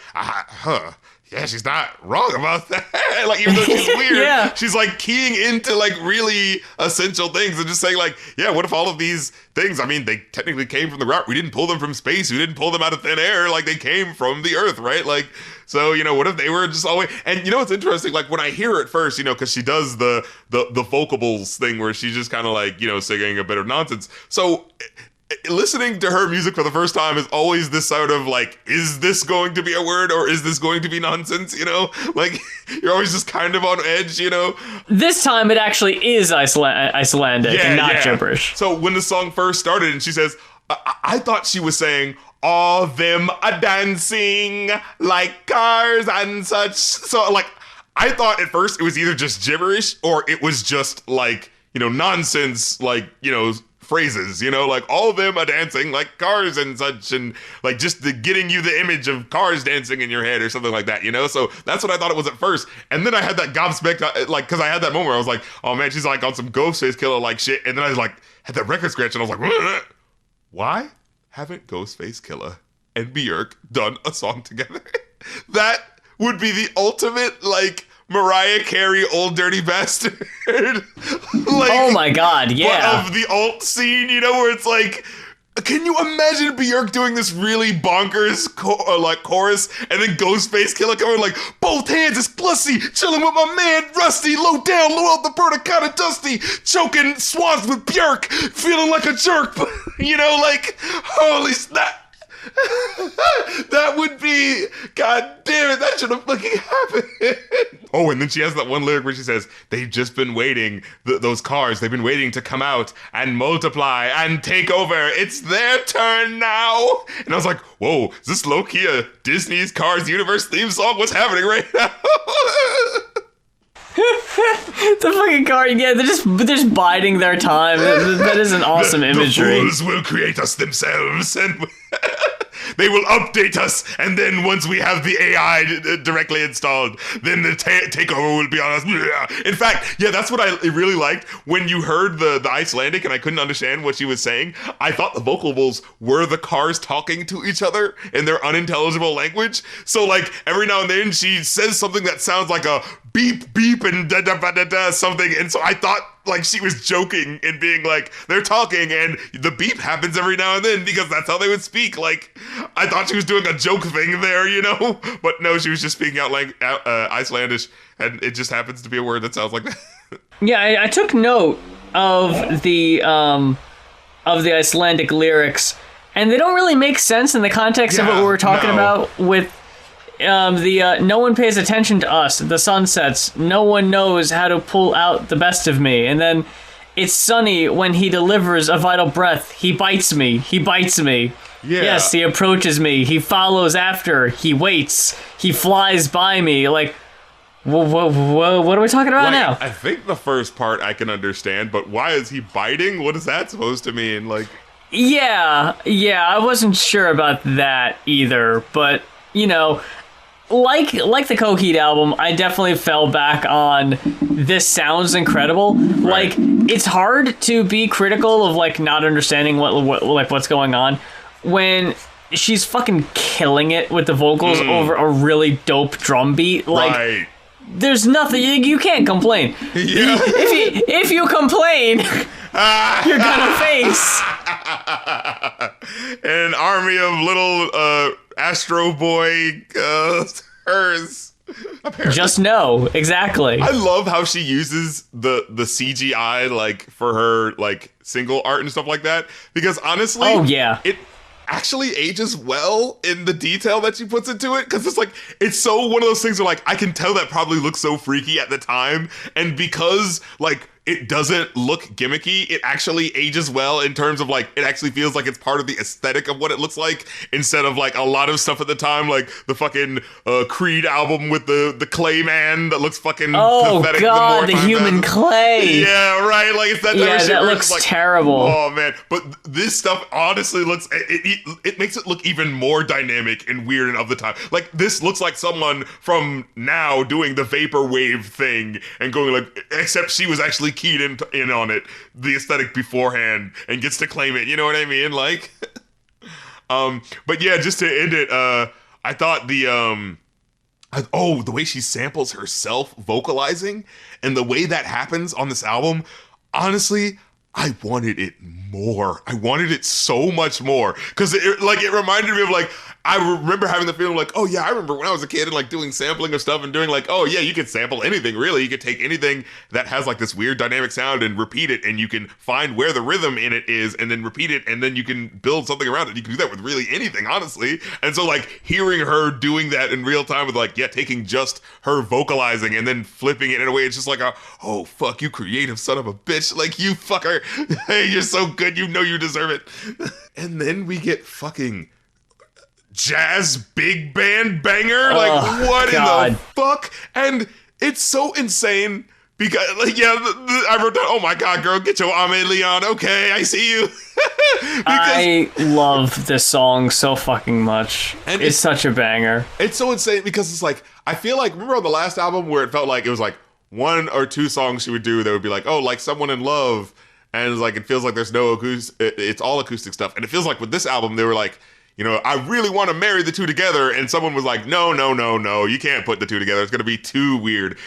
[SPEAKER 1] yeah, she's not wrong about that. Like, even though she's weird, she's like keying into like really essential things and just saying like, yeah, what if all of these things, I mean, they technically came from the ground. We didn't pull them from space. We didn't pull them out of thin air. Like they came from the earth, right? Like, so, you know, what if they were just always, and you know, what's interesting, like when I hear it first, you know, cause she does the vocables thing where she's just kind of like, you know, singing a bit of nonsense. So listening to her music for the first time is always this sort of like, is this going to be a word or is this going to be nonsense? You know, like you're always just kind of on edge, you know?
[SPEAKER 2] This time it actually is Icelandic and not gibberish.
[SPEAKER 1] So when the song first started and she says, I thought she was saying, all them a dancing like cars and such. So like, I thought at first it was either just gibberish or it was just like, you know, nonsense, like, you know, phrases, you know, like all of them are dancing like cars and such, and like just getting you the image of cars dancing in your head or something like that, you know? So that's what I thought it was at first. And then I had that gobsmacked, like, because I had that moment where I was like, oh man, she's like on some Ghostface Killer like shit. And then I like had that record scratch and I was like, why haven't Ghostface Killer and Bjork done a song together? That would be the ultimate, like, Mariah Carey, Old Dirty Bastard. Like,
[SPEAKER 2] oh my god, yeah.
[SPEAKER 1] Of the alt scene, you know, where it's like, can you imagine Björk doing this really bonkers like chorus, and then Ghostface Killer coming like, both hands is pussy, chilling with my man Rusty, low down, low out the bird, kinda dusty, choking swans with Björk, feeling like a jerk, you know, like, holy snap. That would be, god damn it, that should have fucking happened. Oh, and then she has that one lyric where she says, they've just been waiting, those cars, they've been waiting to come out and multiply and take over. It's their turn now. And I was like, whoa, is this low-key a Disney's Cars Universe theme song? What's happening right now?
[SPEAKER 2] The fucking car, yeah, they're just biding their time. That is an awesome imagery.
[SPEAKER 1] The fools will create us themselves, and they will update us, and then once we have the AI directly installed, then the takeover will be on us. In fact, yeah, that's what I really liked. When you heard the Icelandic and I couldn't understand what she was saying, I thought the vocables were the cars talking to each other in their unintelligible language. So, like, every now and then she says something that sounds like a beep, beep, and da-da-ba-da-da something, and so I thought, like, she was joking and being like, they're talking, and the beep happens every now and then because that's how they would speak. Like, I thought she was doing a joke thing there, you know? But no, she was just speaking out like Icelandish, and it just happens to be a word that sounds like that.
[SPEAKER 2] Yeah, I took note of the Icelandic lyrics, and they don't really make sense in the context of what we were talking about with no one pays attention to us, the sun sets, no one knows how to pull out the best of me, and then it's sunny when he delivers a vital breath, he bites me. Yes, he approaches me, he follows after, he waits, he flies by me, like, what are we talking about now?
[SPEAKER 1] I think the first part I can understand, but why is he biting? What is that supposed to mean? Like, yeah,
[SPEAKER 2] I wasn't sure about that either, but, you know, like the Coheed album, I definitely fell back on this sounds incredible.
[SPEAKER 1] Right.
[SPEAKER 2] Like, it's hard to be critical of like not understanding what's going on when she's fucking killing it with the vocals over a really dope drum beat. Like,
[SPEAKER 1] Right.
[SPEAKER 2] there's nothing you can't complain.
[SPEAKER 1] Yeah.
[SPEAKER 2] If you complain, you're gonna face
[SPEAKER 1] an army of little Astro Boy hers. Apparently.
[SPEAKER 2] just know exactly.
[SPEAKER 1] I love how she uses the CGI like for her like single art and stuff like that, because honestly,
[SPEAKER 2] Oh, yeah.
[SPEAKER 1] it actually ages well in the detail that she puts into it, because it's like, it's so one of those things where like I can tell that probably looks so freaky at the time, and because like it doesn't look gimmicky, it actually ages well in terms of like, it actually feels like it's part of the aesthetic of what it looks like, instead of like a lot of stuff at the time, like the fucking Creed album with the clay man that looks fucking pathetic.
[SPEAKER 2] God, the
[SPEAKER 1] more time
[SPEAKER 2] human
[SPEAKER 1] passes.
[SPEAKER 2] clay.
[SPEAKER 1] Yeah, right. Like it's that type
[SPEAKER 2] Yeah,
[SPEAKER 1] of shit
[SPEAKER 2] that
[SPEAKER 1] where
[SPEAKER 2] looks
[SPEAKER 1] it's like,
[SPEAKER 2] terrible.
[SPEAKER 1] Oh man, but this stuff honestly looks it makes it look even more dynamic and weird and of the time. Like this looks like someone from now doing the vaporwave thing and going like, except she was actually keyed in on it, the aesthetic beforehand, and gets to claim it. You know what I mean? Like, but yeah, just to end it, I thought the way she samples herself vocalizing and the way that happens on this album, honestly, I wanted it more. I wanted it so much more, because it reminded me of like, I remember having the feeling like, oh yeah, I remember when I was a kid and like doing sampling of stuff and doing like, oh yeah, you could sample anything really. You could take anything that has like this weird dynamic sound and repeat it, and you can find where the rhythm in it is and then repeat it, and then you can build something around it. You can do that with really anything, honestly. And so like hearing her doing that in real time with like, yeah, taking just her vocalizing and then flipping it in a way, it's just like oh fuck, you creative son of a bitch. Like, you fucker. Hey, you're so good, you know you deserve it. And then we get fucking jazz big band banger. Like, what
[SPEAKER 2] God.
[SPEAKER 1] in the fuck? And it's so insane because, like, yeah, I wrote down, oh my God, girl, get your Ame Leon. Okay, I see you.
[SPEAKER 2] I love this song so fucking much.
[SPEAKER 1] And
[SPEAKER 2] it's such a banger.
[SPEAKER 1] It's so insane because it's like, I feel like, remember on the last album where it felt like it was like one or two songs she would do that would be like, oh, like Someone in Love. And it's like, it feels like there's no acoustic, it's all acoustic stuff. And it feels like with this album, they were like, you know, I really want to marry the two together. And someone was like, no, you can't put the two together. It's going to be too weird.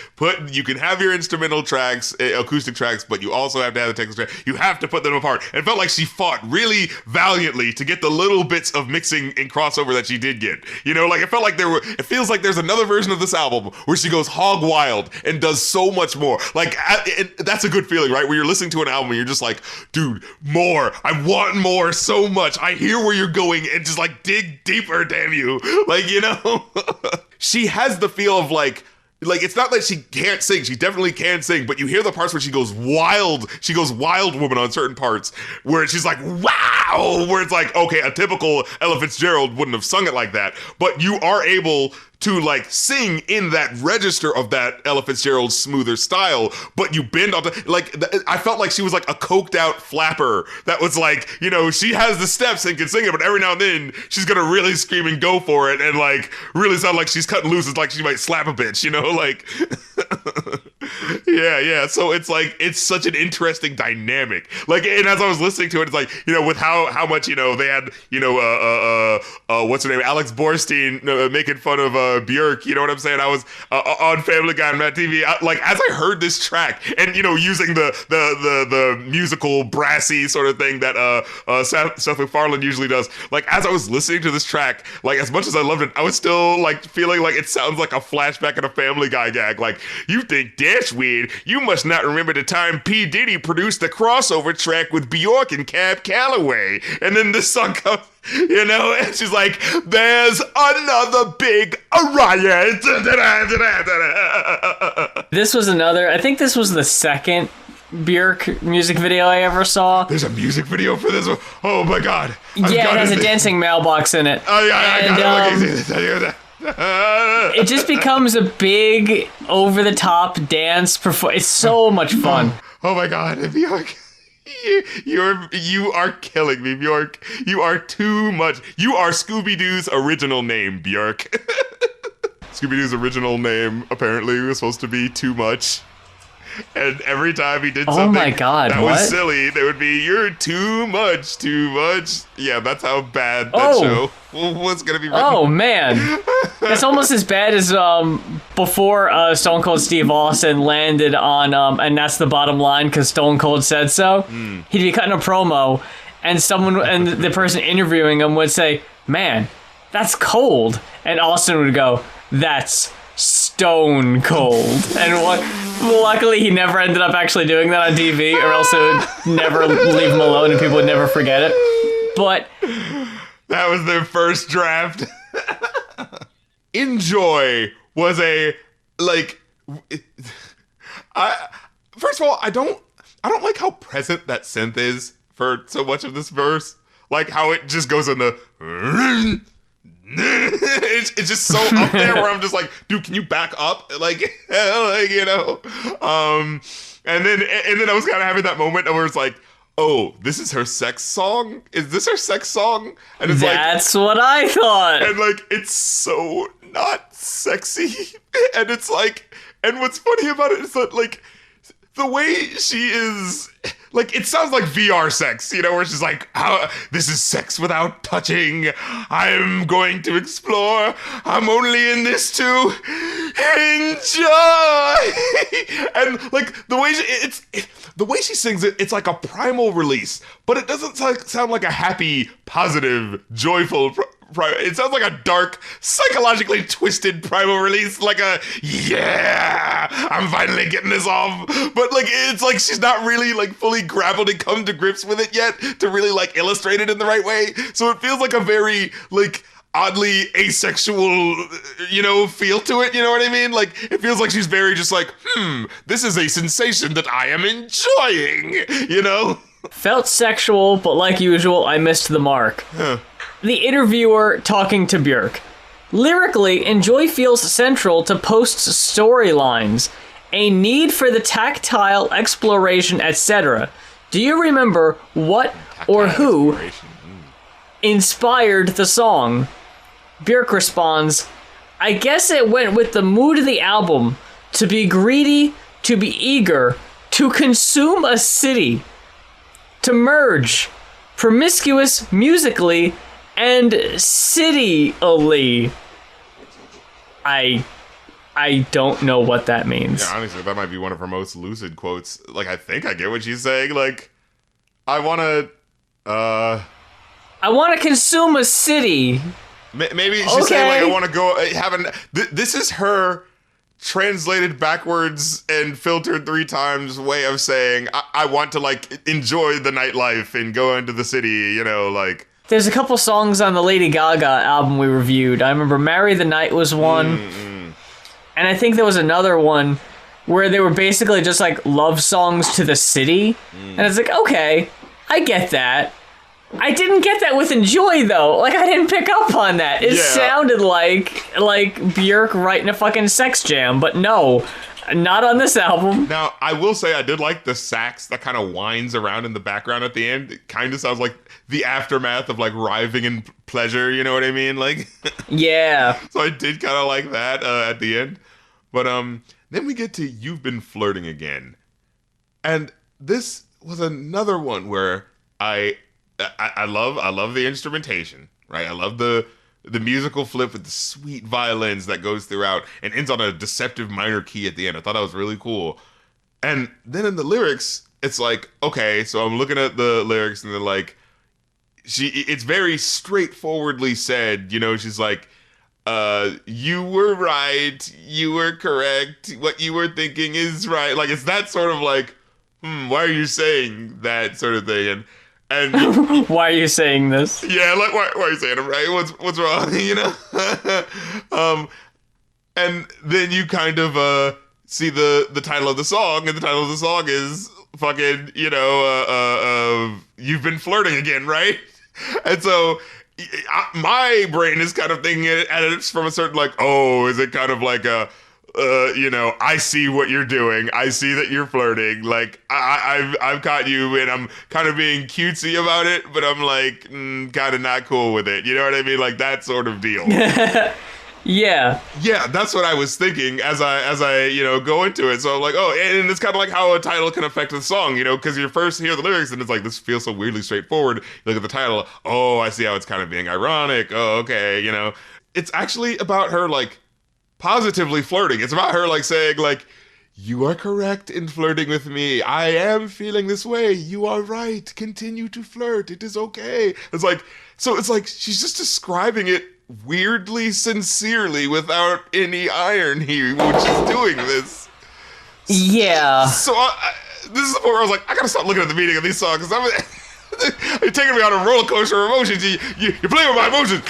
[SPEAKER 1] You can have your instrumental tracks, acoustic tracks, but you also have to have the technical tracks. You have to put them apart. And it felt like she fought really valiantly to get the little bits of mixing and crossover that she did get. You know, like it felt like it feels like there's another version of this album where she goes hog wild and does so much more. Like, that's a good feeling, right? Where you're listening to an album and you're just like, dude, more. I want more so much. I hear where you're going, and just like dig deeper, damn you. Like, you know, she has the feel of like it's not that she can't sing, she definitely can sing, but you hear the parts where she goes wild woman on certain parts where she's like, wow, where it's like, okay, a typical Ella Fitzgerald wouldn't have sung it like that, but you are able to like sing in that register of that Ella Fitzgerald smoother style, but you bend on I felt like she was like a coked out flapper that was like, you know, she has the steps and can sing it, but every now and then she's gonna really scream and go for it and like really sound like she's cutting loose. It's like she might slap a bitch, you know, like yeah. So it's like, it's such an interesting dynamic. Like, and as I was listening to it, it's like, you know, with how much, you know, they had, you know, what's her name, Alex Borstein making fun of Björk, you know what I'm saying? I was on Family Guy on Matt TV. Like, as I heard this track, and you know, using the musical brassy sort of thing that Seth MacFarlane usually does. Like, as I was listening to this track, like as much as I loved it, I was still like feeling like it sounds like a flashback in a Family Guy gag. Like, you think that's weird? You must not remember the time P. Diddy produced the crossover track with Bjork and Cab Calloway, and then this song comes. You know, and she's like, there's another big riot.
[SPEAKER 2] This was I think this was the second Björk music video I ever saw.
[SPEAKER 1] There's a music video for this one? Oh my God.
[SPEAKER 2] Yeah, it has a dancing mailbox in it.
[SPEAKER 1] Oh yeah,
[SPEAKER 2] it just becomes a big over-the-top dance performance. It's so much fun.
[SPEAKER 1] Oh my God, Bjork. You are killing me, Bjork. You are too much. You are Scooby-Doo's original name, Bjork. Scooby-Doo's original name apparently was supposed to be Too Much. And every time he did something
[SPEAKER 2] my God,
[SPEAKER 1] that
[SPEAKER 2] what?
[SPEAKER 1] was silly, they would be, you're too much, too much. Yeah, that's how bad that show was going to be written.
[SPEAKER 2] Oh, man. That's almost as bad as before Stone Cold Steve Austin landed on, and that's the bottom line because Stone Cold said so. He'd be cutting a promo, and the person interviewing him would say, man, that's cold. And Austin would go, that's stone cold. And luckily he never ended up actually doing that on TV, or else it would never leave him alone and people would never forget it. But
[SPEAKER 1] that was their first draft. Enjoy was a, like, first of all, I don't like how present that synth is for so much of this verse. Like how it just goes in the it's just so up there where I'm just like, dude, can you back up? Like, you know. And then I was kind of having that moment where it's like, oh, this is her sex song? Is this her sex song? And it's
[SPEAKER 2] that's what I thought.
[SPEAKER 1] And like, it's so not sexy. And it's like, and what's funny about it is that like, the way she is, like, it sounds like VR sex, you know, where she's like, this is sex without touching. I'm going to explore. I'm only in this to enjoy. And like the way she sings it, it's like a primal release, but it doesn't sound like a happy, positive, joyful. It sounds like a dark, psychologically twisted primal release, like a, yeah, I'm finally getting this off. But like, it's like she's not really like fully grappled and come to grips with it yet to really like illustrate it in the right way. So it feels like a very like oddly asexual, you know, feel to it. You know what I mean? Like, it feels like she's very just like, this is a sensation that I am enjoying, you know?
[SPEAKER 2] Felt sexual, but like usual, I missed the mark. The interviewer talking to Björk. Lyrically, Enjoy feels central to Post's storylines, a need for the tactile exploration, etc. Do you remember what or who inspired the song? Björk responds, I guess it went with the mood of the album, to be greedy, to be eager, to consume a city, to merge, promiscuous musically, and city-ally. I don't know what that means.
[SPEAKER 1] Yeah, honestly, that might be one of her most lucid quotes. Like, I think I get what she's saying. Like, I want to
[SPEAKER 2] consume a city.
[SPEAKER 1] Maybe she's saying, like, I want to go... This is her translated backwards and filtered 3 times way of saying, I want to, like, enjoy the nightlife and go into the city, you know, like...
[SPEAKER 2] There's a couple songs on the Lady Gaga album we reviewed. I remember Marry the Night was one. And I think there was another one where they were basically just like love songs to the city. And it's like, okay, I get that. I didn't get that with Enjoy though. Like, I didn't pick up on that. It sounded like Björk writing a fucking sex jam, but no. Not on this album.
[SPEAKER 1] Now, I will say I did like the sax that kind of winds around in the background at the end. It kind of sounds like the aftermath of like writhing in pleasure, you know what I mean? Like,
[SPEAKER 2] yeah.
[SPEAKER 1] So I did kind of like that at the end. But then we get to You've Been Flirting Again. And this was another one where I love the instrumentation, right? I love the musical flip with the sweet violins that goes throughout and ends on a deceptive minor key at the end. I thought that was really cool. And then in the lyrics, it's like, okay, so I'm looking at the lyrics and they're like, it's very straightforwardly said, you know, she's like, you were right, you were correct, what you were thinking is right. Like, it's that sort of like, why are you saying that sort of thing? And
[SPEAKER 2] why are you saying this?
[SPEAKER 1] Yeah, like why are you saying it, right? What's wrong, you know? And then you kind of see the title of the song, and the title of the song is fucking, you know, You've Been Flirting Again, right? And so my brain is kind of thinking at it from a certain like, oh, is it kind of like a you know, I see what you're doing. I see that you're flirting. Like, I've caught you, and I'm kind of being cutesy about it, but I'm like, kind of not cool with it. You know what I mean? Like, that sort of deal.
[SPEAKER 2] Yeah.
[SPEAKER 1] Yeah, that's what I was thinking as I go into it. So I'm like, oh, and it's kind of like how a title can affect the song, because you first hear the lyrics and it's like, this feels so weirdly straightforward. You look at the title, oh, I see how it's kind of being ironic. Oh, okay, It's actually about her, like, positively flirting. It's about her, like, saying, like, you are correct in flirting with me. I am feeling this way. You are right. Continue to flirt. It is okay. It's like she's just describing it weirdly sincerely without any irony when she's doing this.
[SPEAKER 2] Yeah.
[SPEAKER 1] So this is the point where I was like, I gotta stop looking at the meaning of these songs. You're taking me on a roller coaster of emotions. You're playing with my emotions.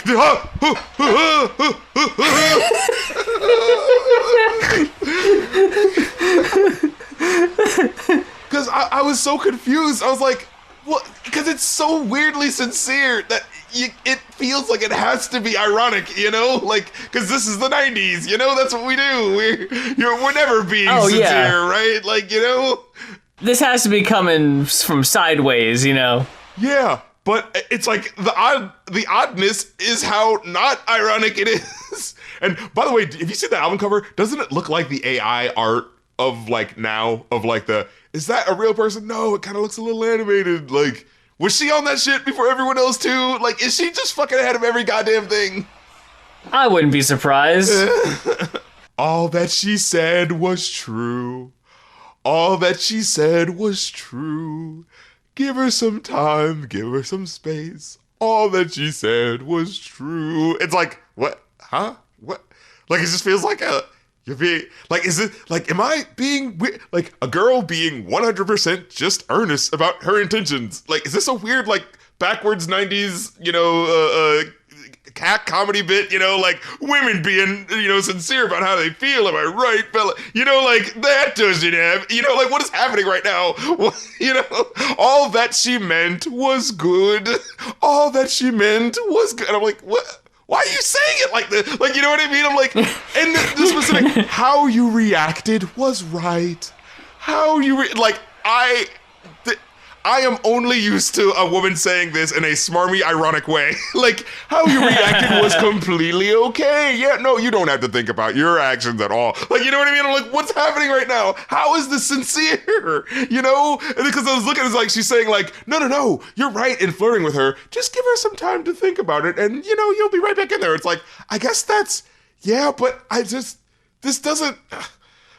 [SPEAKER 1] Because I was so confused. I was like, what? Because it's so weirdly sincere that it feels like it has to be ironic, Like, because this is the 90s, That's what we do. We're never being sincere, right? Like,
[SPEAKER 2] This has to be coming from sideways,
[SPEAKER 1] Yeah, but it's like the oddness is how not ironic it is. And by the way, if you see the album cover, doesn't it look like the AI art of like now of like is that a real person? No, it kind of looks a little animated. Like, was she on that shit before everyone else too? Like, is she just fucking ahead of every goddamn thing?
[SPEAKER 2] I wouldn't be surprised.
[SPEAKER 1] All that she said was true. All that she said was true. Give her some time, give her some space. All that she said was true. It's like, what? Huh? What? Like, it just feels like you're being, like, is it, like, am I being, like, a girl being 100% just earnest about her intentions? Like, is this a weird, like, backwards 90s, cat comedy bit, like women being, sincere about how they feel, am I right, fella? Like that doesn't have, like what is happening right now? All that she meant was good. All that she meant was good. And I'm like, what? Why are you saying it like this? Like, you know what I mean? I'm like, and the specific, how you reacted was right. How you, I am only used to a woman saying this in a smarmy, ironic way. Like, how you reacted was completely okay. Yeah, no, you don't have to think about your actions at all. Like, you know what I mean? I'm like, what's happening right now? How is this sincere? And because I was looking, it's like, she's saying like, no, you're right in flirting with her. Just give her some time to think about it. And, you'll be right back in there. It's like, I guess that's, yeah, but this doesn't...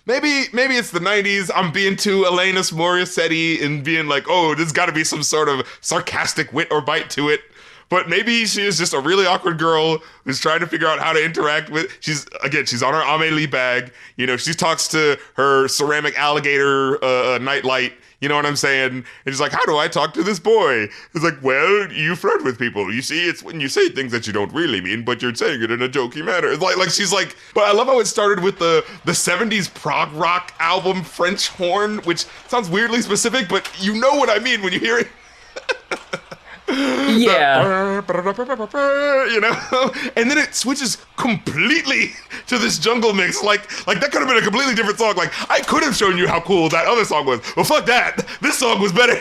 [SPEAKER 1] Maybe it's the 90s. I'm being too Alanis Morissette and being like, oh, there's got to be some sort of sarcastic wit or bite to it. But maybe she is just a really awkward girl who's trying to figure out how to interact with. She's on her Amelie bag. She talks to her ceramic alligator nightlight. You know what I'm saying? And she's like, how do I talk to this boy? It's like, well, you flirt with people. You see, it's when you say things that you don't really mean, but you're saying it in a jokey manner. It's like she's like, but I love how it started with the 70s prog rock album French Horn, which sounds weirdly specific, but you know what I mean when you hear it.
[SPEAKER 2] Yeah.
[SPEAKER 1] And then it switches completely to this jungle mix. Like that could have been a completely different song. Like, I could have shown you how cool that other song was. Well, fuck that. This song was better.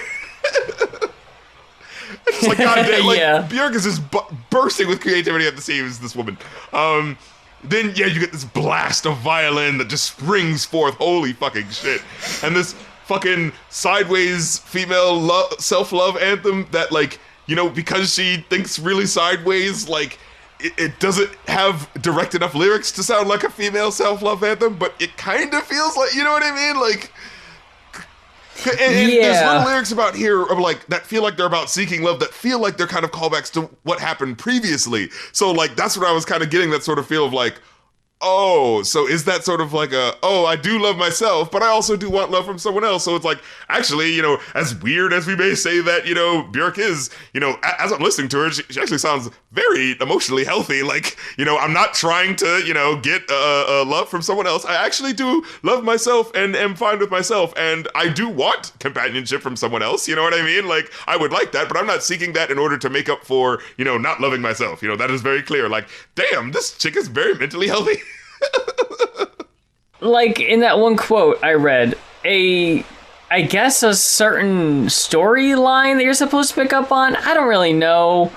[SPEAKER 1] It's like, goddamn, like,
[SPEAKER 2] yeah.
[SPEAKER 1] Björk is just bursting with creativity at the seams, this woman. Then, yeah, you get this blast of violin that just springs forth. Holy fucking shit. And this fucking sideways female self-love anthem that, like, because she thinks really sideways, like, it doesn't have direct enough lyrics to sound like a female self-love anthem, but it kind of feels like, you know what I mean? Like, and there's little lyrics about here of like, that feel like they're about seeking love, that feel like they're kind of callbacks to what happened previously. So, like, that's what I was kind of getting, that sort of feel of like, oh, so is that sort of like I do love myself, but I also do want love from someone else. So it's like, actually, as weird as we may say that, Björk is, as I'm listening to her, she actually sounds very emotionally healthy. Like, I'm not trying to, get love from someone else. I actually do love myself and am fine with myself. And I do want companionship from someone else. You know what I mean? Like, I would like that, but I'm not seeking that in order to make up for, not loving myself. That is very clear. Like, damn, this chick is very mentally healthy.
[SPEAKER 2] Like, in that one quote I read, I guess a certain storyline that you're supposed to pick up on. I don't really know.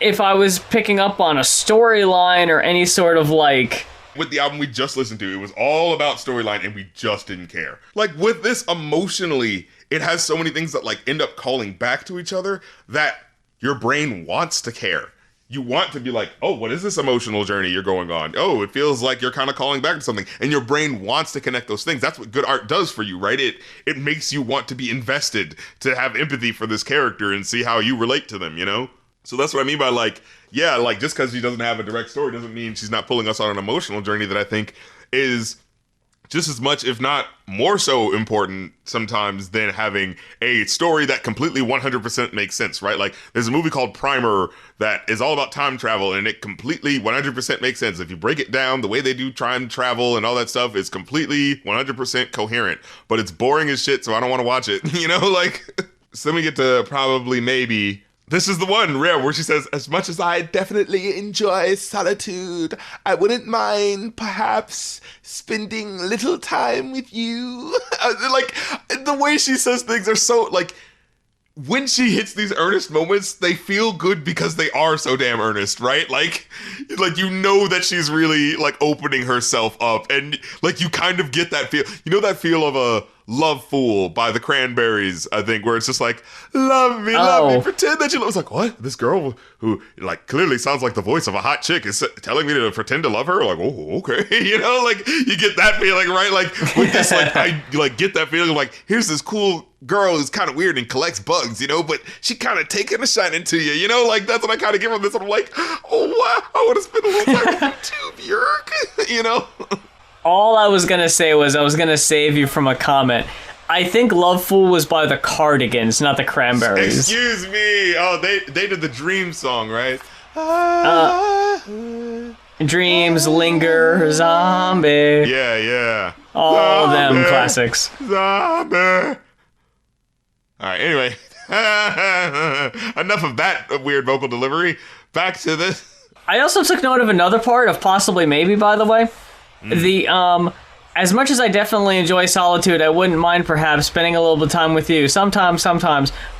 [SPEAKER 2] if I was picking up on a storyline or any sort of like...
[SPEAKER 1] With the album we just listened to, it was all about storyline and we just didn't care. Like with this, emotionally, it has so many things that like end up calling back to each other that your brain wants to care. You want to be like, oh, what is this emotional journey you're going on? Oh, it feels like you're kind of calling back to something. And your brain wants to connect those things. That's what good art does for you, right? It makes you want to be invested, to have empathy for this character and see how you relate to them, you know? So that's what I mean by like, yeah, like just because she doesn't have a direct story doesn't mean she's not pulling us on an emotional journey that I think is just as much, if not more so important sometimes than having a story that completely 100% makes sense, right? Like there's a movie called Primer that is all about time travel and it completely 100% makes sense. If you break it down, the way they do time travel and all that stuff is completely 100% coherent, but it's boring as shit, so I don't want to watch it, you know? Like, so then we get to probably maybe... This is the one, Rare, where she says, as much as I definitely enjoy solitude, I wouldn't mind, perhaps, spending little time with you. Like, the way she says things are so, like, when she hits these earnest moments, they feel good because they are so damn earnest, right? Like you know that she's really, like, opening herself up, and, like, you kind of get that feel. You know that feel of a Love Fool by the Cranberries, I think, where it's just like, love me, pretend that you love. It's like, what? This girl who, like, clearly sounds like the voice of a hot chick is telling me to pretend to love her? Like, oh, okay. You know, like, you get that feeling, right? Like, with this, like, I, like, get that feeling of, like, here's this cool girl who's kind of weird and collects bugs, you know, but she kind of taking a shine into you, you know? Like, that's what I kind of give from this. And I'm like, oh, wow, I want to spend a little time with you too, Björk, you know?
[SPEAKER 2] All I was going to say was I was going to save you from a comment. I think Love Fool was by the Cardigans, not the Cranberries.
[SPEAKER 1] Excuse me. Oh, they did the Dream song, right?
[SPEAKER 2] Dreams Linger, Zombie.
[SPEAKER 1] Yeah.
[SPEAKER 2] All them classics.
[SPEAKER 1] Zombie. All right, anyway. Enough of that weird vocal delivery. Back to this.
[SPEAKER 2] I also took note of another part of Possibly Maybe, by the way. The, as much as I definitely enjoy solitude, I wouldn't mind perhaps spending a little bit of time with you. Sometimes.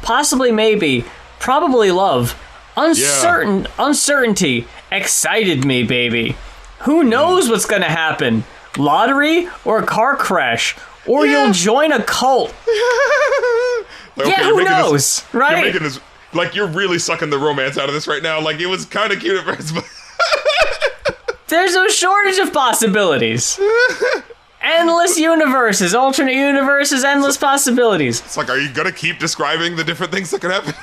[SPEAKER 2] Possibly Maybe. Probably Love. Uncertainty. Excited me, baby. Who knows what's gonna happen? Lottery or a car crash? Or you'll join a cult.
[SPEAKER 1] Like,
[SPEAKER 2] yeah, who knows, right?
[SPEAKER 1] You're making this, like, you're really sucking the romance out of this right now. Like, it was kind of cute at first, but...
[SPEAKER 2] There's no shortage of possibilities. Endless universes, alternate universes, endless possibilities.
[SPEAKER 1] It's like, are you gonna keep describing the different things that could happen?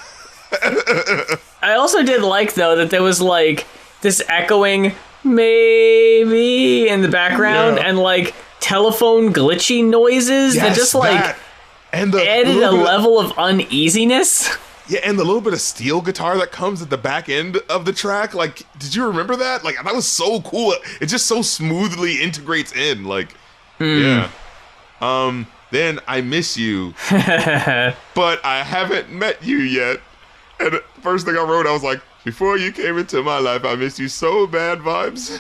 [SPEAKER 2] I also did like, though, that there was, like, this echoing maybe in the background and, like, telephone glitchy noises that just, like, added a level of uneasiness.
[SPEAKER 1] Yeah, and the little bit of steel guitar that comes at the back end of the track, like, did you remember that? Like, that was so cool. It just so smoothly integrates in, like, yeah. Then I miss you, but I haven't met you yet. And the first thing I wrote, I was like, before you came into my life, I missed you so bad vibes.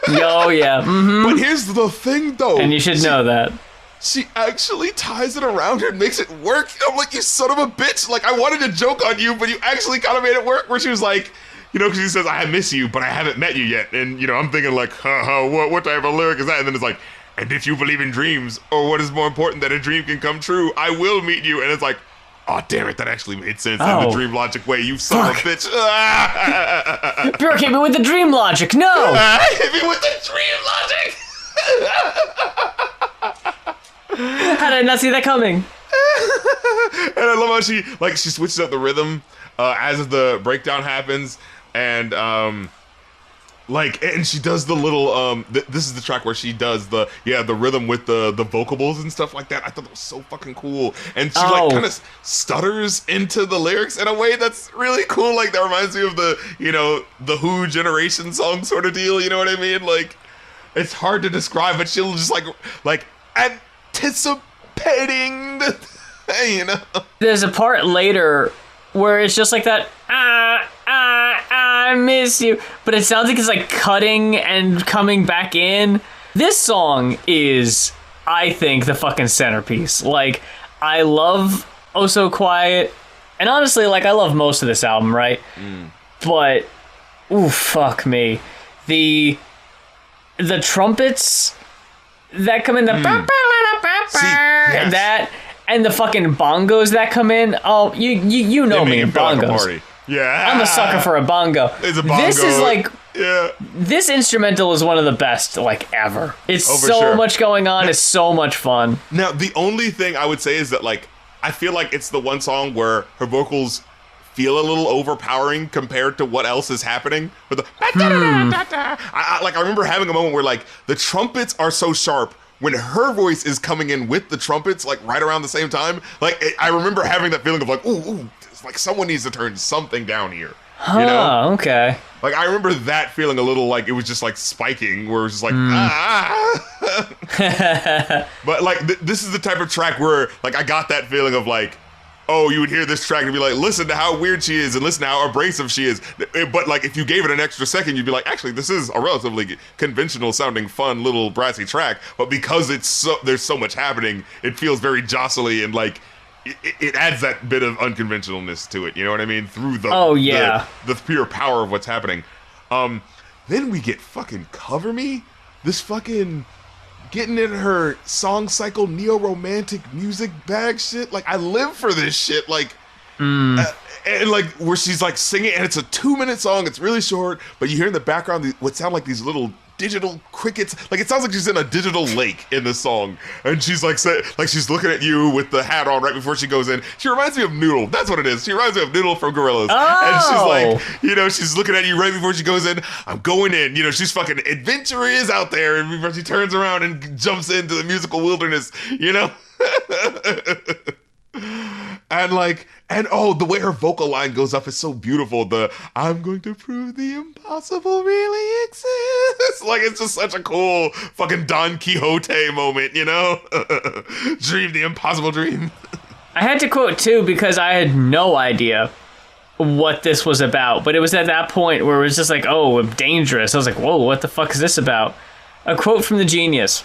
[SPEAKER 2] Oh, yeah. Mm-hmm.
[SPEAKER 1] But here's the thing, though.
[SPEAKER 2] And you should know that.
[SPEAKER 1] She actually ties it around her and makes it work. I'm like, you son of a bitch. Like, I wanted to joke on you, but you actually kind of made it work. Where she was like, you know, because she says, I miss you, but I haven't met you yet. And, you know, I'm thinking like, what type of lyric is that? And then it's like, and if you believe in dreams, or what is more important, that a dream can come true, I will meet you. And it's like, oh, damn it, that actually made sense in the dream logic way, you son of a bitch.
[SPEAKER 2] Bjork hit me with the dream logic, no!
[SPEAKER 1] Hit me with the dream logic!
[SPEAKER 2] How did I not see that coming?
[SPEAKER 1] And I love how she switches up the rhythm as the breakdown happens, and and she does the little this is the track where she does the rhythm with the vocables and stuff like that. I thought that was so fucking cool, and she like kind of stutters into the lyrics in a way that's really cool. Like, that reminds me of the, you know, the Who Generation song sort of deal. You know what I mean? Like, it's hard to describe, but she'll just like anticipating the, you know.
[SPEAKER 2] There's a part later where it's just like that, I miss you, but it sounds like it's like cutting and coming back in. This song is, I think, the fucking centerpiece. Like, I love Oh So Quiet, and honestly, like, I love most of this album, right? but ooh, fuck me. The trumpets that come in, the
[SPEAKER 1] yes.
[SPEAKER 2] that, and the fucking bongos that come in. Oh, you know me, bongos.
[SPEAKER 1] Yeah,
[SPEAKER 2] I'm a sucker for a bongo.
[SPEAKER 1] It's a bongo.
[SPEAKER 2] This is like,
[SPEAKER 1] yeah.
[SPEAKER 2] This instrumental is one of the best like ever. It's so
[SPEAKER 1] sure.
[SPEAKER 2] much going on. It's so much fun.
[SPEAKER 1] Now, the only thing I would say is that like I feel like it's the one song where her vocals feel a little overpowering compared to what else is happening. With the I remember having a moment where like the trumpets are so sharp when her voice is coming in with the trumpets like right around the same time. Like I remember having that feeling of like ooh, it's like someone needs to turn something down here. You know?
[SPEAKER 2] Okay.
[SPEAKER 1] Like I remember that feeling a little like it was just like spiking, where it was just like But like this is the type of track where like I got that feeling of like, oh, you would hear this track and be like, listen to how weird she is and listen to how abrasive she is. But like if you gave it an extra second, you'd be like, actually, this is a relatively conventional sounding, fun little brassy track. But because there's so much happening, it feels very jostly and like it adds that bit of unconventionalness to it. You know what I mean? Through the the pure power of what's happening. Then we get fucking Cover Me. This fucking getting in her song cycle neo-romantic music bag shit. Like I live for this shit. Like and like where she's like singing and it's a 2-minute song. It's really short, but you hear in the background what sound like these little digital crickets. Like it sounds like she's in a digital lake in the song, and she's like she's looking at you with the hat on right before she goes in. She reminds me of Noodle. That's what it is. She reminds me of Noodle from Gorillaz. And she's like, she's looking at you right before she goes in. I'm going in. She's fucking adventure is out there, and before she turns around and jumps into the musical wilderness. And the way her vocal line goes up is so beautiful. I'm going to prove the impossible really exists. Like, it's just such a cool fucking Don Quixote moment, Dream the impossible dream.
[SPEAKER 2] I had to quote too because I had no idea what this was about. But it was at that point where it was just like, oh, dangerous. I was like, whoa, what the fuck is this about? A quote from the Genius.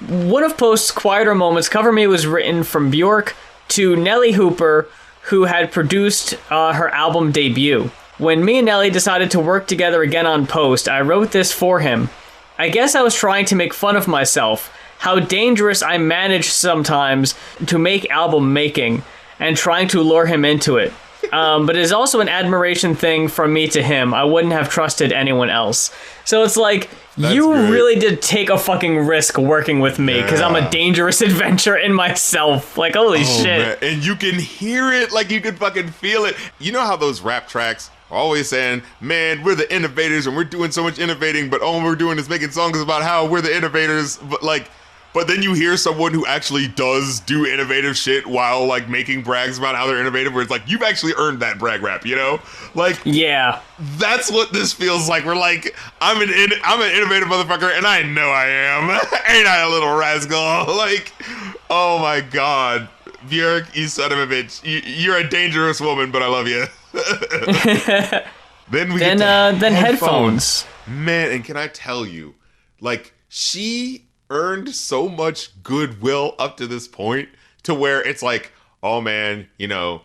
[SPEAKER 2] One of Post's quieter moments, Cover Me, was written from Bjork to Nelly Hooper, who had produced her album debut. When me and Nelly decided to work together again on Post, I wrote this for him. I guess I was trying to make fun of myself, how dangerous I manage sometimes to make album making, and trying to lure him into it. But it is also an admiration thing from me to him. I wouldn't have trusted anyone else. So it's like,
[SPEAKER 1] That's
[SPEAKER 2] you
[SPEAKER 1] great.
[SPEAKER 2] really did take a fucking risk working with me, because I'm a dangerous adventure in myself. Like, holy shit.
[SPEAKER 1] Man. And you can hear it, like you can fucking feel it. You know how those rap tracks are always saying, man, we're the innovators and we're doing so much innovating, but all we're doing is making songs about how we're the innovators, but then you hear someone who actually does do innovative shit while like making brags about how they're innovative, where it's like, you've actually earned that brag rap, Like,
[SPEAKER 2] yeah,
[SPEAKER 1] that's what this feels like. We're like, I'm an innovative motherfucker, and I know I am. Ain't I a little rascal? Like, oh my god, Björk, you son of a bitch. You're a dangerous woman, but I love you.
[SPEAKER 2] Then headphones.
[SPEAKER 1] Man, and can I tell you, like, she earned so much goodwill up to this point to where it's like, oh man, you know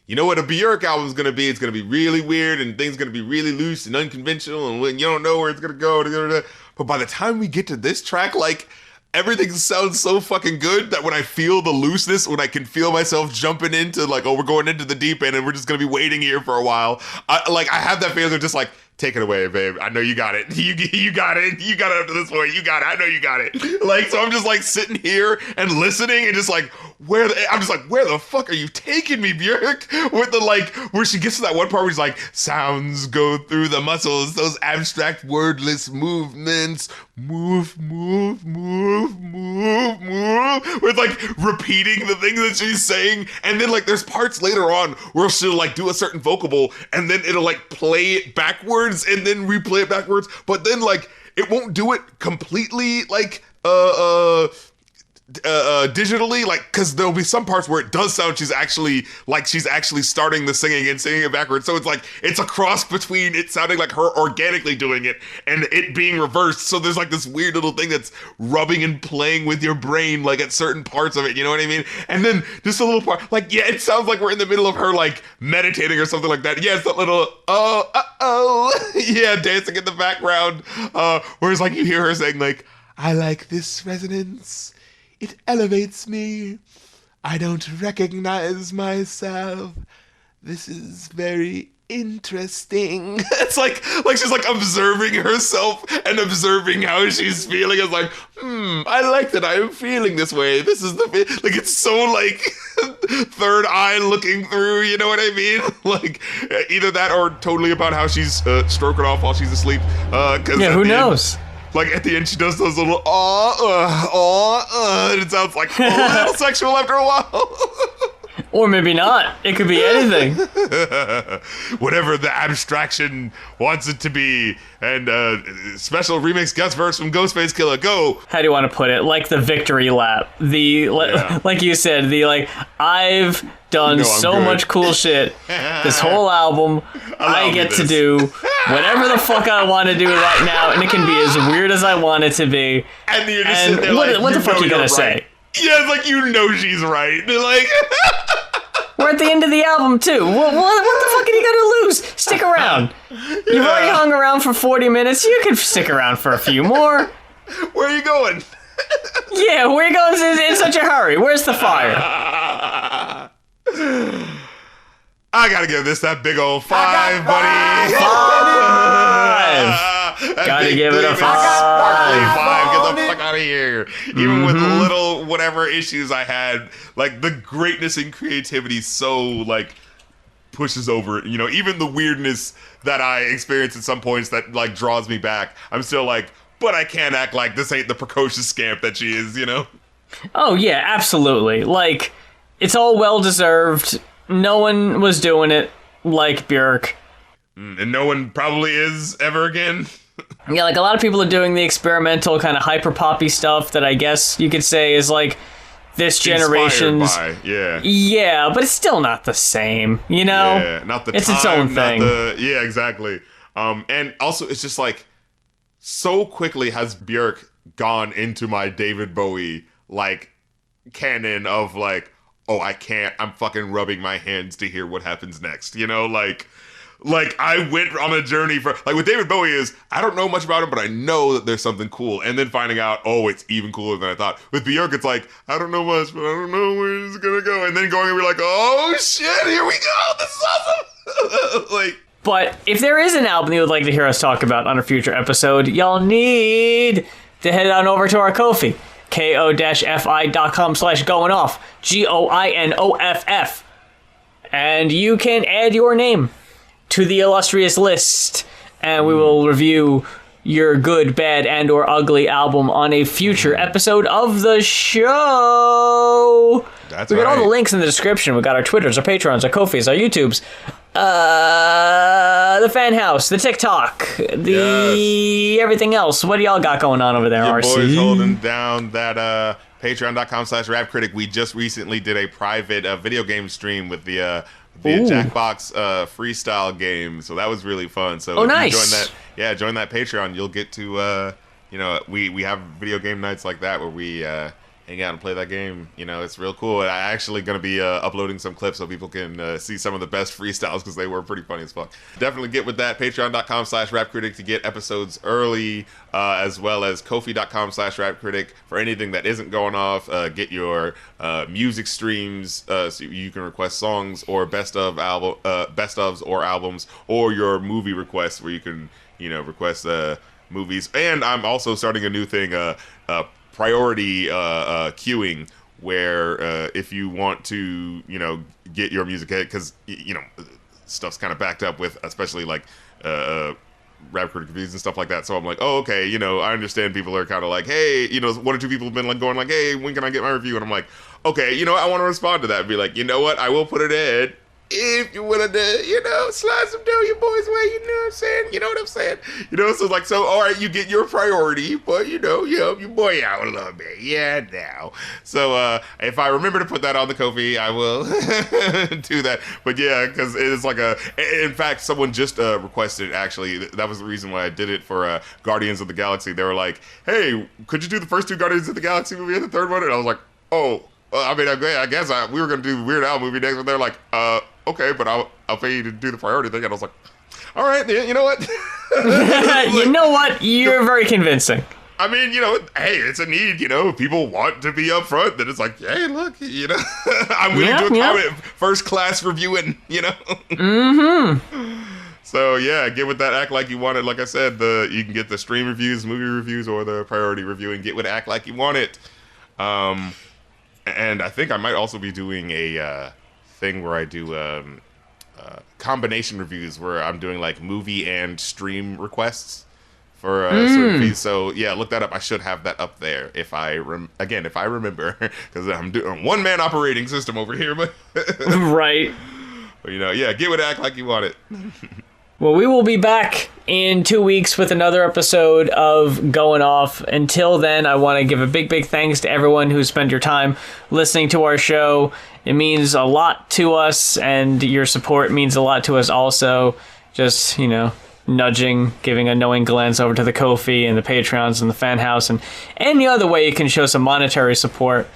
[SPEAKER 1] what a Björk album is going to be. It's going to be really weird and things going to be really loose and unconventional and when you don't know where it's going to go. But by the time we get to this track, like, everything sounds so fucking good that when I feel the looseness, when I can feel myself jumping into like, oh, we're going into the deep end and we're just going to be waiting here for a while. I have that feeling of just like, take it away, babe. I know you got it. You got it. You got it up to this point. You got it. I know you got it. Like, so I'm just like sitting here and listening and just like, where the fuck are you taking me, Björk? With the like, where she gets to that one part where she's like, sounds go through the muscles, those abstract wordless movements, move. With like repeating the things that she's saying. And then like there's parts later on where she'll like do a certain vocable and then it'll like play it backwards and then replay it backwards. But then like it won't do it completely like digitally, like, because there'll be some parts where it does sound she's actually starting the singing and singing it backwards. So it's like it's a cross between it sounding like her organically doing it and it being reversed. So there's like this weird little thing that's rubbing and playing with your brain, like at certain parts of it. You know what I mean? And then just a little part, like, yeah, it sounds like we're in the middle of her like meditating or something like that. Yeah, it's that little yeah, dancing in the background. Whereas like you hear her saying like, I like this resonance. It elevates me. I don't recognize myself. This is very interesting. It's like she's like observing herself and observing how she's feeling. It's like, I like that I'm feeling this way. This is like, it's so like third eye looking through, you know what I mean? Like either that or totally about how she's stroking off while she's asleep.
[SPEAKER 2] Yeah, who knows?
[SPEAKER 1] Like at the end, she does those little and it sounds like a little sexual after a while.
[SPEAKER 2] Or maybe not. It could be anything.
[SPEAKER 1] Whatever the abstraction wants it to be. And special remix guest verse from Ghostface Killer. Go.
[SPEAKER 2] How do you want to put it? Like the victory lap. Like you said, I've done so much cool shit. This whole album, I get to do whatever the fuck I want to do right now, and it can be as weird as I want it to be.
[SPEAKER 1] And you're just sitting there like,
[SPEAKER 2] what the fuck are you gonna say?
[SPEAKER 1] Yeah, it's like, you know she's right. They're like...
[SPEAKER 2] We're at the end of the album, too. What the fuck are you gonna lose? Stick around. You've already hung around for 40 minutes. You can stick around for a few more.
[SPEAKER 1] Where are you going?
[SPEAKER 2] Yeah, where are you going in such a hurry? Where's the fire?
[SPEAKER 1] I gotta give this that big old 5, buddy.
[SPEAKER 2] 5! Gotta give it a 5.
[SPEAKER 1] 5. Get the fuck out of here. Even with little whatever issues I had, like the greatness and creativity so like pushes over it. You know, even the weirdness that I experience at some points that like draws me back, I'm still like, but I can't act like this ain't the precocious scamp that she is, you know?
[SPEAKER 2] Oh yeah, absolutely. Like, it's all well deserved. No one was doing it like Björk.
[SPEAKER 1] And no one probably is ever again.
[SPEAKER 2] Yeah, like a lot of people are doing the experimental kind of hyper poppy stuff that I guess you could say is like this generation's. Yeah, but it's still not the same, you know?
[SPEAKER 1] Yeah, not the
[SPEAKER 2] it's
[SPEAKER 1] time,
[SPEAKER 2] its own thing.
[SPEAKER 1] Yeah, exactly. And also it's just like so quickly has Björk gone into my David Bowie like canon of like, oh, I'm fucking rubbing my hands to hear what happens next, you know? Like I went on a journey for, like with David Bowie is, I don't know much about him, but I know that there's something cool. And then finding out, oh, it's even cooler than I thought. With Bjork, it's like, I don't know much, but I don't know where it's gonna go. And then going and be like, oh shit, here we go, this is awesome. Like,
[SPEAKER 2] but if there is an album you would like to hear us talk about on a future episode, y'all need to head on over to our Ko-fi, ko-fi.com/goinoff, GOINOFF. And you can add your name to the illustrious list, and we will review your good, bad, and or ugly album on a future episode of the show. We got all the links in the description. We got our Twitters, our Patrons, our Ko-fis, our YouTubes, the fan house, the TikTok, everything else. What do y'all got going on over there,
[SPEAKER 1] your
[SPEAKER 2] RC?
[SPEAKER 1] boys holding down that patreon.com/rapcritic. We just recently did a private video game stream with the Jackbox freestyle game, so that was really fun. So
[SPEAKER 2] nice.
[SPEAKER 1] Join that Patreon. You'll get to we have video game nights like that where we hang out and play that game. You know, it's real cool. And I'm actually going to be uploading some clips so people can see some of the best freestyles because they were pretty funny as fuck. Definitely get with that. Patreon.com/rapcritic to get episodes early, as well as Ko-fi.com/rapcritic for anything that isn't going off. Get your music streams so you can request songs or best ofs or albums, or your movie requests where you can request movies. And I'm also starting a new thing, priority queuing, where if you want to get your music ahead, because stuff's kind of backed up with especially like rap critic reviews and stuff like that. So I'm like, oh, okay, I understand people are kind of like, hey, 1 or 2 people have been like going like, hey, when can I get my review? And I'm like, okay, I want to respond to that and be like, you know what, I will put it in if you wanted to, slide some dough your boys' way, you know what I'm saying? You know what I'm saying? So it's like, so, all right, you get your priority, but, you help your boy out a little bit. Yeah, now. So if I remember to put that on the Ko-fi, I will do that. But yeah, because it's like in fact, someone just requested, actually, that was the reason why I did it for Guardians of the Galaxy. They were like, hey, could you do the first 2 Guardians of the Galaxy movie and the third one? And I was like, oh, well, I mean, I guess we were going to do the Weird Al movie next, but they're like, okay, but I'll pay you to do the priority thing. And I was like, all right, then, you know what?
[SPEAKER 2] You know what? You're very convincing.
[SPEAKER 1] I mean, hey, it's a need, people want to be up front. Then it's like, hey, look, I'm willing to accommodate first class reviewing, Mm-hmm. So, yeah, get with that Act Like You Want It. Like I said, you can get the stream reviews, movie reviews, or the priority review, and get with Act Like You Want It. And I think I might also be doing a thing where I do combination reviews where I'm doing like movie and stream requests for certain fees. So yeah, look that up. I should have that up there if I remember, because I'm doing one-man operating system over here. But
[SPEAKER 2] right.
[SPEAKER 1] But yeah, get with Act Like You Want It.
[SPEAKER 2] Well, we will be back in 2 weeks with another episode of Going Off. Until then, I want to give a big, big thanks to everyone who spent your time listening to our show. It means a lot to us, and your support means a lot to us also. Just, nudging, giving a knowing glance over to the Ko-fi and the Patreons and the Fan House, and any other way you can show some monetary support.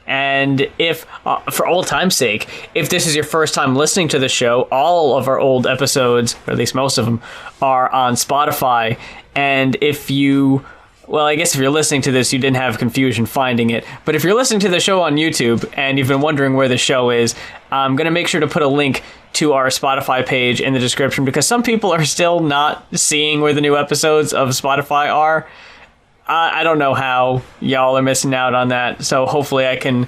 [SPEAKER 2] And if, for old time's sake, if this is your first time listening to the show, all of our old episodes, or at least most of them, are on Spotify. And if you, well, I guess if you're listening to this, you didn't have confusion finding it. But if you're listening to the show on YouTube and you've been wondering where the show is, I'm going to make sure to put a link to our Spotify page in the description, because some people are still not seeing where the new episodes of Spotify are. I don't know how y'all are missing out on that, so hopefully I can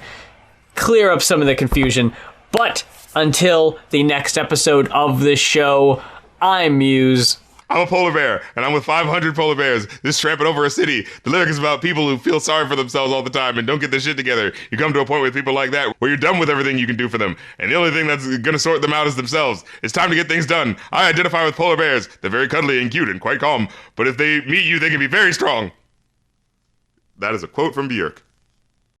[SPEAKER 2] clear up some of the confusion. But until the next episode of the show, I'm Muse.
[SPEAKER 1] I'm a polar bear, and I'm with 500 polar bears, just tramping over a city. The lyric is about people who feel sorry for themselves all the time and don't get their shit together. You come to a point with people like that where you're done with everything you can do for them, and the only thing that's going to sort them out is themselves. It's time to get things done. I identify with polar bears. They're very cuddly and cute and quite calm, but if they meet you, they can be very strong. That is a quote from Bjork.